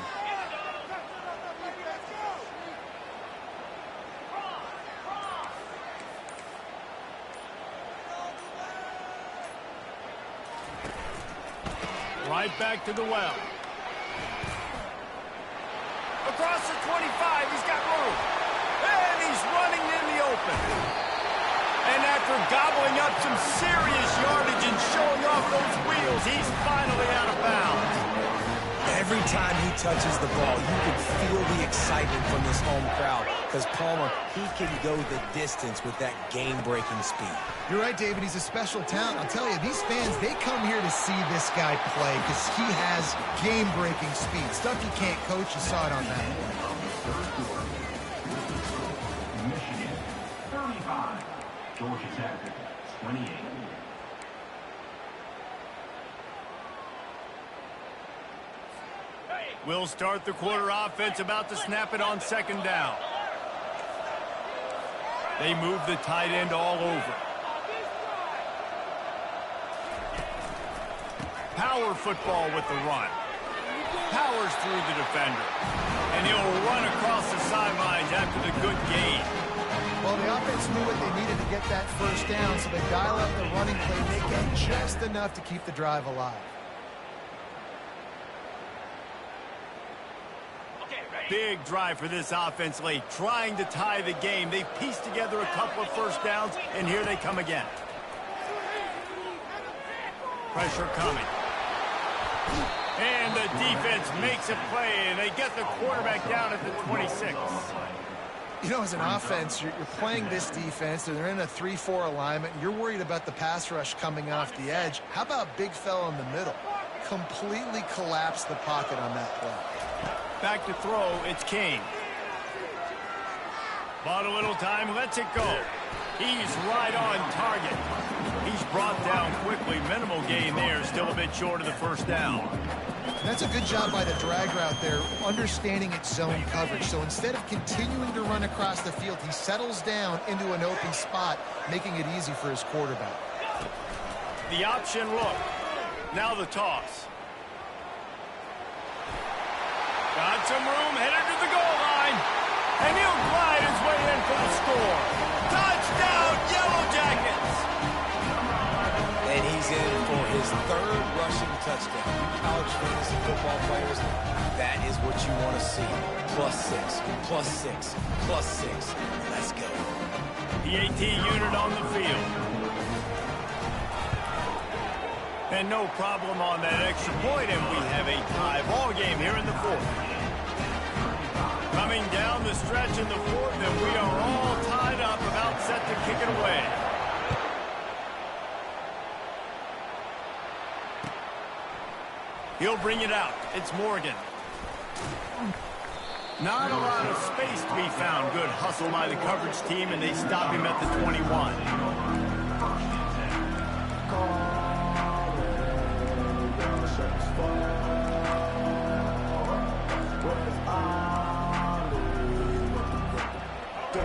Right back to the well. Across the 25, he's got room. And he's running in the open. And after gobbling up some serious yardage and showing off those wheels, he's finally out of bounds. Every time he touches the ball, you can feel the excitement from this home crowd because Palmer, he can go the distance with that game-breaking speed. You're right, David. He's a special talent. I'll tell you, these fans, they come here to see this guy play because he has game-breaking speed. Stuff you can't coach. You saw it on that play. Michigan, 35. Georgia Tech, 28. We'll start the quarter offense, about to snap it on 2nd down. They move the tight end all over. Power football with the run. Powers through the defender. And he'll run across the sidelines after the good gain. Well, the offense knew what they needed to get that first down, so they dial up the running play, make it just enough to keep the drive alive. Big drive for this offense late, trying to tie the game. They've pieced together a couple of first downs, and here they come again. Pressure coming. And the defense makes a play, and they get the quarterback down at the 26. You know, as an offense, you're playing this defense, and they're in a 3-4 alignment, and you're worried about the pass rush coming off the edge. How about big fella in the middle? Completely collapsed the pocket on that play. Back to throw, it's King. Bought a little time, lets it go. He's right on target. He's brought down quickly. Minimal gain there, still a bit short of the first down. That's a good job by the drag route there, understanding its zone coverage. So instead of continuing to run across the field, he settles down into an open spot, making it easy for his quarterback. The option look. Now the toss. Got some room, headed to the goal line. And he'll glide his way in for the score. Touchdown, Yellow Jackets! And he's in for his 3rd rushing touchdown. You college fantasy football players, that is what you want to see. +6, +6, +6. Let's go. The AT unit on the field. And no problem on that extra point, and we have a tie ball game here in the 4th. Coming down the stretch in the 4th, and we are all tied up, about set to He'll bring it out. It's Morgan. Not a lot of space to be found. Good hustle by the coverage team, and they stop him at the 21.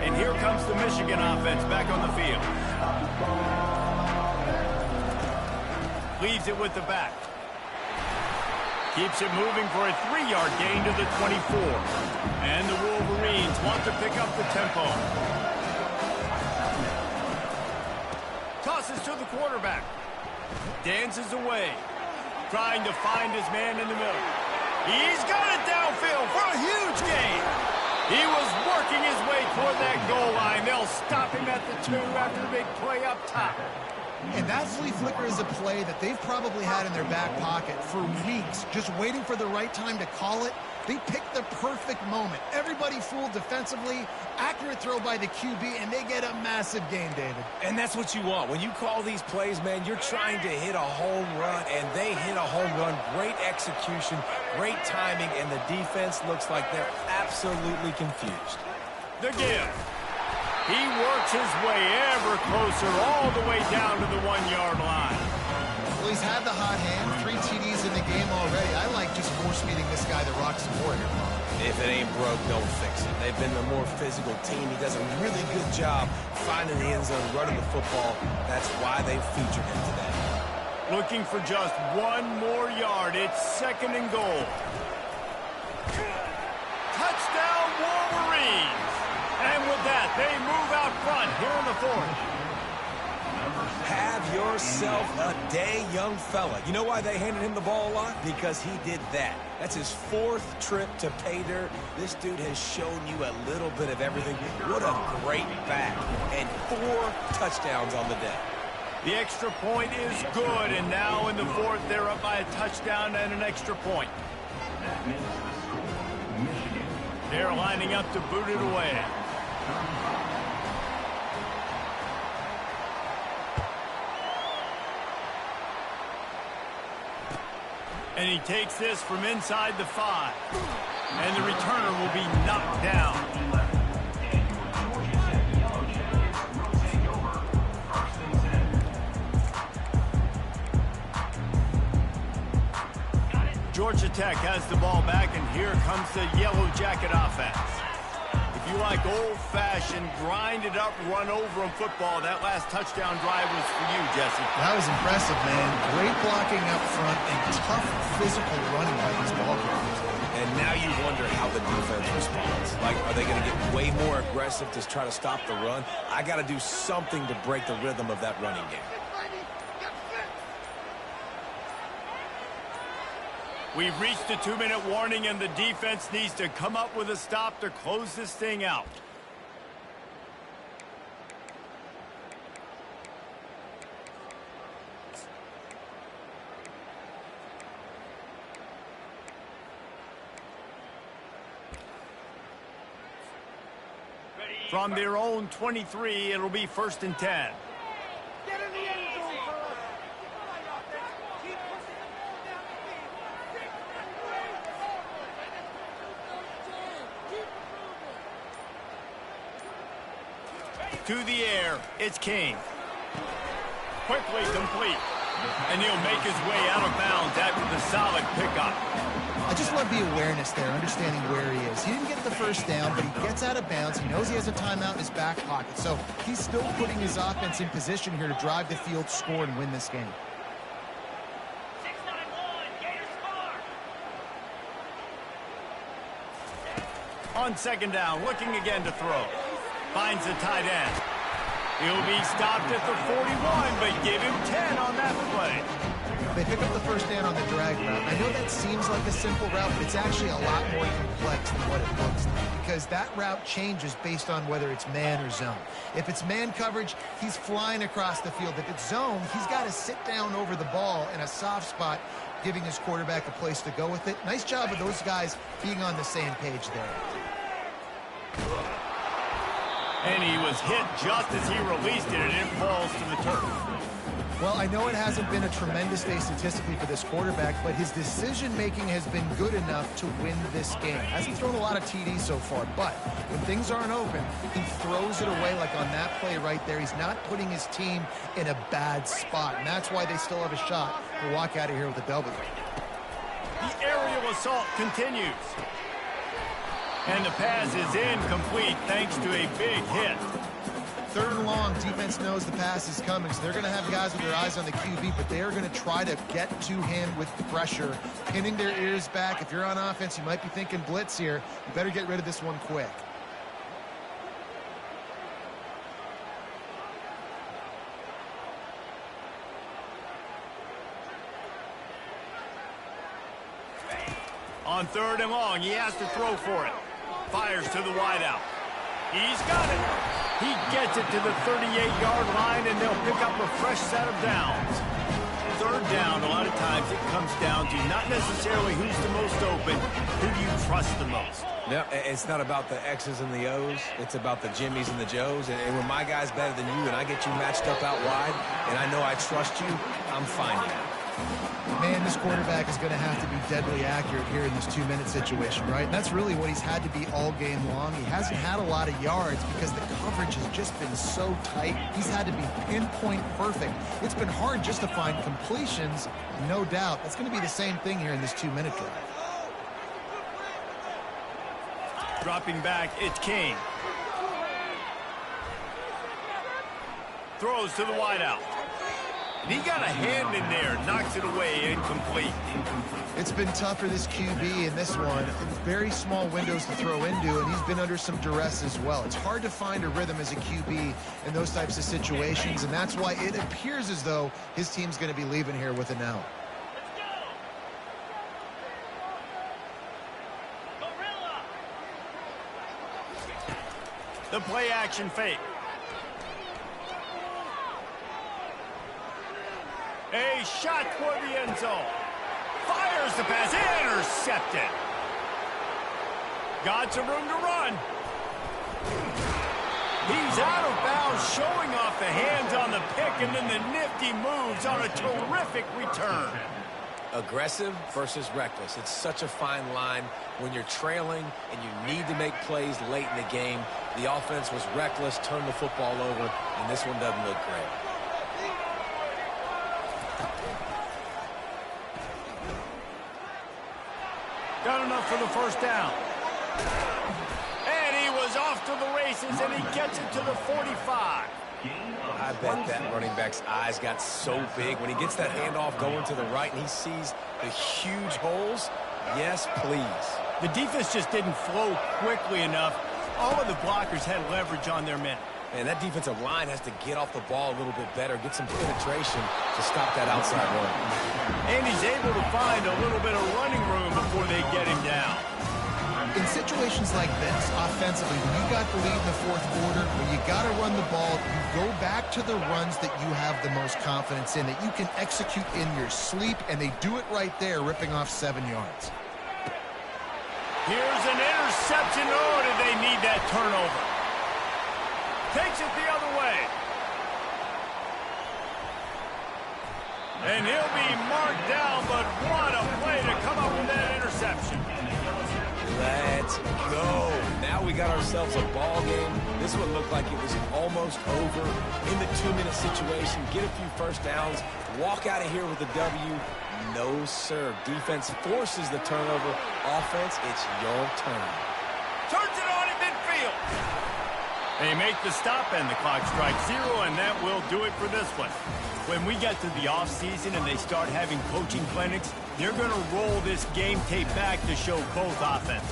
And here comes the Michigan offense back on the field. Leaves it with the back. Keeps it moving for a 3-yard gain to the 24. And the Wolverines want to pick up the tempo. Tosses to the quarterback. Dances away. Trying to find his man in the middle. He's got it downfield for a huge gain. He was working his way toward that goal line. They'll stop him at the 2 after the big play up top. And that flea flicker is a play that they've probably had in their back pocket for weeks, just waiting for the right time to call it. They picked the perfect moment. Everybody fooled defensively, accurate throw by the QB, and they get a massive gain, David. And that's what you want. When you call these plays, man, you're trying to hit a home run, and they hit a home run. Great execution, great timing, and the defense looks like they're absolutely confused. The give. He works his way ever closer all the way down to the 1-yard line. Well, he's had the hot hand, 3 TDs in the game already. I like just force-feeding this guy the rock some more here. If it ain't broke, don't fix it. They've been the more physical team. He does a really good job finding the end zone, running the football. That's why they featured him today. Looking for just 1 more yard. It's 2nd and goal. Touchdown, Wolverines! And with that, they move out front here in the 4th. Have yourself a day, young fella. You know why they handed him the ball a lot? Because he did that. That's his 4th trip to pay dirt. This dude has shown you a little bit of everything. What a great back. And 4 touchdowns on the day. The extra point is good, and now in the 4th, they're up by a touchdown and an extra point. They're lining up to boot it away. And he takes this from inside the 5. And the returner will be knocked down. Georgia Tech has the ball back, and here comes the Yellow Jacket offense. If you like old-fashioned, grind-it-up, run-over-'em football, that last touchdown drive was for you, Jesse. That was impressive, man. Great blocking up front and tough physical running by these ball carriers. And now you wonder how the defense responds. Like, are they going to get way more aggressive to try to stop the run? I got to do something to break the rhythm of that running game. We've reached the 2-minute warning, and the defense needs to come up with a stop to close this thing out. From their own 23, it'll be 1st and 10. Get in the end zone, fellas. Keep pushing the ball down the field. To the air, it's King. Quickly complete. And he'll make his way out of bounds after the solid pickup. I just love the awareness there, understanding where he is. He didn't get the first down, but he gets out of bounds. He knows he has a timeout in his back pocket. So he's still putting his offense in position here to drive the field, score, and win this game. 6-9-1, Gators score. On 2nd down, looking again to throw. Finds the tight end. He'll be stopped at the 41, but give him 10 on that play. They pick up the first down on the drag route. I know that seems like a simple route, but it's actually a lot more complex than what it looks like, because that route changes based on whether it's man or zone. If it's man coverage, he's flying across the field. If it's zone, he's got to sit down over the ball in a soft spot, giving his quarterback a place to go with it. Nice job of those guys being on the same page there. And he was hit just as he released it, and it falls to the turf. Well, I know it hasn't been a tremendous day statistically for this quarterback, but his decision-making has been good enough to win this game. Hasn't thrown a lot of TDs so far, but when things aren't open, he throws it away like on that play right there. He's not putting his team in a bad spot, and that's why they still have a shot to walk out of here with a W. The aerial assault continues. And the pass is incomplete thanks to a big hit. 3rd and long, defense knows the pass is coming, so they're going to have guys with their eyes on the QB, but they are going to try to get to him with pressure, pinning their ears back. If you're on offense, you might be thinking blitz here. You better get rid of this one quick. On 3rd and long, he has to throw for it. Fires to the wideout. He's got it. He gets it to the 38-yard line, and they'll pick up a fresh set of downs. 3rd down, a lot of times it comes down to not necessarily who's the most open, who do you trust the most. No, it's not about the X's and the O's. It's about the Jimmies and the Joes. And when my guy's better than you and I get you matched up out wide, and I know I trust you, I'm finding it. Man, this quarterback is going to have to be deadly accurate here in this 2-minute situation, right? And that's really what he's had to be all game long. He hasn't had a lot of yards because the coverage has just been so tight. He's had to be pinpoint perfect. It's been hard just to find completions, no doubt. That's going to be the same thing here in this 2-minute drive. Dropping back, it's Kane. Throws to the wideout. And he got a hand in there, knocks it away, incomplete. It's been tough for this QB in this one. Very small windows to throw into, and he's been under some duress as well. It's hard to find a rhythm as a QB in those types of situations, and that's why it appears as though his team's going to be leaving here with an L. The play action fake. A shot for the end zone. Fires the pass. Intercepted. Got some room to run. He's out of bounds, showing off the hands on the pick, and then the nifty moves on a terrific return. Aggressive versus reckless. It's such a fine line when you're trailing and you need to make plays late in the game. The offense was reckless, turned the football over, and this one doesn't look great. Got enough for the 1st down. And he was off to the races, and he gets it to the 45. I bet that running back's eyes got so big when he gets that handoff going to the right and he sees the huge holes. Yes, please. The defense just didn't flow quickly enough. All of the blockers had leverage on their men. And that defensive line has to get off the ball a little bit better, get some penetration to stop that outside run. And he's able to find a little bit of running room before they get him down. In situations like this, offensively, when you got the lead in the 4th quarter, when you got to run the ball, you go back to the runs that you have the most confidence in, that you can execute in your sleep, and they do it right there, ripping off 7 yards. Here's an interception. Oh, did they need that turnover? Takes it the other way. And he'll be marked down, but what a play to come up with that interception. Let's go. Now we got ourselves a ball game. This one looked like it was almost over in the 2-minute situation. Get a few 1st downs, walk out of here with a W. No, sir. Defense forces the turnover. Offense, it's your turn. Turns it on in midfield. They make the stop, and the clock strikes 0, and that will do it for this one. When we get to the offseason and they start having coaching clinics, they're going to roll this game tape back to show both offenses.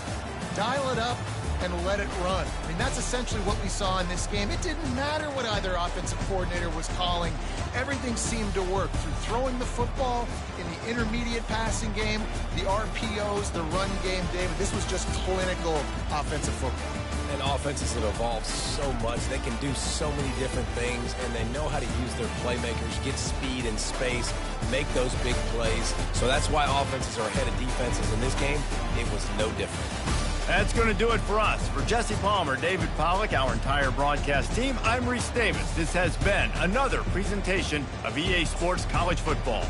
Dial it up and let it run. I mean, that's essentially what we saw in this game. It didn't matter what either offensive coordinator was calling. Everything seemed to work through throwing the football, in the intermediate passing game, the RPOs, the run game, David. This was just clinical offensive football. And offenses have evolved so much. They can do so many different things, and they know how to use their playmakers, get speed and space, make those big plays. So that's why offenses are ahead of defenses. In this game, it was no different. That's going to do it for us. For Jesse Palmer, David Pollack, our entire broadcast team, I'm Reese Davis. This has been another presentation of EA Sports College Football.